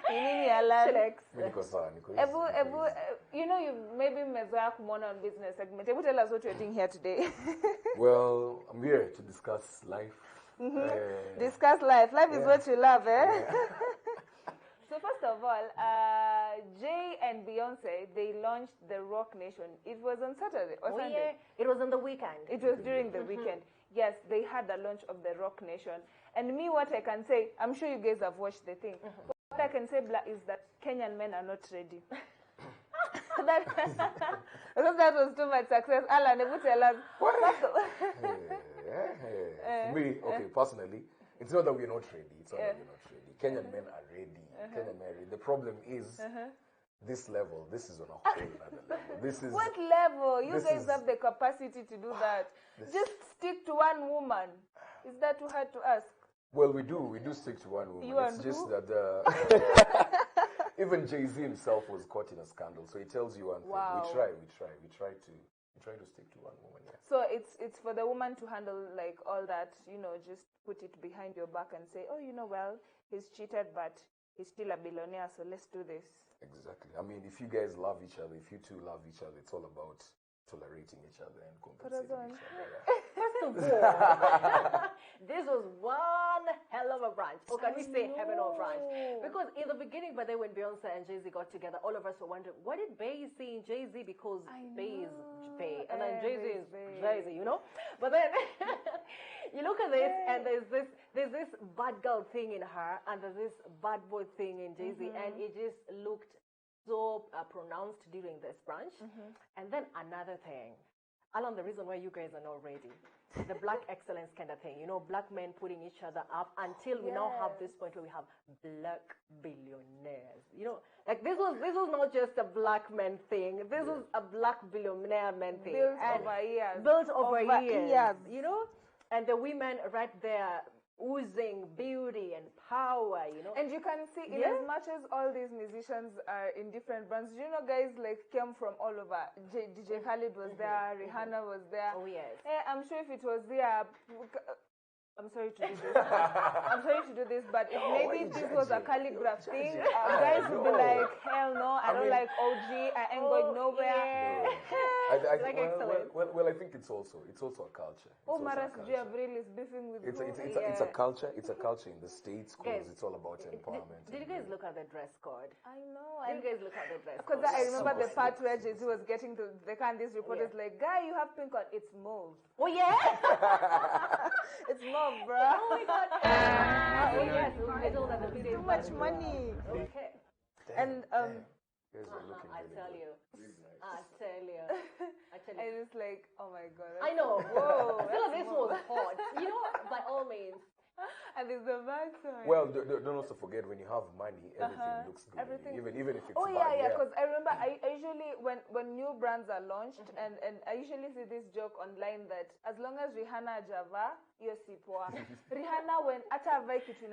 Nini Alan? You know, you maybe mezoea kumwona on business segment. Ebu tell us what you're doing here today. Well, I'm here to discuss life. Discuss life. Life is what you love, eh? Yeah. So first of all, Jay and Beyonce, they launched the Rock Nation. It was on Saturday or Sunday. Yeah. It was on the weekend. It was during the weekend. Yes, they had the launch of the Rock Nation. And me, what I can say, I'm sure you guys have watched the thing. What I can say is that Kenyan men are not ready. Because that was too much success. Alan, would tell us. For me, okay, personally, it's not that we're not ready. It's not that we're not ready. Kenyan men are ready. Kenyan men are ready. The problem is this level. This is on a whole other level. This is what level? You guys have the capacity to do that. Just stick to one woman. Is that too hard to ask? Well, we do stick to one woman. It's just that even Jay-Z himself was caught in a scandal, so he tells you one thing. Wow. We try to stick to one woman. Yeah. So it's for the woman to handle like all that, you know, just put it behind your back and say, oh, you know, well, he's cheated, but he's still a billionaire, so let's do this. Exactly. I mean, if you guys love each other, if you two love each other, it's all about tolerating each other and compensating each other. Yeah. First of all, this was one hell of a brunch. Or can we say heaven of brunch? Because in the beginning, but then when Beyonce and Jay-Z got together, all of us were wondering, what did Bey see in Jay-Z? Because Bey is Bey, and then Jay-Z is Jay-Z, you know? But then you look at this, and there's this bad girl thing in her, and there's this bad boy thing in Jay-Z, and it just looked so pronounced during this brunch. And then another thing, Alan, the reason why you guys are not ready, the black excellence kind of thing, you know, black men putting each other up until we now have this point where we have black billionaires. You know, like this was not just a black man thing. This was a black billionaire man thing. Built over years. You know, and the women right there oozing beauty and power, you know. And you can see, in as much as all these musicians are in different brands, you know, guys like came from all over. DJ Khaled was there, Rihanna was there. Oh, yes. I'm sure if it was there, I'm sorry to do this. I'm sorry to do this, but if maybe this was a calligraph thing, guys would be like, hell no, I don't like OG, I ain't going nowhere. Well, I think it's also a culture. Maras Abril is beefing with it's a culture. It's a culture in the States because it's all about empowerment. Did you guys look at the dress code? I know. Did you guys look at the dress code? Because I remember the part where Jay-Z was getting to the car and these reporters like, guy, you have pink on. It's mauve. Oh, yeah? It's mauve, bro. Oh, my God. Oh, yes. Too much money. Okay. And, I tell you. And it's like, oh my God. I know. Whoa. This was hot. You know, by all means. And it's the bad side. Well, don't also forget when you have money, everything looks good. Even if it's bad. Yeah. Because I remember I usually when new brands are launched, and I usually see this joke online that as long as Rihanna Java, you're sipoa. Rihanna when atavai kitu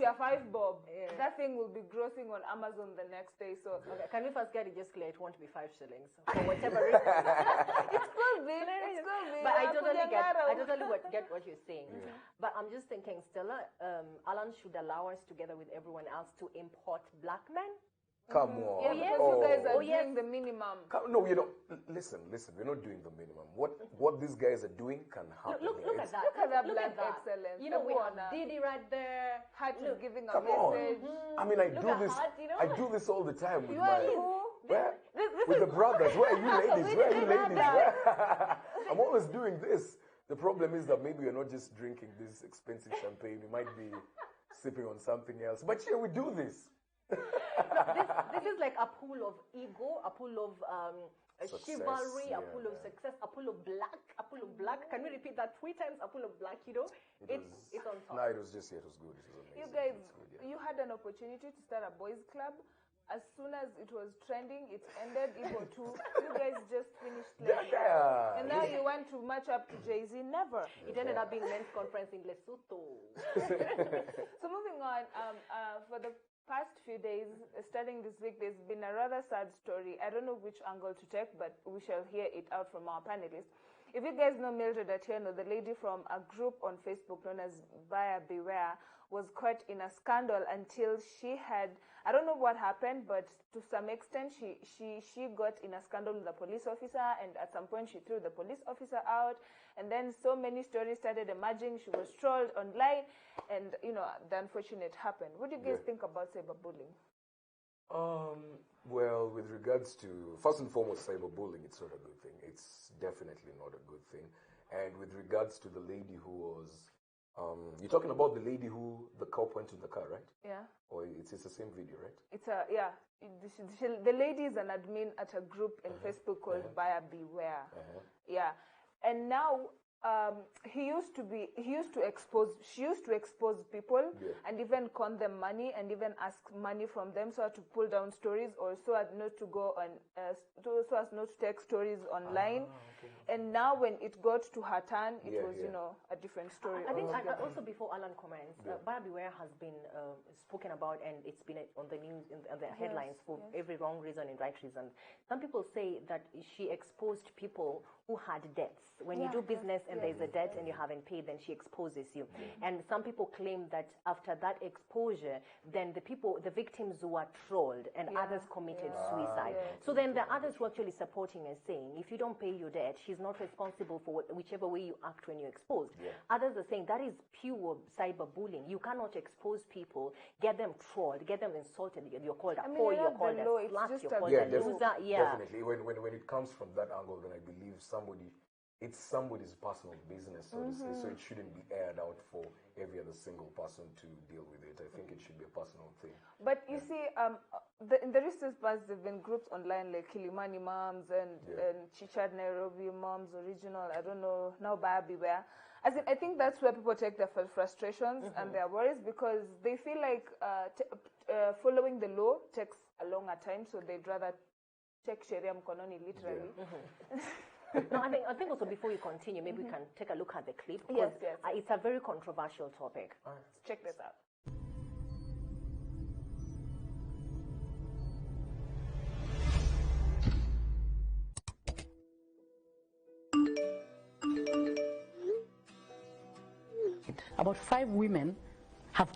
ya 5 bob, that thing will be grossing on Amazon the next day. So okay, can we first get it just clear? It won't be 5 shillings for whatever reason. It's cool, Bill. It's cool, Bill. But I totally get what you're saying. But I'm just thinking, Stella, Alan should allow us together with everyone else to import black men. Come on. Yeah, because you guys are doing the minimum. No, you know, listen, we're not doing the minimum. What these guys are doing can happen. Look at that. Look at that black excellence. You know, we have Didi right there. Hart is giving a message. I mean, I do this all the time with with the brothers. Where are you ladies? I'm always doing this. The problem is that maybe we're not just drinking this expensive champagne. We might be sipping on something else. But yeah, we do this. This is like a pool of ego, a pool of chivalry, a pool of success, a pool of black. Can we repeat that 3 times? A pool of black, you know? It's on top. No, it was good. It was amazing. You guys, you had an opportunity to start a boys' club. As soon as it was trending, it ended. Ego 2. You guys just finished like and now you want to match up to Jay-Z. Never. It ended up being men's conference in Lesotho. So moving on, for the past few days, starting this week, there's been a rather sad story. I don't know which angle to take, but we shall hear it out from our panelists. If you guys know Mildred Atieno, the lady from a group on Facebook known as Buyer Beware, was caught in a scandal until she had, I don't know what happened, but to some extent she got in a scandal with a police officer, and at some point she threw the police officer out, and then so many stories started emerging. She was trolled online, and you know, the unfortunate happened. What do you guys think about cyberbullying? Well, with regards to, first and foremost, cyberbullying, it's not a good thing. It's definitely not a good thing. And with regards to the lady who was, you're talking about the lady who the cop went to the car, right? Yeah. Or it's the same video, right? It's a, yeah. The lady is an admin at a group in Facebook called Buyer Beware. Yeah. And now, she used to expose people and even con them money and even ask money from them so as to pull down stories, or so as not to go on, so as not to take stories online. And now when it got to her turn, it was, you know, a different story. I think also before Alan comments, Buyer Beware has been spoken about, and it's been on the news, in the headlines for every wrong reason and right reason. Some people say that she exposed people who had debts. When you do business and there's a debt and you haven't paid, then she exposes you. And some people claim that after that exposure, then the victims were trolled and others committed suicide. So then the others were actually supporting and saying, if you don't pay your debt, she's not responsible for whichever way you act when you're exposed. Others are saying that is pure cyberbullying. You cannot expose people, get them trolled, get them insulted. You're called a boy, you're called a slut, you're called a loser. Definitely. When it comes from that angle, then I believe it's somebody's personal business, so to say, so it shouldn't be aired out for every other single person to deal with it. I think it should be a personal thing. But you see, in the recent past, there have been groups online like Kilimani Moms and Chichad Nairobi Moms Original, I don't know, now Buyer Beware. I think that's where people take their frustrations and their worries, because they feel like following the law takes a longer time, so they'd rather take Sharia mkononi literally. No, I think also before you continue, maybe we can take a look at the clip, because it's a very controversial topic. Let's check this out. About 5 women have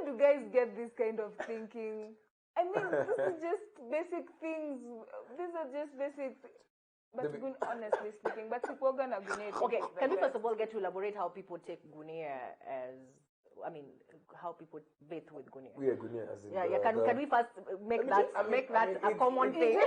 Where do guys get this kind of thinking? I mean, this is just basic things. These are just basic. But honestly speaking, but people gonna gunia. Okay, can we first of all get to elaborate how people take gunia as? I mean, how people bathe with gunia. Yeah, gunia as in Can we first make that a common thing?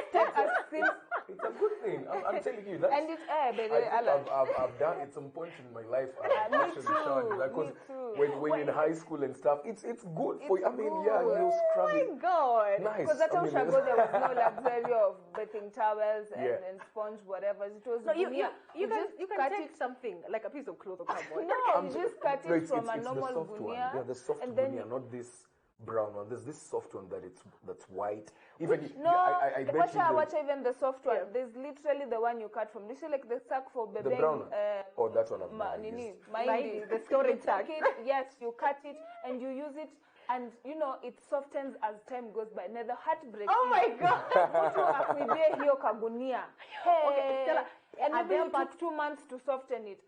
It's a good thing. I'm telling you. That's, and it's I've done at some point in my life. Actually showered because when in high school and stuff, it's good for you. I mean, you scrub it. Oh my God! Nice. Because at Oshago there was no luxury of bathing towels and sponge whatever. It was you can take something like a piece of cloth or cardboard. No, you just cut it from a normal gunia. Yeah, the soft gunia, not this brown one. There's this soft one that's white. Even I bet watch even the soft one. There's literally the one you cut from. This is like the sack for baby. The brown one. That one. The storage sack. Yes, you cut it and you use it. And you know it softens as time goes by. Now the heartbreak. Oh my God! Okay, Stella, and maybe it took 2 months to soften it.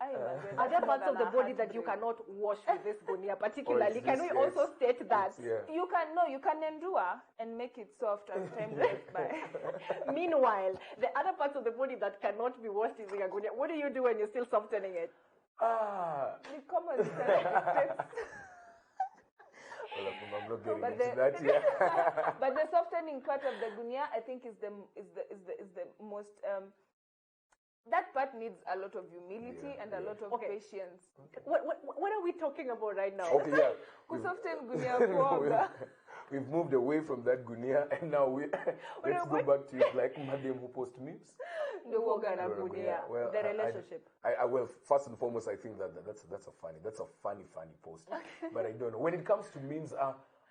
Are there parts of the body that you cannot wash with this gunia particularly? Can we also state that? You can endure and make it soft as time goes by. Meanwhile, the other parts of the body that cannot be washed using a gunia, what do you do when you're still softening it? The common sense. Well, I'm not getting into that yet. But the softening part of the gunia, I think, is the most. That part needs a lot of humility and a lot of patience. What are we talking about right now? Okay, yeah. Who soften gunia? We've moved away from that gunia, and now let's go back to it like Madam who post memes. The gunia, well, the relationship. Well, first and foremost, I think that's a funny post. But I don't know. When it comes to memes,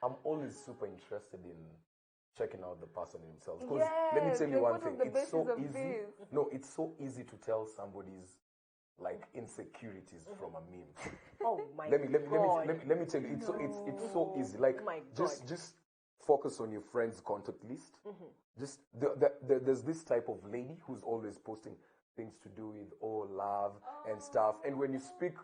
I'm always super interested in checking out the person himself. Because let me tell you one thing, it's so easy. No, it's so easy to tell somebody's like insecurities from a meme. Oh my let me tell you, it's so easy. Like just focus on your friend's contact list. Just there's this type of lady who's always posting things to do with love and stuff. And when you speak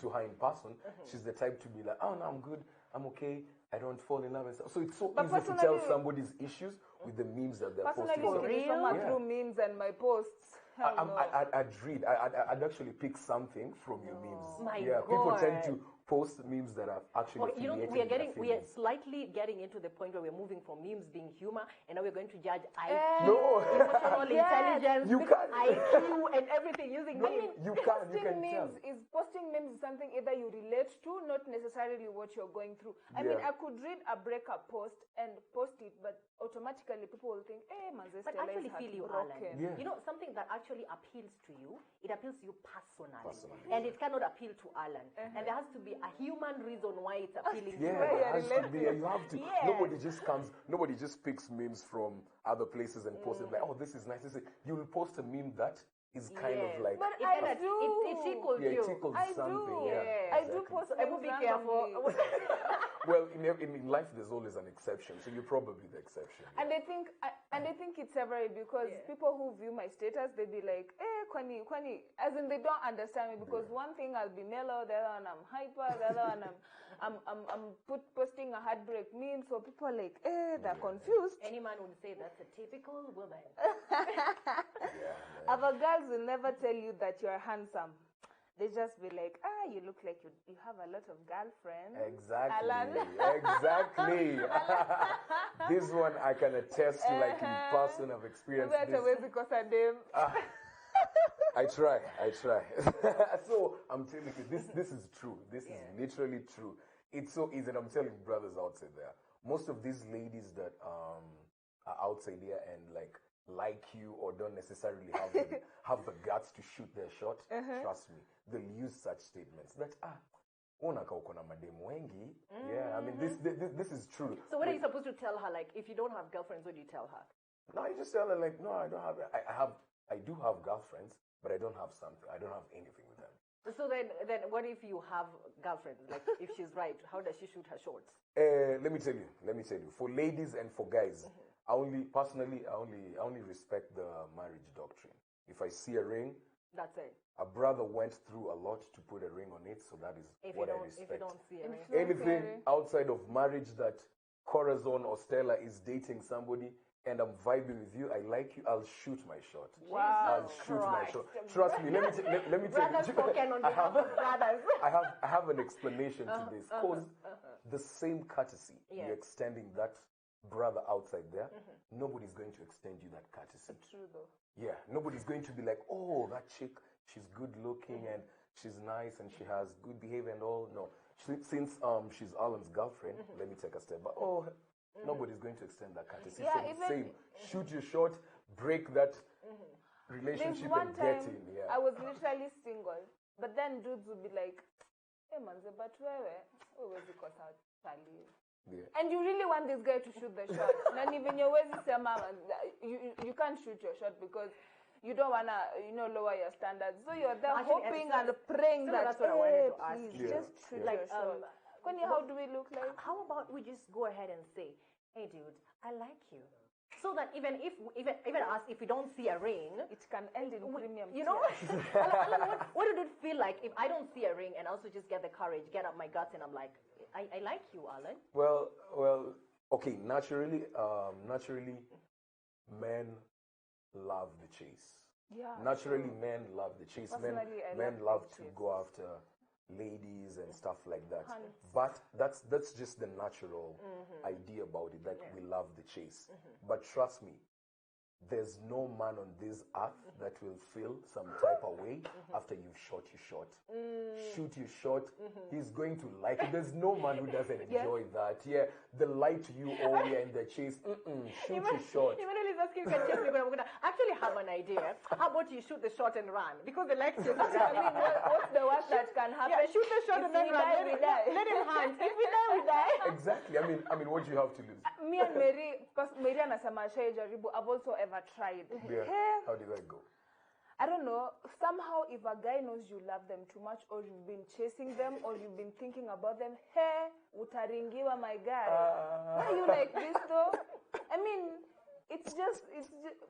to her in person, she's the type to be like, oh no, I'm good, I'm okay, I don't fall in love and stuff. So it's so easy to tell somebody's issues with the memes that they're posting. Personally, through memes and my posts. I'd actually pick something from your memes. People tend to post memes that are actually we are slightly getting into the point where we're moving from memes being humor, and now we're going to judge IQ, emotional intelligence, IQ, and everything using memes. Posting memes is something either you relate to, not necessarily what you're going through. I mean, I could read a breakup post and post it, but automatically people will think, but I actually feel you, Alan. You know, something that actually appeals to you, it appeals to you personally. And it cannot appeal to Alan. And there has to be a human reason why it's appealing to you. There has to be. You have to. Nobody just picks memes from other places and posts it like, oh, this is nice. You will post a meme that is kind of like. But it tickles you. It tickles something. I do post. I will be careful. Well, in life, there's always an exception, so you're probably the exception. And I think it's several because people who view my status, they be like, kwani, as in they don't understand me because one thing I'll be mellow, the other one I'm hyper, the other one I'm posting a heartbreak meme, so people are like, they're confused. Any man would say that's a typical woman. Other girls will never tell you that you're handsome. They just be like, you look like you have a lot of girlfriends. Exactly. Alan. Exactly. This one I can attest to, like in person, I've experienced this. I try. So I'm telling you, this is true. This is literally true. It's so easy, and I'm telling brothers outside there. Most of these ladies that are outside there and like you or don't necessarily have the guts to shoot their shot, trust me, they'll use such statements that unaka uko na mademu wengi. I mean this is true. So what are you supposed to tell her? Like, if you don't have girlfriends, what do you tell her? No, you just tell her like, no, I don't have. I do have girlfriends, but I don't have something. I don't have anything with them. So then what if you have girlfriends? Like, if she's right, how does she shoot her shots? Let me tell you. For ladies and for guys, I only respect the marriage doctrine. If I see a ring, That's it. A brother went through a lot to put a ring on it, so that is what I respect. If you don't see a ring. Anything outside of marriage that Corazon or Stella is dating somebody and I'm vibing with you, I like you, I'll shoot my shot. Wow. I'll shoot my shot. Trust me, let me tell you. Spoken on behalf of brothers. I have an explanation to this. Because the same courtesy you're extending that brother outside there, nobody's going to extend you that courtesy. True though. Yeah, nobody's going to be like, oh, that chick, she's good looking and she's nice and she has good behavior and all. No, since she's Alan's girlfriend, let me take a step back. Oh, nobody's going to extend that courtesy. Yeah, so same, shoot your shot, break that relationship and get in. Yeah. I was literally single, but then dudes would be like, hey manze, but wewe, huwezi kosa chali. Yeah. And you really want this guy to shoot the shot. And even your ways you can't shoot your shot because you don't want to, lower your standards. So you're there hoping and praying that, that's what I wanted to ask please, you. just shoot your shot. Kwani, how do we look like? How about we just go ahead and say, hey dude, I like you. So that even us, if we don't see a ring, it can end in premium. Alan, what would it feel like if I don't see a ring and also just get the courage, get up my guts, and I'm like, I like you, Alan. Well, okay. Naturally, men love the chase. Yeah. Naturally, men love the chase. Men love to go after ladies and stuff like that. But that's just the natural idea about it, that we love the chase. But trust me, there's no man on this earth that will feel some type of way after you've shot your shot. Shoot your shot, he's going to like it. There's no man who doesn't enjoy that. Yeah, the lie to you all year in the chase. Shoot your shot. I actually have an idea. How about you shoot the shot and run? Because they like to. I mean, what's the worst that can happen? Yeah, shoot the shot and then run. Let him hunt. If we die, we die. Exactly. I mean, what do you have to lose? Me and Mary, because Mary anasema jaribu, I've also ever tried. Yeah. How did that go? I don't know. Somehow, if a guy knows you love them too much, or you've been chasing them, or you've been thinking about them, hey, utaringiwa, my guy. Why are you like this though? I mean, it's just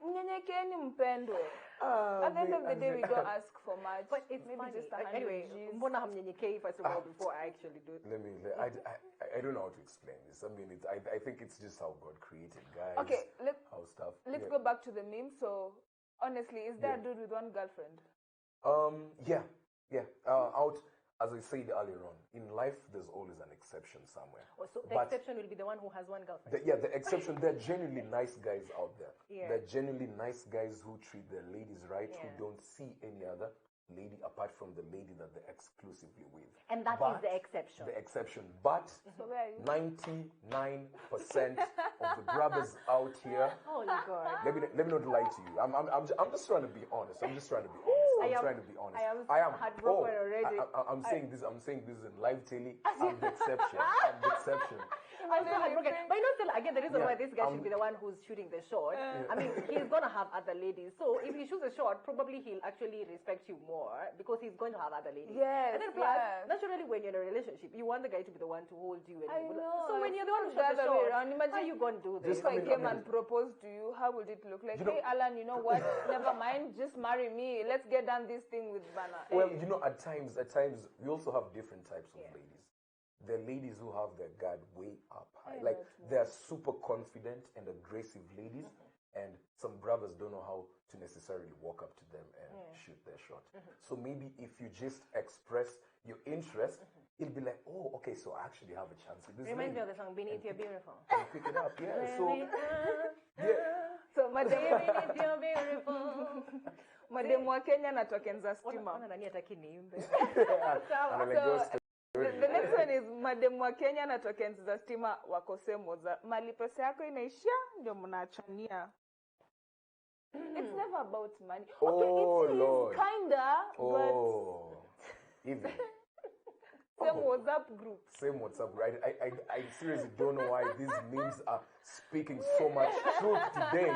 mnyenyekeni mpendwe. At the end of the day, we don't ask for much. But it's maybe funny. just a hundred Anyway, mbona hamnyenyekei first of all before I actually do it? I don't know how to explain this. I mean, I think it's just how God created guys. Okay, let's go back to the meme. So, honestly, is there a dude with one girlfriend? Out, as I said earlier on, in life, there's always an exception somewhere. Oh, so the exception will be the one who has one girlfriend? The exception, there are genuinely nice guys out there. Yeah. There are genuinely nice guys who treat their ladies right, who don't see any other lady apart from the lady that they're exclusively with. And that is the exception. The exception. But 99% of the brothers out here, holy God. let me not lie to you. I'm just trying to be honest. I'm trying to be honest. I am heartbroken already. I'm saying this in live telly. I'm the exception. I'm so heartbroken. But still, again, the reason why this guy should be the one who's shooting the shot, I mean, he's going to have other ladies. So if he shoots a shot, probably he'll actually respect you more because he's going to have other ladies. Yes, and then plus, naturally, when you're in a relationship, you want the guy to be the one to hold you. I know. So when you're the one who shoots the shot, how are you going to do this? If I came and proposed to you, how would it look like? Hey, Alan, you know what? Never mind. Just marry me. Let's get done this thing with Bana. Well, at times, we also have different types of ladies. There are ladies who have their guard way up high. Like, they're super confident and aggressive ladies, and some brothers don't know how to necessarily walk up to them and shoot their shot. So maybe if you just express your interest, it'll be like, oh, okay, so I actually have a chance with this Reminds me lady. of the song, Beneath Your Beautiful. And pick it up, So, mademu wa Kenya natokenza stima. The next one is mademu wa Kenya natokenza stima wakose moza. Mali pesa yako inaishia ndio mnaachania. It's never about money. Okay, it is kinda, but even same WhatsApp group. Same WhatsApp group. I seriously don't know why these memes are speaking so much truth today.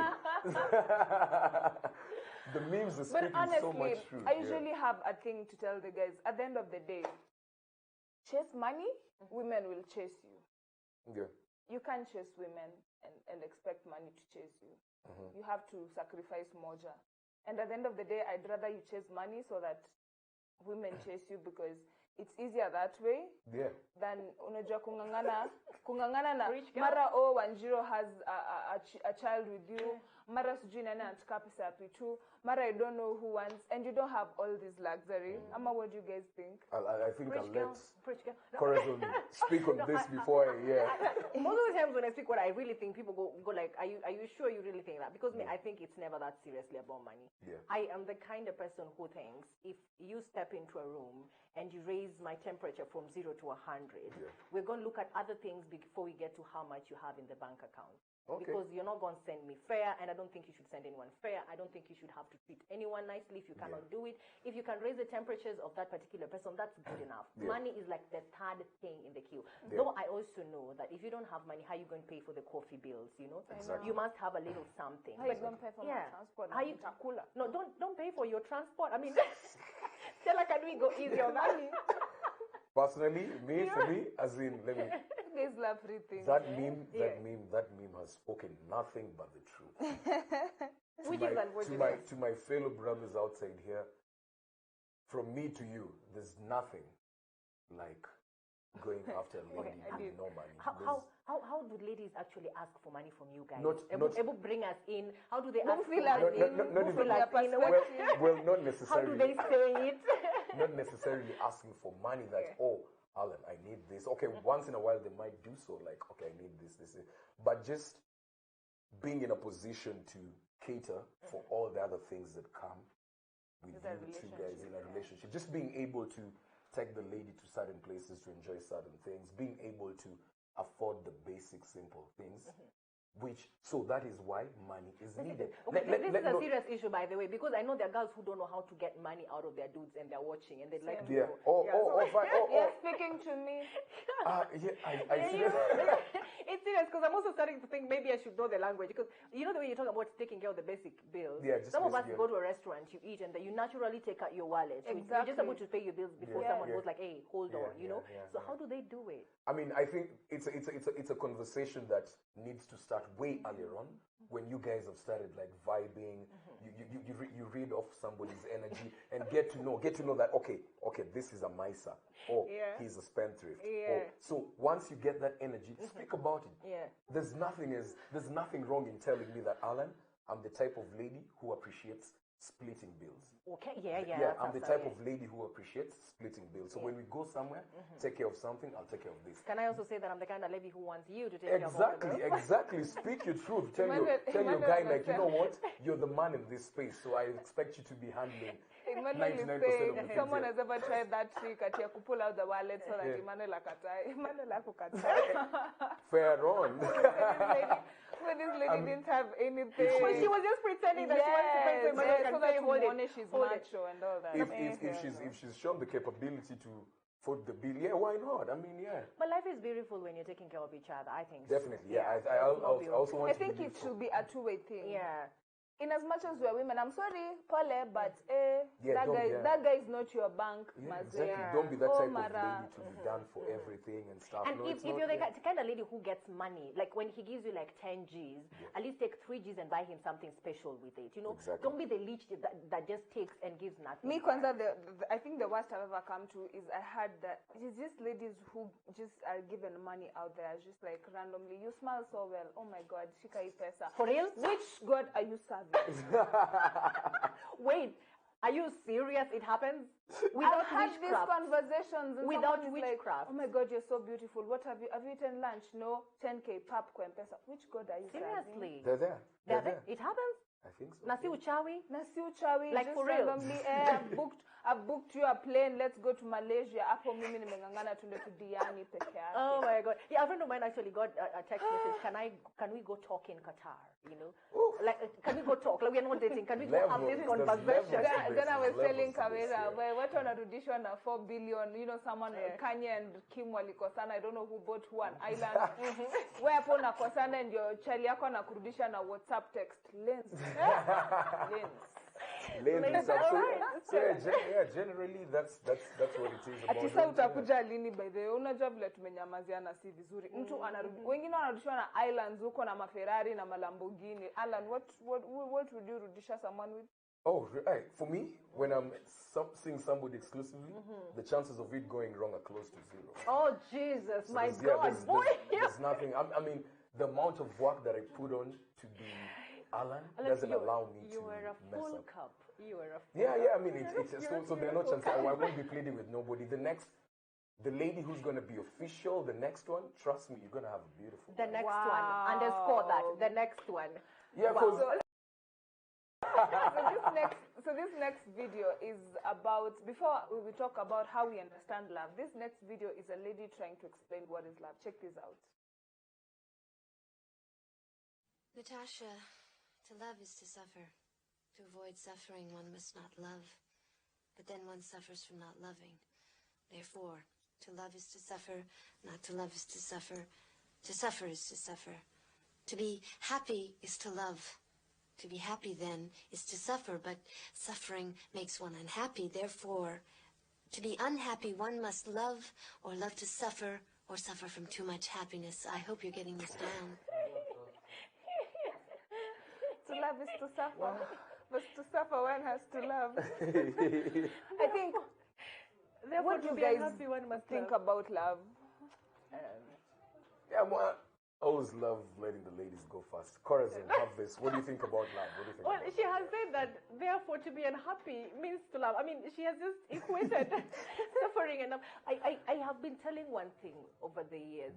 The memes are speaking so much truth. I usually have a thing to tell the guys. At the end of the day, chase money, women will chase you. Yeah. You can't chase women and expect money to chase you. You have to sacrifice moja. And at the end of the day, I'd rather you chase money so that women chase you, because it's easier that way than unajua kungangana na mara Wanjiro has a child with you, mara sijui nani anataka pesa ya pitu, mara I don't know who wants, and you don't have all this luxury. Ama, what do you guys think? I think I'll let Corazon speak on this before Most of the times when I speak, what I really think, people go like, are you sure you really think that? Because me, I think it's never that seriously about money. I am the kind of person who thinks if you step into a room and you raise my temperature from 0 to 100, we're going to look at other things before we get to how much you have in the bank account. Because you're not going to send me fair, and I don't think you should send anyone fair. I don't think you should have to treat anyone nicely if you cannot do it. If you can raise the temperatures of that particular person, that's good enough. Money is like the third thing in the queue. Though I also know that if you don't have money, how are you going to pay for the coffee bills, you know? You must have a little something. How you don't pay for my transport? How you No, don't pay for your transport. I mean, Stella, can we go easy on money? Personally, for me, as in, let me... Guys love free things. That meme has spoken nothing but the truth. To my fellow brothers outside here, from me to you, there's nothing like going after a lady with no money. How do ladies actually ask for money from you guys? Not bring us in. How do they ask for money? Well, not necessarily. How do they say it? Not necessarily asking for money that, oh, Alan, I need this. Okay, once in a while they might do so, like, okay, I need this. But just being in a position to cater for all the other things that come with you two guys in a relationship. Just being able to take the lady to certain places to enjoy certain things, being able to afford the basic, simple things. So that is why money is needed. This is a serious issue, by the way, because I know there are girls who don't know how to get money out of their dudes and they're watching and they'd like to know. You're speaking to me. It's serious, because I'm also starting to think maybe I should know the language, because you know the way you talk about taking care of the basic bills. Some of us go to a restaurant, you eat, and you naturally take out your wallet. So you're just about to pay your bills before someone goes like, hey, hold on, you know? So how do they do it? I mean, I think it's a conversation that needs to start way earlier on, when you guys have started like vibing. You read off somebody's energy and get to know that okay, this is a miser, or he's a spendthrift. So once you get that energy, speak about it. There's nothing wrong in telling me that, Alan, I'm the type of lady who appreciates splitting bills. I'm the type of lady who appreciates splitting bills. So when we go somewhere, take care of something, I'll take care of this. Can I also say that I'm the kind of lady who wants you to take care of all the bills? Exactly. Speak your truth. Tell your guy, like, you know what? You're the man in this space, so I expect you to be handling 99% of the things. Someone has ever tried that trick at you pull out the wallet so that Emmanuel akatai. Fair on. When this lady didn't have anything. Well, she was just pretending that she wants to pay so Emmanuel can say, hold it. She's macho and all that. If she's shown the capability to foot the bill, why not? I mean, But life is beautiful when you're taking care of each other, I think. Definitely, I also want to think it should be a two-way thing. In as much as we're women, I'm sorry, Pole, but that guy is not your bank. Exactly. Don't be that type of lady to be done for everything and stuff. And if you're the kind of lady who gets money, like when he gives you like 10 Gs, at least take 3 Gs and buy him something special with it. You know, don't be the leech that just takes and gives nothing. Me, Kwanza, I think the worst I've ever come to is I had that it's just ladies who just are given money out there, just like randomly. You smile so well. Oh my God, shika hii pesa. For real? Which God are you serving? Wait, are you serious? It happens without I've had these conversations and without witchcraft. Like, oh my God, you're so beautiful. What have you eaten lunch? No, 10K pap kwa M-Pesa. Which God are you seriously? They're there. It happens. I think so. Nasi uchawi. Like for real. I've booked you a plane. Let's go to Malaysia. Hapo mimi nimengangana tunde to Diani peke yake. Oh my God. Yeah, a friend of mine actually got a text message. Can we go talk in Qatar? You know, like can we go talk? Like we're not dating. Can we go have this conversation? Then I was telling Kawera, what wanarudishwa na 4 billion? You know, someone Kanye and Kim walikosana. I don't know who bought who an island. Where hapo nakosana and your chali yako anakurudisha na WhatsApp text lens. Generally that's what it is about. Atisa utakuja lini by the way? Unajua vile tumenyamaziana si vizuri. Mtu anarudi, wengine wanarudishwa na islands huko na maferrari na malambogini. Alan, what would you rudisha someone with? Oh, right. For me, when I'm seeing somebody exclusively, the chances of it going wrong are close to zero. Oh, Jesus, So my there's- God, boy. there's nothing. I mean, the amount of work that I put on to be Alan doesn't allow me to You were a mess full up. cup. You were a full Yeah, cup. yeah. I mean, so there are no chances. I won't be pleading with nobody. The lady who's going to be official, the next one, trust me, you're going to have a beautiful The life. next one. Underscore that. The next one. Yeah, Wow. because So this next video is about, before we talk about how we understand love, this next video is a lady trying to explain what is love. Check this out. Natasha, to love is to suffer. To avoid suffering, one must not love. But then one suffers from not loving. Therefore, to love is to suffer, not to love is to suffer. To suffer is to suffer. To be happy is to love. To be happy, then, is to suffer, but suffering makes one unhappy. Therefore, to be unhappy, one must love, or love to suffer, or suffer from too much happiness. I hope you're getting this down. To love is to suffer. But to suffer, one has to love. I think, what do you guys think about love? yeah, well, I always love letting the ladies go first. Corazon, have this. What do you think about love? What do you think? Well, about she has said that, therefore, to be unhappy means to love. I mean, she has just equated suffering and love. I have been telling one thing over the years,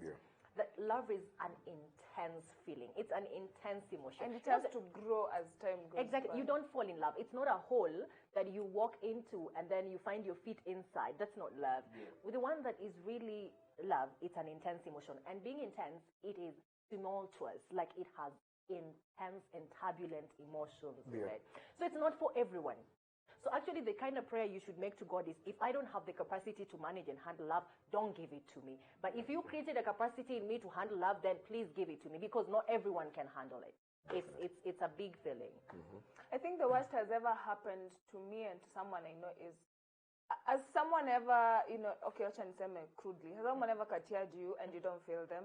that love is an intense feeling. It's an intense emotion. And it has to grow as time goes Exactly. by. You don't fall in love. It's not a hole that you walk into and then you find your feet inside. That's not love. With the one that is really love, it's an intense emotion. And being intense, it is tumultuous. Like it has intense and turbulent emotions. Right? So it's not for everyone. So actually the kind of prayer you should make to God is, if I don't have the capacity to manage and handle love, don't give it to me. But if you created a capacity in me to handle love, then please give it to me, because not everyone can handle it. It's a big feeling. I think the worst has ever happened to me and to someone I know is, has someone ever, okay, wacha niseme crudely, has someone ever katiaed you and you don't feel them?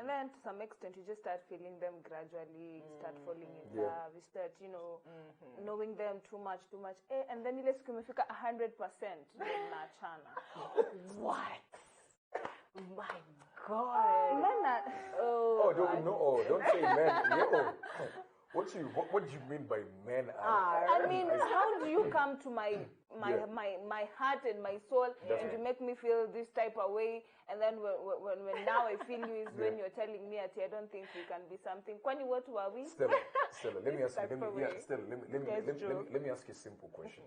And then to some extent you just start feeling them gradually, you start falling in love, you start, knowing them too much. And then ile siku imefika 100%, then mnaachana. What? My God. Don't say men. What do you mean by men are? I mean, how do you come to my heart and my soul and you make me feel this type of way, and then when now I feel you is when you're telling me that I don't think we can be something. Kwani what were we? Stella, let me ask you. Let me ask you a simple question.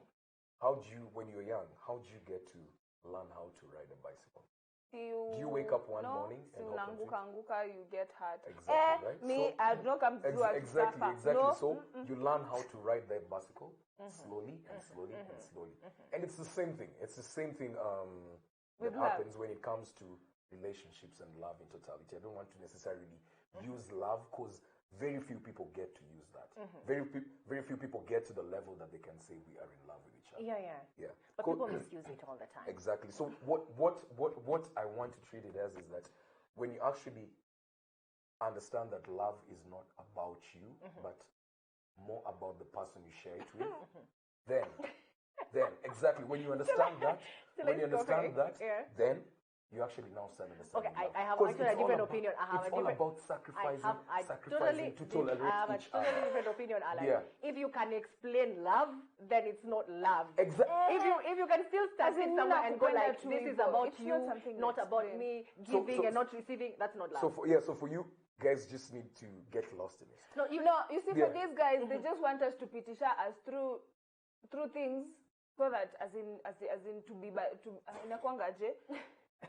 How do you, when you're young, how do you get to learn how to ride a bicycle? Do you wake up one morning and you get hurt? Exactly, right? Me, I don't come to exactly. No. So you learn how to ride that bicycle slowly and slowly and slowly. And it's the same thing. It's the same thing that happens when it comes to relationships and love in totality. I don't want to necessarily use love, because very few people get to use that. Very few people get to the level that they can say we are in love with each other. Yeah. But people misuse it all the time. Exactly. So what I want to treat it as is that when you actually understand that love is not about you, but more about the person you share it with, then exactly when you understand that, then you actually now stand in the same. Okay, I have actually a different opinion. It's all about sacrificing to tolerate each other. I have a totally different opinion, Alan. If you can explain love, then it's not love. Exactly. If you can still stand with someone and go like, this is about you, not about me, giving and not receiving, that's not love. So for you guys just need to get lost in it. No, you see, for these guys, they just want us to pitisha us through things, so that as in to be by to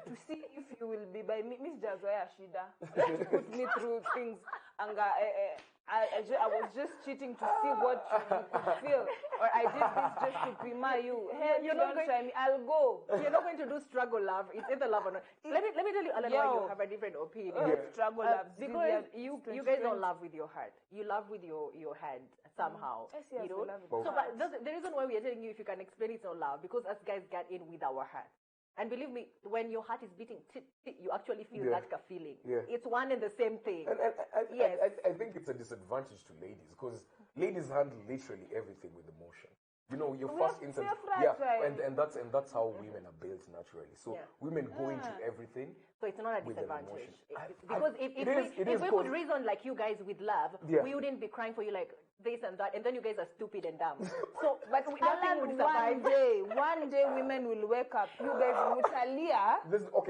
to see if you will be by me. Miss Jazoya Shida, to put me through things, and I was just cheating to see what you could feel, or I did this just to prima you. Hey, you're not going to. I'll go. You're not going to do struggle love. It's either love or not. Let me tell you, Alan, why you have a different opinion. Struggle love, because you guys don't love with your heart. You love with your head somehow. Yes, you know. So, but the reason why we are telling you, if you can explain, it's not love, because us guys get in with our heart. And believe me, when your heart is beating, you actually feel that feeling. It's one and the same thing. And I think it's a disadvantage to ladies, because ladies handle literally everything with emotion. You know, your We first are instinct, fragile. and that's how women are built naturally. So women go into everything. So it's not a with an disadvantage. emotion. Because if we could reason like you guys with love, we wouldn't be crying for you like this and that, and then you guys are stupid and dumb. So, but nothing would survive. One day women will wake up. You guys mutalia.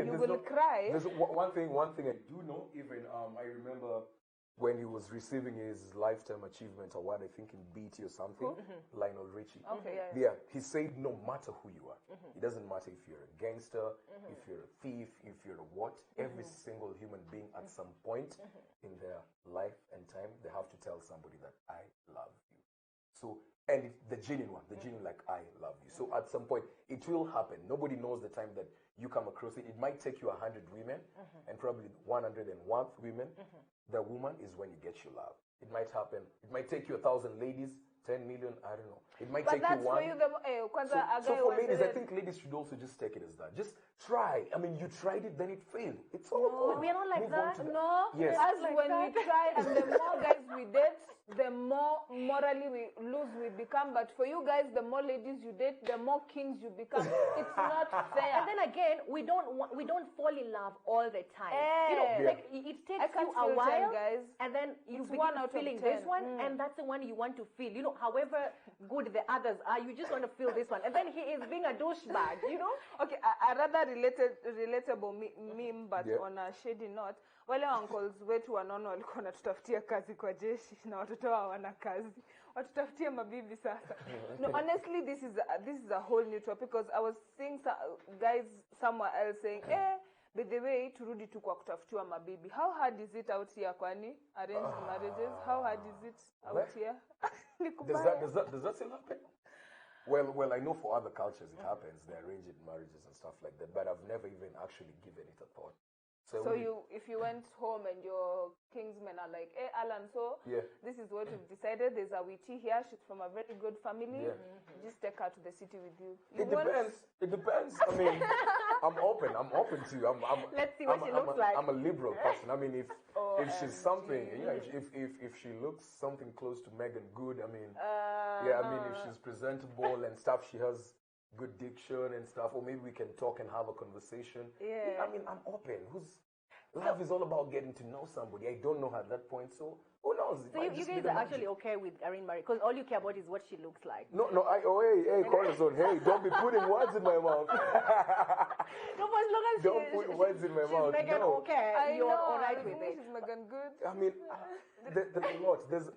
You will cry. There's one thing I do know. Even I remember when he was receiving his Lifetime Achievement Award, I think in BT or something, Lionel Richie. Okay, he said no matter who you are, it doesn't matter if you're a gangster, if you're a thief, if you're a what, every single human being at some point in their life and time, they have to tell somebody that I love you. So, and the genuine one, like I love you. So at some point, it will happen. Nobody knows the time that you come across it. It might take you 100 women, and probably 101th women. The woman is when you get your love. It might happen. It might take you 1,000 ladies, 10 million, I don't know. It might take you one. So for ladies, I think ladies should also just take it as that. Just try. I mean, you tried it, then it failed. It's all good. We are not like that. No. Yes. As like when we try, and the more guys we date, the more morally we become. But for you guys, the more ladies you date, the more kings you become. It's not fair. And then again, we don't fall in love all the time. You know, like it takes you a while, guys, and then you begin feeling this one, and that's the one you want to feel. You know, however good the others are, you just want to feel this one. And then he is being a douchebag. You know. Okay, a rather relatable meme, but on a shady note. Wale uncles wetu wanono walikuwa wanatutafutia kazi kwa jeshi na watoto wao hawana kazi. Watutafutie mabibi sasa. No, honestly, this is a whole new topic because I was seeing guys somewhere else saying, by the way, turudi tu kwa kutafutiwa mabibi. How hard is it out here kwani? Arranged marriages? How hard is it out here? Does that still happen? Well, I know for other cultures it happens. They arrange marriages and stuff like that, but I've never even actually given it a thought. So if you went home and your kingsmen are like, hey, Alan, this is what we've decided. There's a witty here. She's from a very good family. Just take her to the city with you. It depends. I mean, I'm open to. Let's see what she looks like. I'm a liberal person. I mean, if she's something, if she looks something close to Megan Good, I mean, I mean, if she's presentable and stuff, she has good diction and stuff, or maybe we can talk and have a conversation. I mean, I'm open. Love is all about getting to know somebody. I don't know her at that point, so who knows? So you guys are actually okay with arranged marriage because all you care about is what she looks like. No, hey, Cornerstone, hey, don't be putting words in my mouth. No, but as long as don't put words in my mouth. She's Megan okay, you're all right with it. She's Megan Good. I mean, there's a lot. There's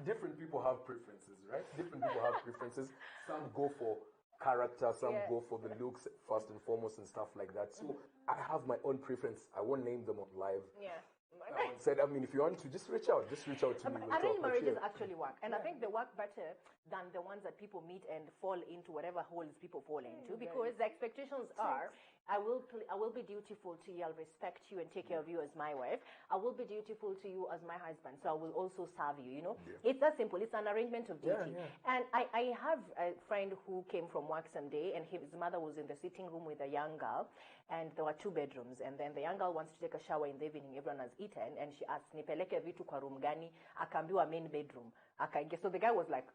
different people have preferences, right? Different people have preferences. Some go for character, some go for the looks first and foremost and stuff like that. So I have my own preference. I won't name them on live. Said, I mean, if you want to, just reach out to me. Arranged marriages actually work, and I think they work better than the ones that people meet and fall into whatever holes people fall into, because the expectations are, I will be dutiful to you, I'll respect you and take care of you as my wife. I will be dutiful to you as my husband, so I will also serve you, you know. It's that simple. It's an arrangement of duty. And I have a friend who came from work someday, and his mother was in the sitting room with a young girl, and there were 2 bedrooms, and then the young girl wants to take a shower in the evening, everyone has eaten, and she asked, nipeleke vitu kwa room gani? Akaambiwa main bedroom. So the guy was like,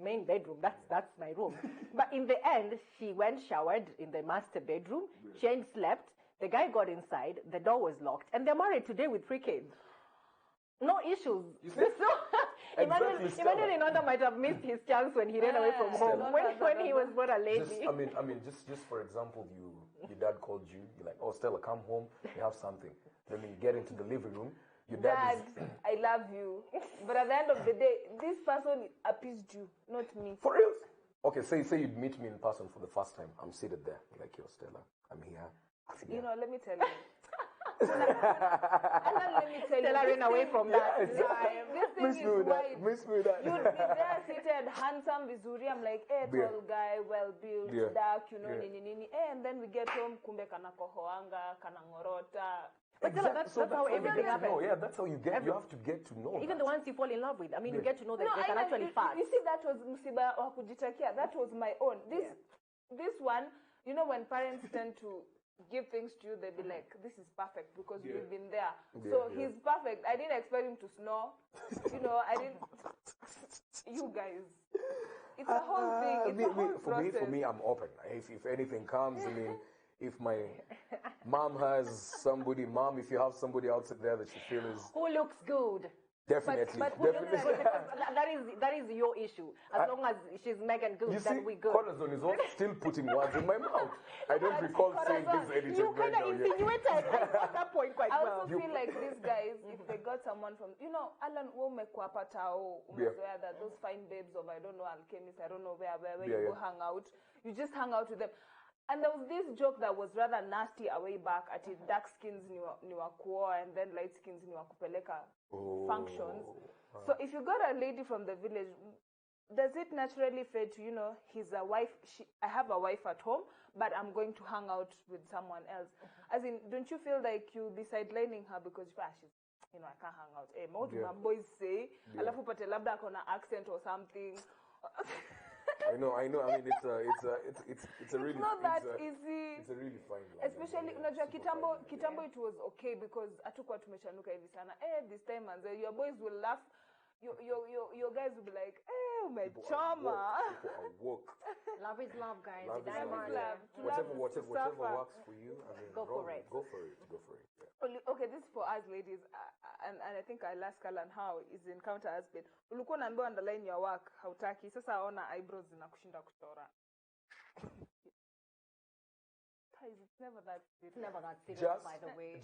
main bedroom, that's my room. But in the end, she went, showered in the master bedroom, changed, slept. The guy got inside, the door was locked, and they're married today with 3 kids. No issues. Imagine another might have missed his chance when he ran away from home, when he was born a lady. Just for example, your dad called you, you're like, oh, Stella, come home, you have something. Then you get into the living room, your dad I love you. But at the end of the day, this person appeased you, not me. For real? Okay, say you'd meet me in person for the first time. I'm seated there, like, yo, Stella, I'm here. You know, let me tell you. Stella ran away from that. This thing is wide. Miss me that. You'd be there seated, handsome, vizuri. I'm like, tall guy, well built, dark, you know, nini. And then we get home, kumbe kana kohoanga, kana ngorota. But that's how everything happens. No, that's how you get. You have to get to know. Even the ones you fall in love with. I mean, you get to know that they can actually fart. You see, that was msiba wa kujitakia. That was my own. This one, you know, when parents tend to give things to you, they'll be like, this is perfect because Yeah. we've been there. Yeah, So yeah. he's perfect. I didn't expect him to snore. You know, I didn't. You guys. It's a whole thing. It's a whole process. For me, I'm open. If anything comes, I mean, if my mom has somebody, if you have somebody else there that you feel is Who looks good? definitely, But definitely. that is your issue. As long as she's Megan good, You then see, we good. Corazon is also still putting words in my mouth. I don't recall saying this anything You right kind of now. insinuated at that point quite I well. also feel like these guys, if they got someone from, you know, Alan Womekwapatao, that those fine babes of, I don't know, Alchemist, I don't know where you go hang out. You just hang out with them. And there was this joke that was rather nasty a way back at it, dark skins niwakuoa and then light skins niwakupeleka functions. So if you got a lady from the village, does it naturally fade to, you know, he's a wife, I have a wife at home, but I'm going to hang out with someone else? As in, don't you feel like you'll be sidelining her because she's, you know, I can't hang out. Hey, what do my boys say? Alafu pate labda akona accent or something. I know. I mean, it's a really. It's not that easy. It's a really fine line. Especially, unajua kitambo it was okay because hatukuwa tumechanuka hivi sana. This time and your boys will laugh. Your guys will be like, umechoma. People are woke. Love is love, guys. Love is love. Love. Whatever works for you. I mean, go for it. Go for it. Yeah. Okay, this is for us ladies, and I think I'll ask Alan how is encounter husband. Ulikuwa unaambiwa underline your work, hautaki. Sasa ona eyebrows zinakushinda kuchora. It's never that serious, by the way.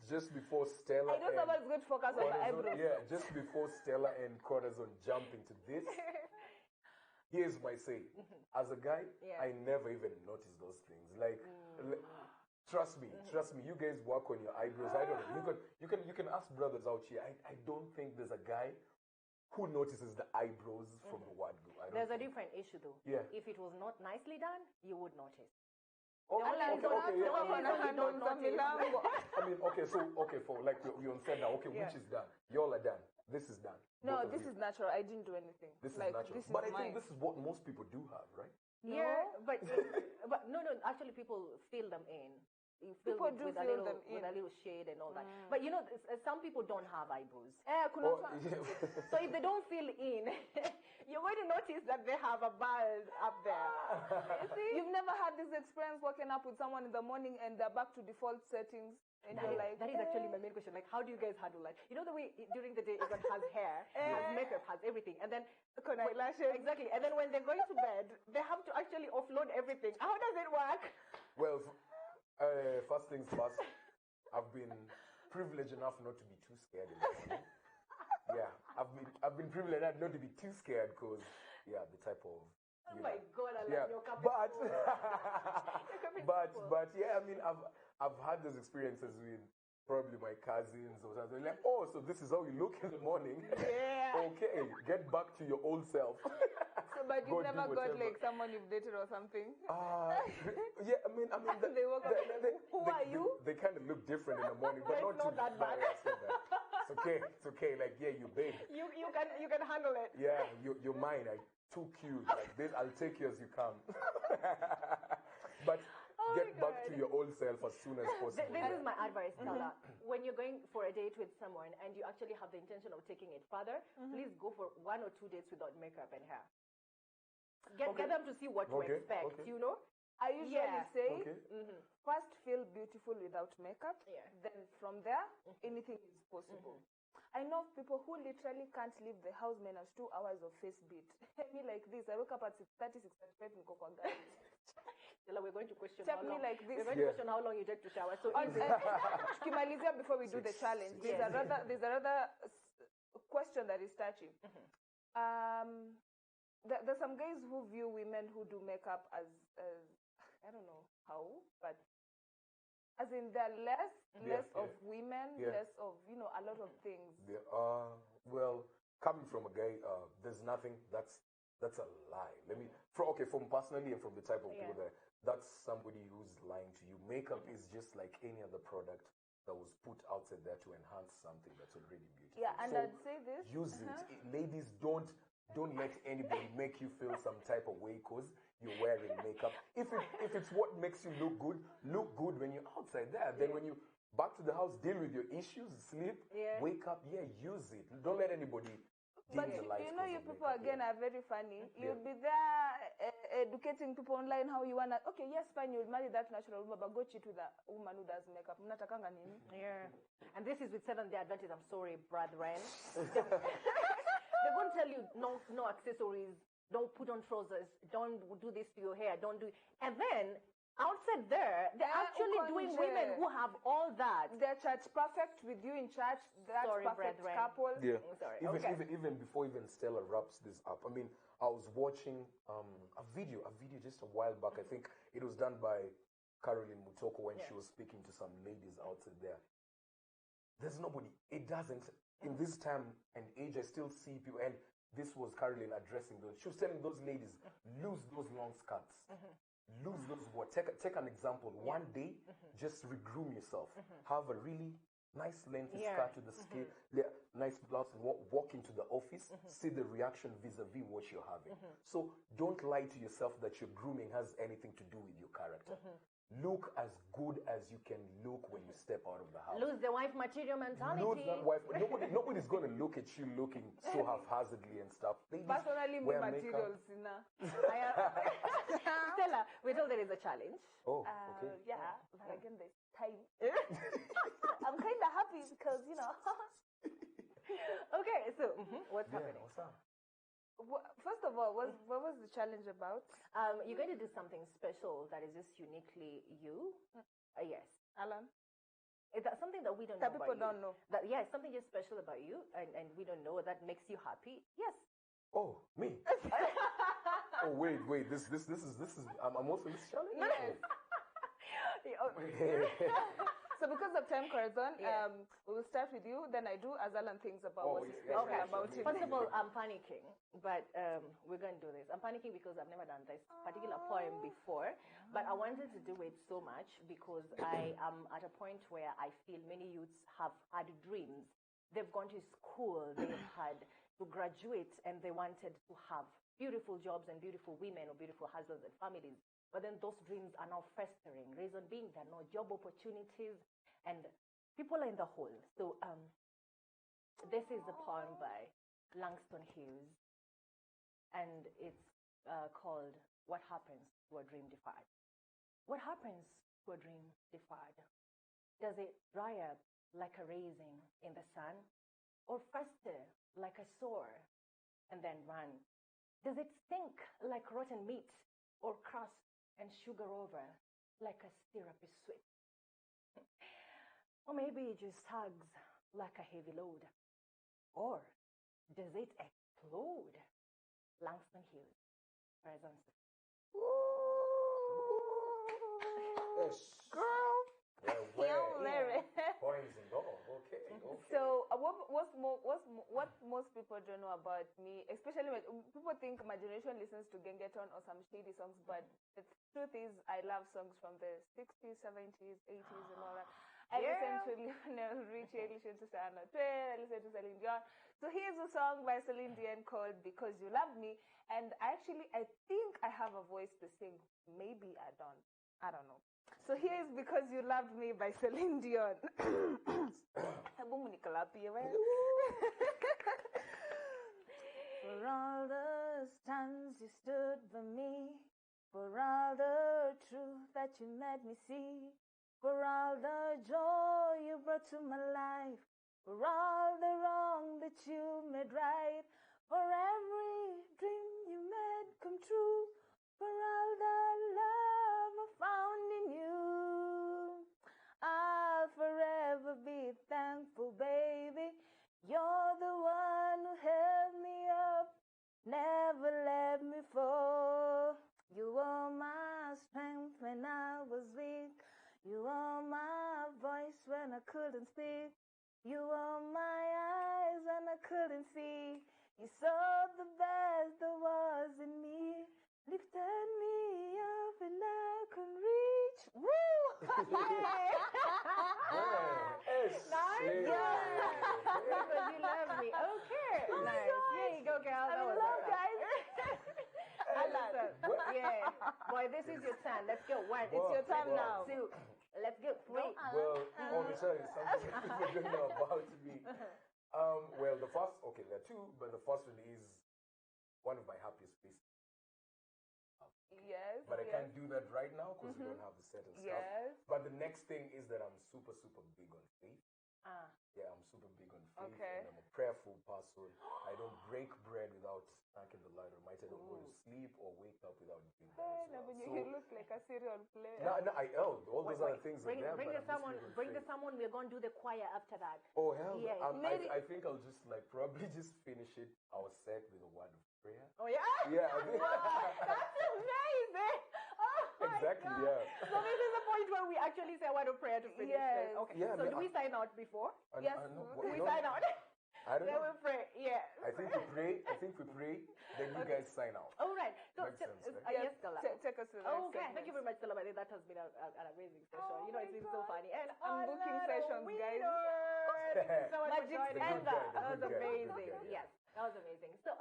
Just before Stella. I know someone's going to focus on my eyebrows. Yeah, just before Stella and Corazon jump into this. Here's my say. As a guy, I never even noticed those things. Like, trust me. You guys work on your eyebrows. I don't know. You can ask brothers out here. I don't think there's a guy who notices the eyebrows from the word go. There's a different issue though. Yeah. If it was not nicely done, you would notice. Okay. I mean, for like you said that. Okay, which is done? Y'all are done. This is done. No, this is natural. I didn't do anything. This is natural. But I think this is what most people do have, right? No. Yeah, but no. Actually, people fill them in. People do fill them in with a little shade and all that. But you know, some people don't have eyebrows. So if they don't fill in, you're going to notice that they have a bald up there. You've never had this experience waking up with someone in the morning and they're back to default settings. And you're like, that is actually my main question. Like, how do you guys handle that? You know the way during the day everyone has hair, has makeup, has everything, and then exactly. And then when they're going to bed, they have to actually offload everything. How does it work? Well, first things first, I've been privileged enough not to be too scared in the morning. Yeah, I've been privileged enough not to be too scared because, the type of. Oh my God, I love your cup. But yeah, I mean, I've had those experiences with probably my cousins or something. Like, oh, so this is how you look in the morning. Yeah. Okay, get back to your old self. But you've never got like someone you've dated or something? Yeah, I mean, they woke up and like, who are you? They kind of look different in the morning, but not too that bad. It's okay. Like, yeah, you babe. You can handle it. Yeah, you're mine. Like, too cute. Like this, I'll take you as you come. But get back to your old self as soon as possible. This is my advice, Stella. When you're going for a date with someone and you actually have the intention of taking it further, please go for 1 or 2 dates without makeup and hair. Get them to see what to expect, you know? I usually say, first feel beautiful without makeup. Then from there, anything is possible. I know people who literally can't leave the house minus 2 hours of face beat. Me like this, I wake up at 6:30, 6:35 and cook on that. We're going to question how long. Like this. We're going to question how long you take to shower. So Kimalizia, before we do the challenge, there's another question that is touching. There's some guys who view women who do makeup as I don't know how, but as in they're less of women, less of, you know, a lot of things. Well, coming from a guy, there's nothing that's a lie. From personally and from the type of people that's somebody who's lying to you. Makeup is just like any other product that was put outside there to enhance something that's already beautiful. Yeah, and I'd say this. Use it. Ladies, don't let anybody make you feel some type of way because you're wearing makeup. If it's what makes you look good when you're outside there. Then when you back to the house, deal with your issues, sleep, wake up, use it. Don't let anybody But you know, you people again are very funny. You'll be there educating people online how you wanna. Okay, yes, fine, you'll marry that natural woman, but go cheat with a woman who does makeup. Mnatakanga nini? Yeah, and this is with Seven the advantage. I'm sorry, brethren. They won't tell you no accessories. Don't put on trousers. Don't do this to your hair. Don't do. And then outside there, they're actually doing women who have all that. They're church perfect with you in church. That's perfect brethren. couple. Yeah. Sorry. Even before Stella wraps this up, I mean, I was watching a video just a while back. I think it was done by Caroline Mutoko when she was speaking to some ladies outside there. There's nobody. It doesn't. In this time and age, I still see people, and this was Caroline addressing those. She was telling those ladies, lose those long skirts. Lose those words. Take an example. One day, just regroom yourself. Have a really nice lengthy skirt with the skin, nice blouse, and walk into the office. See the reaction vis-a-vis what you're having. So don't lie to yourself that your grooming has anything to do with your character. Look as good as you can look when you step out of the house. Lose the wife material mentality. Lose that wife. Nobody's going to look at you looking so haphazardly and stuff. Ladies Personally, me wear materials, Stella, we're told there is a challenge. Oh, okay. Yeah, but again, there's time. I'm kind of happy because, you know. Okay, so what's happening? What's up? First of all, what was the challenge about? You're going to do something special that is just uniquely you. Yes. Alan? Is that something that we don't that know people about don't you? know. Yes, something just special about you, and we don't know that makes you happy. Yes. Oh, me? Oh, wait. This is. I'm also in this challenge. Yes. So because of time, Corazon, we will start with you. Then I do as Alan thinks about what's special about it. First of all, I'm panicking, but we're going to do this. I'm panicking because I've never done this particular poem before, but I wanted to do it so much because I am at a point where I feel many youths have had dreams. They've gone to school, they've had to graduate, and they wanted to have beautiful jobs and beautiful women or beautiful husbands and families. But then those dreams are now festering. Reason being, there are no job opportunities and people are in the hole. So this is a poem by Langston Hughes, and it's called What Happens to a Dream Deferred. What happens to a dream deferred? Does it dry up like a raisin in the sun, or fester like a sore and then run? Does it stink like rotten meat, or crust and sugar over like a syrupy sweet? Or maybe it just tugs like a heavy load. Or does it explode? Langston Hughes, presence. Yes. Girl. Poems and all. Okay. So what most people don't know about me, especially when people think my generation listens to Gengeton or some shady songs, but the truth is I love songs from the 60s, 70s, 80s and all that. I listen to Lionel Richie, I listen to Sana Twain, I listen to Celine Dion. So here's a song by Celine Dion called Because You Love Me, and I think I have a voice to sing. Maybe I don't. I don't know. So here is Because You Loved Me by Celine Dion. For all the times you stood by me, for all the truth that you made me see, for all the joy you brought to my life, for all the wrong that you made right, for every dream you made come true, for all the love I found in you. I'll forever be thankful, baby. You're the one who held me up, never let me fall. You were my strength when I was weak. You were my voice when I couldn't speak. You were my eyes when I couldn't see. You saw the best there was in me, lifted me up and I could reach. Woo! Nice. Because you love me. Okay. Oh nice. There you go, girl. I love guys. Yeah. boy, this is your turn. Let's go. One. Well, It's your turn well. now. Two. Let's go. Three. Well, let me tell you something we're going to about to be. Well, the first, okay, there are two, but the first one is one of my happiest places. Yes. But I can't do that right now because we don't have the set and stuff. Yes. But the next thing is that I'm super, super big on faith. Ah. Yeah, I'm super big on faith. Okay. And I'm a prayerful person. I don't break bread without smacking the light, or might I don't go to sleep or wake up without doing that as well. You look like a serial player. No, all those other things Bring, are there. bring but the someone. Bring the someone. We're going to do the choir after that. Oh hell, Yeah. I think I'll just probably just finish it our set with a word of prayer. Oh yeah. Yeah. I think That's amazing. Oh my exactly. God. Yeah. So this is the point where we actually say a word of prayer to finish this. Okay. Yeah, so do we sign out before? Yes. Do we sign out? I don't Then know. we pray. Yeah. I think we pray. Then you guys sign out. All right. So, Makes sense, right? yes, Stella. Take us to the next Okay. segment. Thank you very much, Stella. I think that has been an amazing session. You know, it's been so funny. And I'm booking sessions, guys. Thank you so much for joining us. guy, That was the good guy, amazing. Yes, that was amazing. So,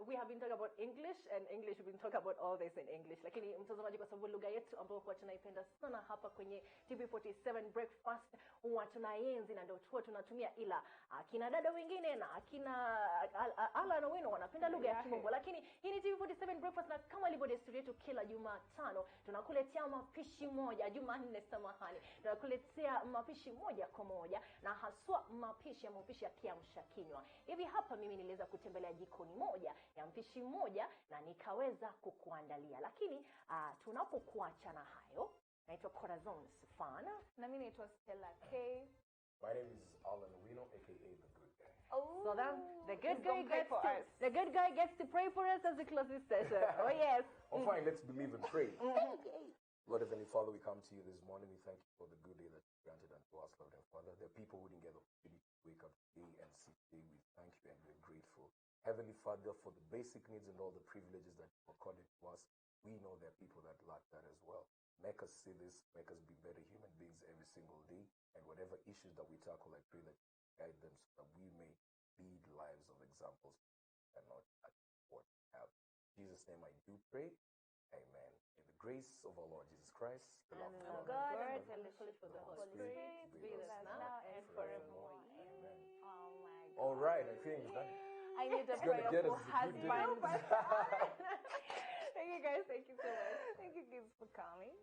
we have been talking about English and English. We've been talking about all this in English. Lakini mtazamaji, kwa sababu lugha yetu ambayo kwa tunaipenda sana hapa kwenye TV47 Breakfast huwa tunaienzi na ndio tunatumia, ila akina dada wengine na akina Ala na weno wanapenda lugha ya Kimombo. Lakini hii ni TV47 Breakfast, na kama ilivyo desturi yetu kila Jumatano tunakuletea mapishi moja, Jumanne samahani, tunakuletea mapishi moja kwa moja, na haswa mapishi ya kiamsha kinywa. Hivi hapa mimi niliweza kutembelea jikoni moja ya mpishi mmoja na nikaweza kukuandalia. Lakini tunapokuacha na hayo, naitwa Corazon Sifana na mimi naitwa Stella K. My name is Alan Wino, aka the good guy. Oh, so then the good guy gets to pray for us as we close this session. Oh yes. Oh fine, let's believe and pray. Lord Heavenly Father, we come to you this morning. We thank you for the good day that you granted unto us, Lord and Father. There are people who didn't get the opportunity to wake up today and see today. We thank you and we're grateful. Heavenly Father, for the basic needs and all the privileges that you accorded to us, we know there are people that lack that as well. Make us see this, make us be better human beings every single day, and whatever issues that we tackle, I pray that you guide them so that we may lead lives of examples and not at what we have. In Jesus' name I do pray. Amen. In the grace of our Lord Jesus Christ, the love of God, and the fellowship of the Holy Spirit be with us now and forevermore. Amen. Oh my God. All right, I think that I need a gonna get us prayerful a good day. husband. Thank you guys. Thank you so much. Thank you kids for coming.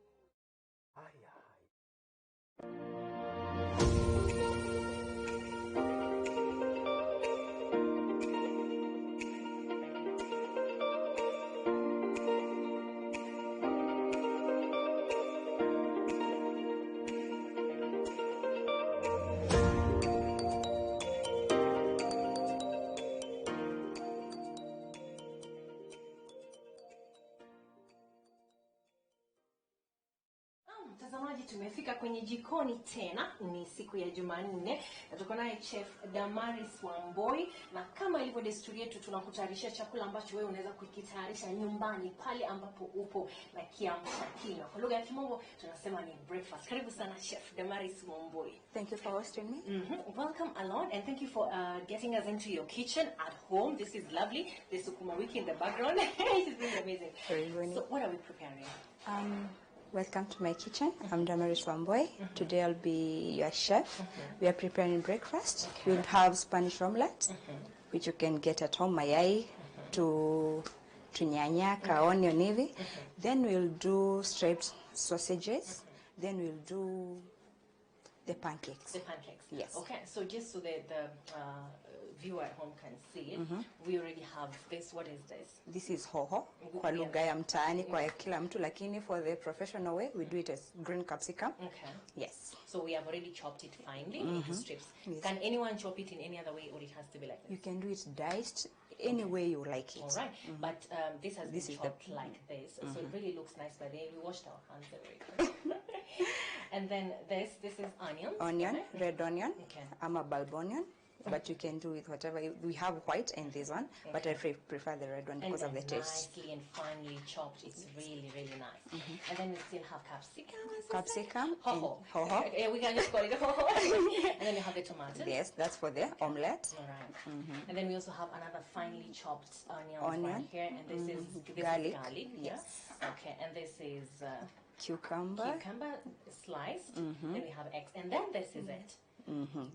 Mtazamaji, tumefika kwenye jikoni tena. Ni siku ya Jumanne na tuko naye Chef Damaris Wamboi, na kama ilivyo desturi yetu tunakutayarishia chakula ambacho wewe unaweza kukitayarisha nyumbani pale ambapo upo na kiamsha kinywa. Kwa lugha ya Kimombo tunasema ni breakfast. Karibu sana Chef Damaris Wamboi. Thank you for hosting me. Welcome along, and thank you for getting us into your kitchen at home. This is lovely. The sukuma wiki in the background. This is really amazing. So what are we preparing? Welcome to my kitchen. I'm Damaris Wamboi. Today I'll be your chef. We are preparing breakfast. We'll have Spanish omelette, which you can get at home, mayai, to nyanya, onion, hivi. Then we'll do striped sausages. Then we'll do the pancakes. The pancakes. Yes. Okay, so just so that the viewer at home can see it, we already have this. What is this? This is hoho, kwa lugha ya mtaani kwa kila mtu, lakini for the professional way, we do it as green capsicum. Okay. Yes. So we have already chopped it finely into strips. Yes. Can anyone chop it in any other way, or it has to be like this? You can do it diced any way you like it. All right, but this has been chopped like this, so it really looks nice. By the way, we washed our hands already. And then this is onion. Onion, red onion. Okay. I'm a bulb onion. but you can do with whatever. We have white in this one, but I prefer the red one because of the taste. Nicely and finely chopped. It's really, really nice. And then we still have capsicum. Capsicum. Ho-ho. Ho-ho. We can just call it ho-ho. And then you have the tomatoes. Yes, that's for the omelette. All right. And then we also have another finely chopped onion right here. And this is garlic. Yes. Okay. And this is cucumber sliced. Then we have eggs. And then this is it.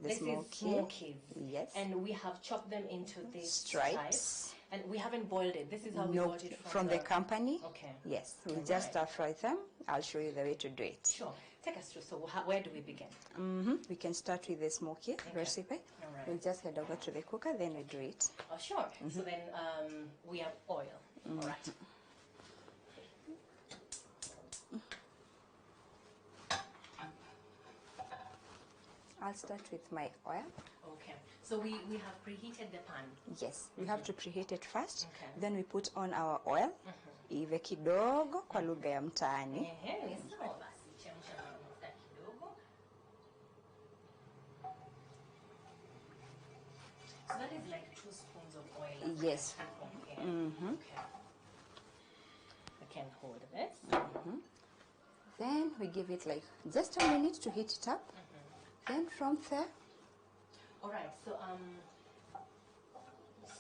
This is smokies. Yes. And we have chopped them into these stripes. And we haven't boiled it. This is how we got it from the company. Okay. Yes. We just stir fry them. I'll show you the way to do it. Sure. Take us through. So where do we begin? We can start with the smoky recipe. All right. We'll just head over to the cooker, then we do it. Oh, sure. So then we have oil. All right. I'll start with my oil. Okay. So we have preheated the pan. Yes, we have to preheat it first. Okay. Then we put on our oil. Ive kidogo kwa lugha ya mtaani. Ni sawa basi. Chemsha mafuta kidogo. So that is like 2 spoons of oil. Yes. Okay. I can hold this. Then we give it like just a minute to heat it up. Then from there. All right. So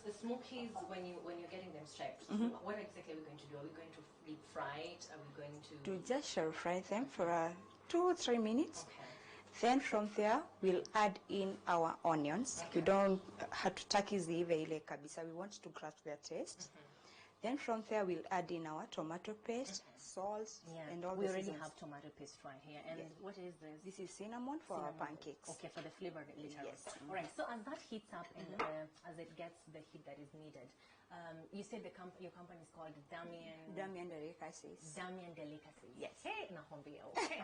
the smokies, when you're getting them striped, so what exactly are we going to do? Are we going to deep fry it? Are we going to just shallow fry them for 2 or 3 minutes. Okay. Then from there we'll add in our onions. We don't have to takizive ile kabisa. We want to grasp their taste. Then from there we'll add in our tomato paste, salt, and all. We already seasons. have tomato paste right here. And what is this? This is cinnamon for our pancakes. Okay, for the flavor later. Yes. All right. So as that heats up and as it gets the heat that is needed, you said your company is called Damian Delicacies. Damian Delicacies. Yes. Hey, nakwambia. Okay.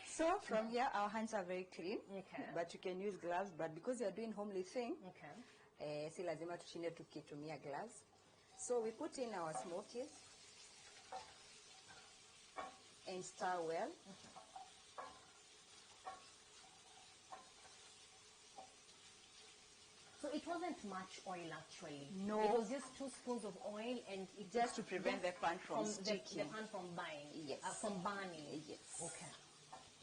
So from here our hands are very clean. Okay. But you can use gloves. But because you are doing homely thing, okay. Si lazima tushinde tukitumia gloves. So we put in our smokies and stir well. So it wasn't much oil actually. No. It was just 2 spoons of oil and it just to prevent the pan from sticking. The pan from burning. Yes. From burning. Yes. Okay.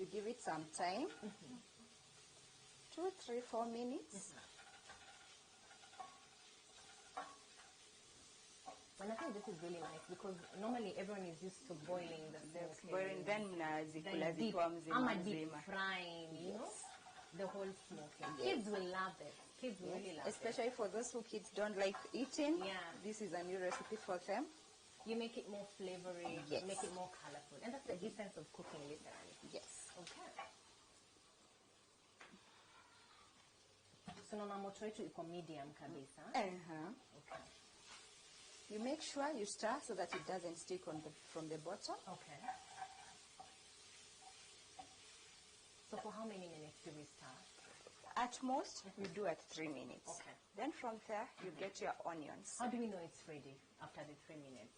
You give it some time. 2, 3, 4 minutes. And I think this is really nice because normally everyone is used to boiling the smoke. Boiling, then deep frying, you know, the whole smoking. Yes. Kids will love it. Kids really love it. Especially for those who kids don't like eating. Yeah. This is a new recipe for them. You make it more flavory, Yes. make it more colorful. And that's the essence of cooking, literally. Yes. Okay. So naona moto wetu iko medium kabisa. Okay. You make sure you stir so that it doesn't stick from the bottom. Okay. So for how many minutes do we stir? At most, you do at 3 minutes. Okay. Then from there, you get your onions. How do we know it's ready after the 3 minutes?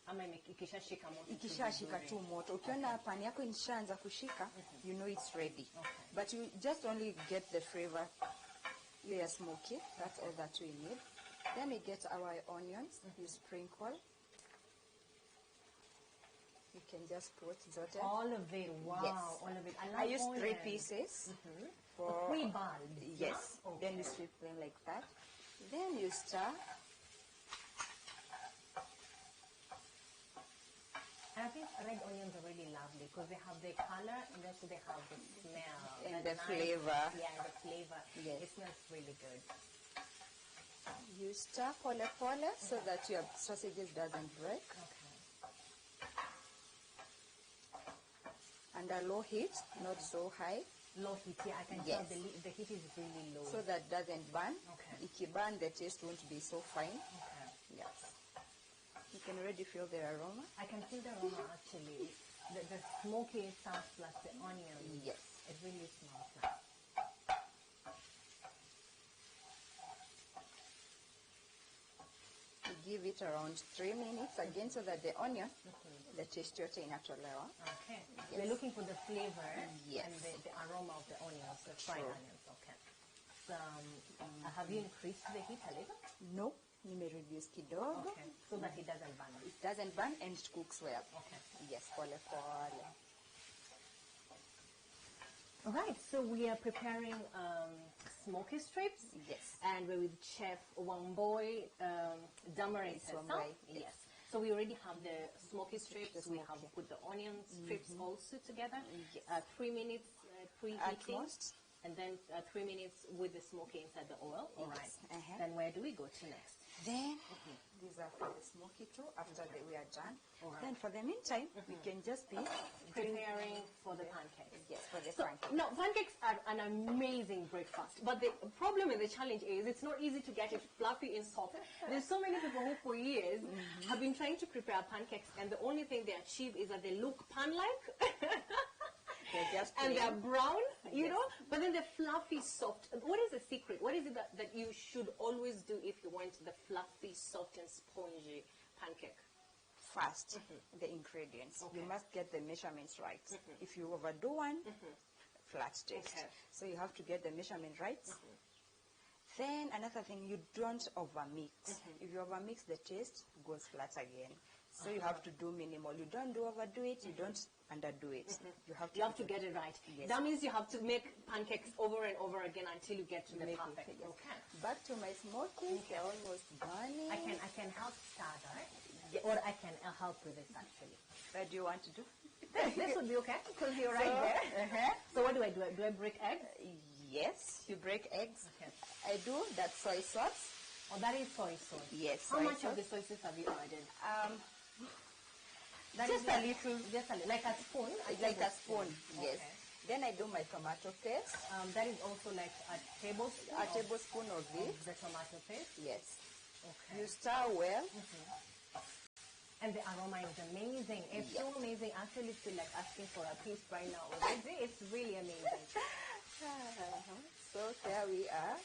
Ama ikishashika moto. Ikishashika tu moto. Ukiona pani yako inshaanza kushika, you know it's ready. Okay. But you just only get the flavor, they are smoky. That's all that we need. Then we get our onions. You sprinkle. You can just put zote. All of it. Wow. Yes. All of it. I use 3 pieces. For pre-bulbed. Yes. Okay. Then you strip them like that. Then you stir. And I think red onions are really lovely because they have the color and also they have the smell. And the the flavor. Yeah, the flavor. Yes. It smells really good. You stir pole pole so that your sausages doesn't break. Okay. Under low heat, not so high. Low heat, yeah, I can tell the heat is really low. So that doesn't burn. Okay. If you burn, the taste won't be so fine. Okay. Yes. You can already feel the aroma. I can feel the aroma actually. The smoky sauce plus the onion. Yes. It really smells nice. You give it around 3 minutes again so that the onion, the taste yote inatolewa. Okay. Yes. We're looking for the flavor Yes. and the aroma of the onions, the fried onions. Okay. have you increased the heat a little? No, you may reduce kidogo. Okay, so that it doesn't burn. It doesn't burn and it cooks well. Okay. Yes, pole pole. All right, so we are preparing smoky strips. Yes. And we're with Chef Wamboy, Damaris herself. Yes. So we already have the smoky strips. We have put the onion strips also together. Yes. 3 minutes At preheating. most. And then 3 minutes with the smoky inside the oil. All right. Uh-huh. Then where do we go to next? Then these are for the smoky too. After we are done. Alright. Then for the meantime, we can just be Preparing for the pancakes. Yes, for the So, pancakes. no, pancakes are an amazing breakfast. But the problem and the challenge is it's not easy to get it fluffy and soft. There's so many people who for years have been trying to prepare pancakes, and the only thing they achieve is that they look pan-like. They're just And they're plain. brown, you Yes. know, but then the fluffy soft. What is the secret? What is it that you should always do if you want the fluffy, soft, and spongy pancake? First, the ingredients. You must get the measurements right. If you overdo one, flat taste. Okay. So you have to get the measurement right. Then another thing, you don't overmix. If you overmix, the taste goes flat again. So you have to do minimal. You don't overdo it. You don't underdo it. You have to get it right. Yes. That means you have to make pancakes over and over again until you get to the Make it, perfect. yes. Okay. Back to my smokies. They're almost burning. I can help start, right? Or I can help with it actually. What do you want to do? This would be okay because you're right So, there. So what do I do? Do I break eggs? Yes, you break eggs. Okay. I do that soy sauce. Oh, that is soy sauce. Yes. How soy much of sauce. the soy sauce have you added? Just a little. Just a little. Like a spoon? Like a spoon, yes. Okay. Then I do my tomato paste. That is also like a tablespoon? A tablespoon of it. The tomato paste? Yes. Okay. You stir well. And the aroma is amazing. It's so amazing. I actually feel like asking for a piece right now already. It's really amazing. So there we are.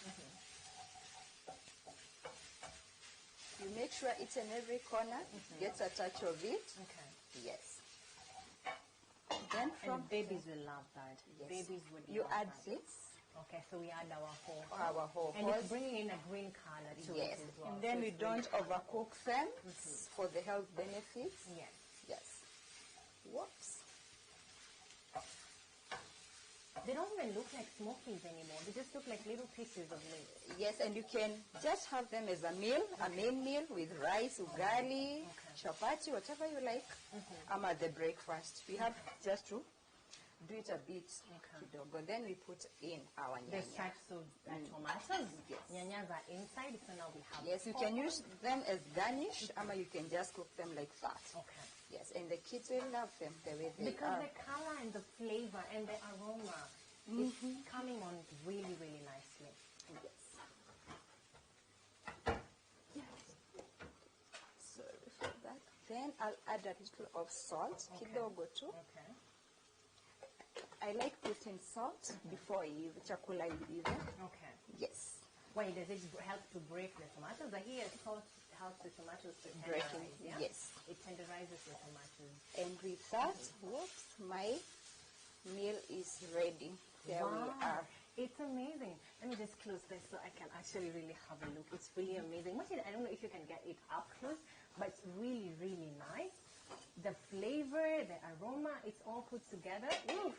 You make sure each and every corner gets a touch of it. Okay. Yes. Then from And babies will love that. Yes. Babies would You love add that. this. Okay, so we add our whole. And it's bringing in a green color to Yes. it as well. And then So we it's really don't overcook them for the health benefits. Yes. Yes. Whoops. They don't even look like smokies anymore. They just look like little pieces of meat. Yes, and you can just have them as a meal, a main meal with rice, ugali, chapati, whatever you like. I'm at the breakfast. We have just to do it a bit kidogo. Then we put in our The nyanya. stripes of tomatoes. Yes. Nyanyas are inside, so now we have. Yes, you can use them as garnish, or you can just cook them like that. Okay. Yes, and the kids will love them the way they Because are. the color and the flavor and the aroma is coming on really, really nicely. Yes. Sorry for that. Then I'll add a little of salt, kidogo too. Okay. I like putting salt before chakula even. Okay. Yes. Why does it help to break the tomatoes? I hear salt helps the tomatoes to Breaking, tenderize. Yeah? yes. It tenderizes the tomatoes. And with that, whoops, my meal is ready. There we are. It's amazing. Let me just close this so I can actually really have a look. It's really amazing. Imagine, I don't know if you can get it up close, but it's really, really nice. The flavor, the aroma, it's all put together. Oof.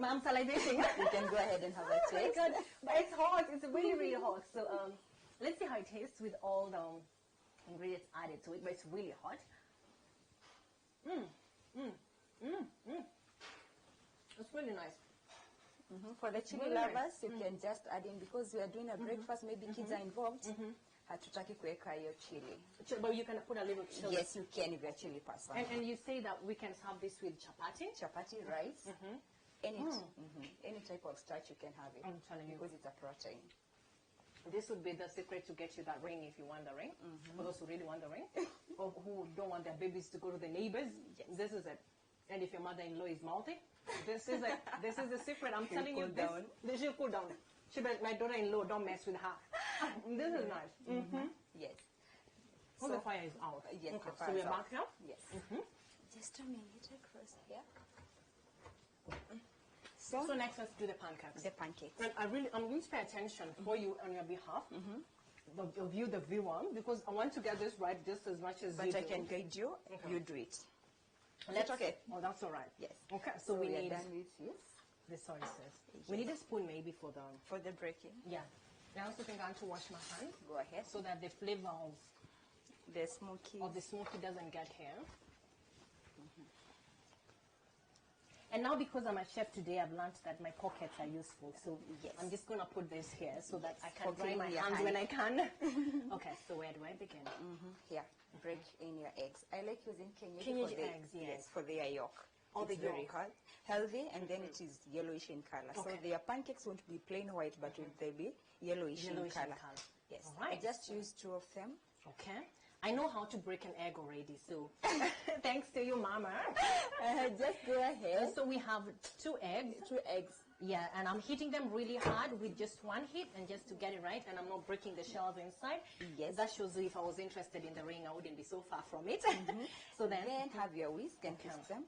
I'm salivating. You can go ahead and have a Oh my taste. God. But it's hot. It's really, really hot. So let's see how it tastes with all the ingredients added to it. But it's really hot. It's really nice. For the chili Really nice. lovers, you can just add in, because we are doing a breakfast, maybe kids are involved. Hatutaki kuweka hiyo chili. But you can put a little chili. Yes, you can if you're chili person. And you say that we can have this with chapati? Chapati, rice, any type of starch you can have it. I'm telling you. Because it's a protein. This would be the secret to get you that ring if you want the ring. For those who really want the ring. Or who don't want their babies to go to the neighbors. This is it. And if your mother-in-law is multi, this is the secret. I'm She'll telling you, cool down. This she'll cool down. My daughter-in-law, don't mess with her. This is nice. Yes. Oh, the fire is out. Yes, Okay, the fire so is we're out. back now? Yes. Just a minute across here. So So next, let's do the pancakes. The pancakes. And I'm going to pay attention for you on your behalf. Of you, the viewer, because I want to get this right just as much as you do. But I can guide you. Okay. You do it. That's okay. Oh, that's all right. Yes. Okay. So we need done with this. The soy sauce. Yes. We need a spoon maybe for the breaking. Yeah. I also think I'm going to wash my hands. Go ahead. So that the flavor of the smoky doesn't get here. And now because I'm a chef today, I've learned that my pockets are useful. So I'm just going to put this here so that I can dry my hands when I can. Okay, so where do I begin? Here, break in your eggs. I like using Kenyeji eggs, yes, for their yolk. Oh, it's very healthy, and then it is yellowish in color. Okay. So their pancakes won't be plain white, but they'll be yellowish in color. Yes. All right. I just use 2 of them. Okay. I know how to break an egg already, so thanks to you, Mama. Just go ahead. So we have 2 eggs. 2 eggs. Yeah, and I'm heating them really hard with just 1 heat, and just to get it right, and I'm not breaking the shells inside. Yes. That shows you if I was interested in the ring, I wouldn't be so far from it. So then have your whisk and twist them.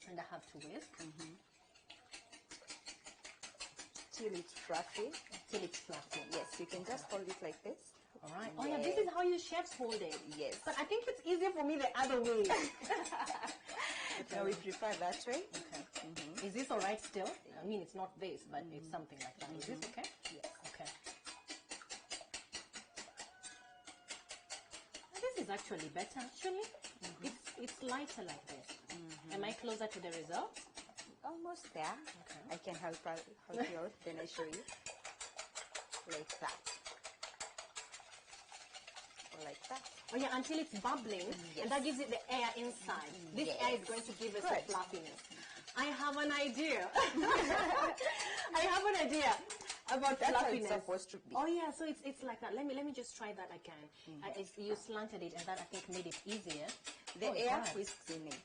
And I have to whisk. Till it's fluffy. Till it's fluffy. Yes, you can just hold it like this. All right. Oh, yeah, this is how you chefs hold it. Yes. But I think it's easier for me the other way. No, we prefer that way. Okay. Is this all right still? I mean, it's not this, but it's something like that. Is this okay? Yes. Okay. This is actually better, actually. It's lighter like this. Am I closer to the result? Almost there. Okay. I can help you out, then I show you. Like that. Like that. Oh yeah, until it's bubbling, and that gives it the air inside. This air is going to give us the fluffiness. I have an idea. I have an idea about That's fluffiness. How it's supposed to be. Oh yeah, so it's like that. Let me just try that again. You slanted it, and that I think made it easier. The air whisks in it.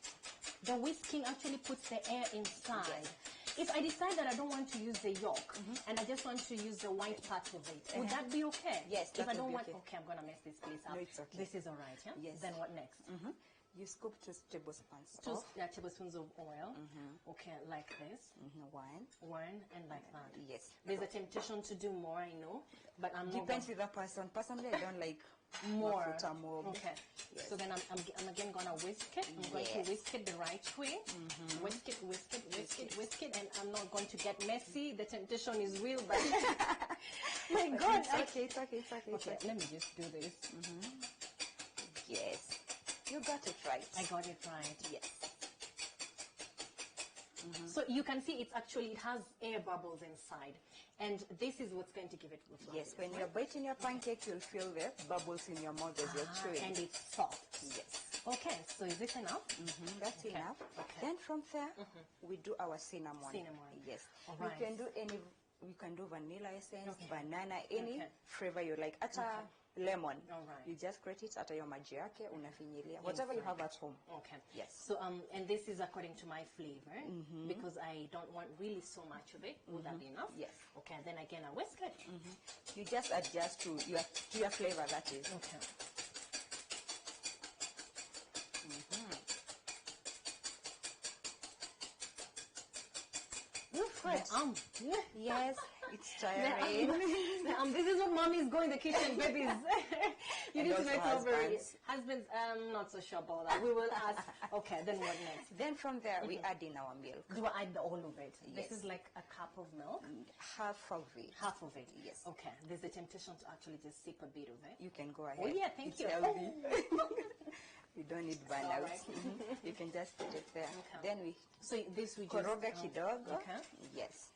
The whisking actually puts the air inside. If I decide that I don't want to use the yolk and I just want to use the white part of it, would that be okay? Yes, if I that don't would want, be okay, I'm gonna mess this place up. No, it's okay. This is all right, yeah. Yes. Then what next? You scoop 2 tablespoons. 2 tablespoons of oil. Okay, like this. One, and like that. Yes. There's a temptation to do more, I know, but I'm not. Depends with the person. Personally, I don't like more. Okay. Yes. So then I'm again gonna whisk it. I'm going to whisk it the right way. Whisk it, and I'm not going to get messy. The temptation is real, but my God, it's okay. Okay, let me just do this. Yes. You got it right. I got it right. Yes. So you can see it has air bubbles inside, and this is what's going to give it the fluffiness. Yes, when you're biting your pancake, you'll feel the bubbles in your mouth as you're chewing. And it's soft. Yes. Okay, so is this enough? That's enough. Okay. Then from there, we do our cinnamon. Yes. All right. We can do vanilla essence, banana, any flavor you like. Lemon. All right. You just grate it ata your maji yake, unafinyilia. Whatever you have at home. Okay. Yes. So and this is according to my flavor because I don't want really so much of it. Would that be enough? Yes. Okay. Then again, I whisk it. You just adjust to your flavor. That is. Okay. Yes, it's tiring. This is what mommy is going to the kitchen, babies. You need to make over it. Husbands, not so sure about that. We will ask. Okay, then what next? Then from there, we add in our milk. Do I add all of it? Yes. This is like a cup of milk? Half of it. Half of it? Yes. Okay, there's a temptation to actually just sip a bit of it. You can go ahead. Oh yeah, thank you. Healthy. You don't need burnout. You can just put it there. Okay. Then we koroga kidogo. Okay. Yes.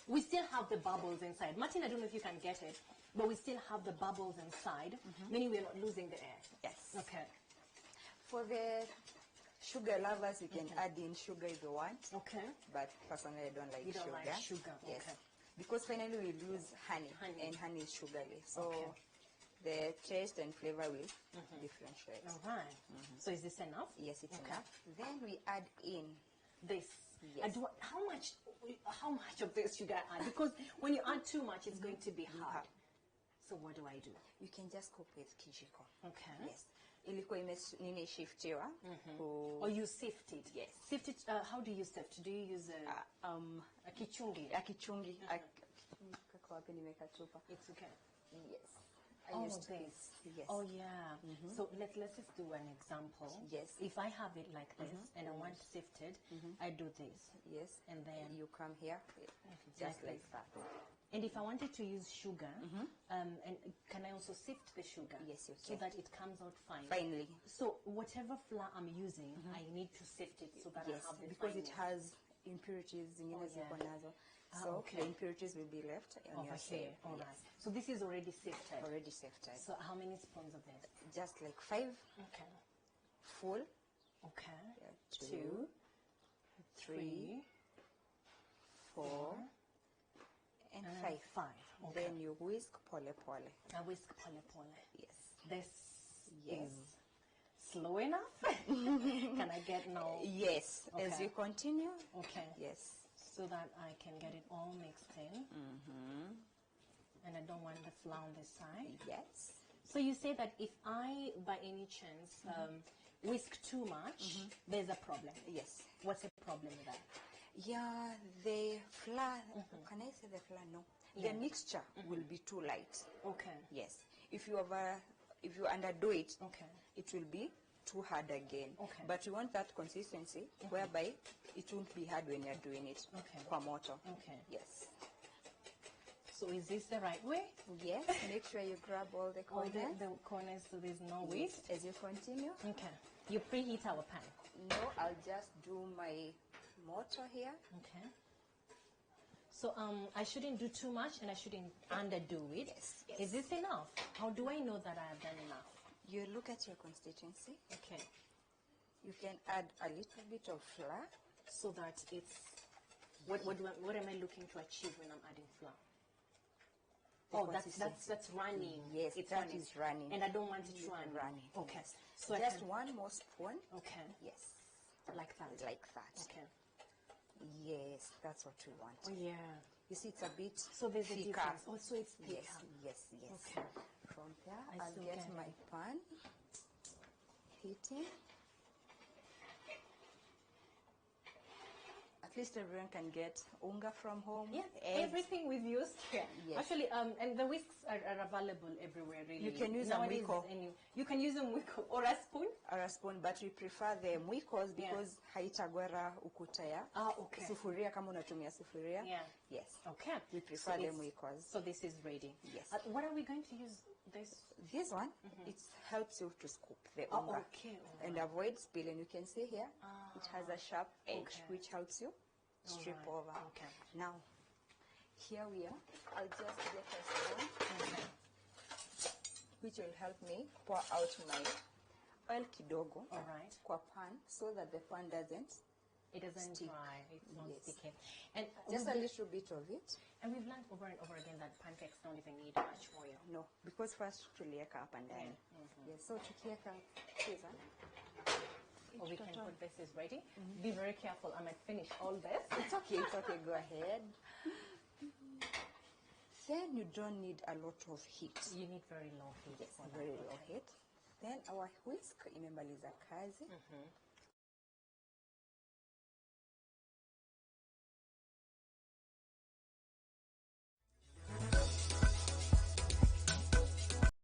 We still have the bubbles inside. Martin, I don't know if you can get it, but we still have the bubbles inside, meaning we're not losing the air. Yes. Okay. For the sugar lovers, you can add in sugar if you want. Okay. But personally, I don't like you sugar. You don't like sugar. Yes. Okay. Because finally we lose honey. And honey is sugary. So the taste and flavor will differentiate. All right. So is this enough? Yes, it's enough. Then we add in this. Yes. How much of this should I add? Because when you add too much, it's going to be hard. So what do I do? You can just cook with kijiko. Okay. Yes. ilikuwa nimeshiftiwa. Or you sift it? Yes. Sift it, how do you sift? Do you use a kichungi? A kichungi. Kwa wapi nimeka chupa? It's okay. Yes. I All used of this. Yes. Oh yeah. So let's just do an example. Yes. If I have it like this and I want sifted, I do this. Yes. And then you come here, just like that. And if I wanted to use sugar, and can I also sift the sugar? Yes, you So can. that it comes out fine. Finely. So whatever flour I'm using, I need to sift it so that Yes, I have the because it fineness. has impurities zingine ziko nazo. So okay. the impurities will be left on Over your here. side. All right. So this is already sifted. Already sifted. So how many spoons of this? Just like 5. Okay. Full. Okay. 2, 3, 4, and 5. 5. Okay. Then you whisk pole pole. I whisk pole pole. Yes. This Yes. is slow enough? Can I get now? Yes. Okay. As you continue. Okay. Yes. So that I can get it all mixed in. And I don't want the flour on this side. Yes. So you say that if I, by any chance, whisk too much, there's a problem. Yes. What's the problem with that? Yeah, the flour, can I say the flour? No. Yeah. The mixture will be too light. Okay. Yes. If you underdo it, it will be too hard again. Okay. But you want that consistency whereby it won't be hard when you're doing it. Okay. Kwa moto. Okay. Yes. So is this the right way? Yes. Make sure you grab all the All corners. the corners so there's no Yes. waste? As you continue. Okay. You preheat our pan? No, I'll just do my mortar here. Okay. So I shouldn't do too much and I shouldn't underdo it. Yes, yes. Is this enough? How do I know that I have done enough? You look at your constituency. Okay. You can add a little bit of flour. So that it's, what am I looking to achieve when I'm adding flour? Oh, that's running. Yes, it's that running. is running. And I don't want it running. Okay. So just one more spoon. Okay. Yes. Like that. Like that. Okay. Yes, that's what we want. Oh yeah. You see, it's a bit So there's a thicker. difference. Also, it's thicker. Yes. Okay. From there, I I'll still get get my it. pan heating. At least everyone can get unga from home. Yeah, eggs. everything we've used here. Yes. Actually, and the whisks are available everywhere, really. You can use Nowadays, a mwiko. You can use a mwiko or a spoon. Or a spoon, but we prefer the mwikos because haitagwara ukuta ya okay. sufuria kama unatumia sufuria. Yeah. Yes. Okay. We prefer the it's- mwikos. So this is ready. Yes. What are we going to use this? This one, it helps you to scoop the Oh, unga okay. and avoid spilling. You can see here, it has a sharp edge Okay. which helps you strip Alright, over. okay. Now, here we are. I'll just get a spoon, which will help me pour out my oil kidogo kwa pan so that the pan doesn't It doesn't stick. dry. It's not Yes. sticky. And Just a we've- little bit of it. And we've learned over and over again that pancakes don't even need much oil. No, because first tulieka hapa ndani. Yes, so tukieka pizza. Or we can put this is ready. Be very careful. I might finish all this. It's okay, go ahead. Then you don't need a lot of heat. You need very low heat. Yes, for that. very low heat. Then our whisk imemaliza kazi.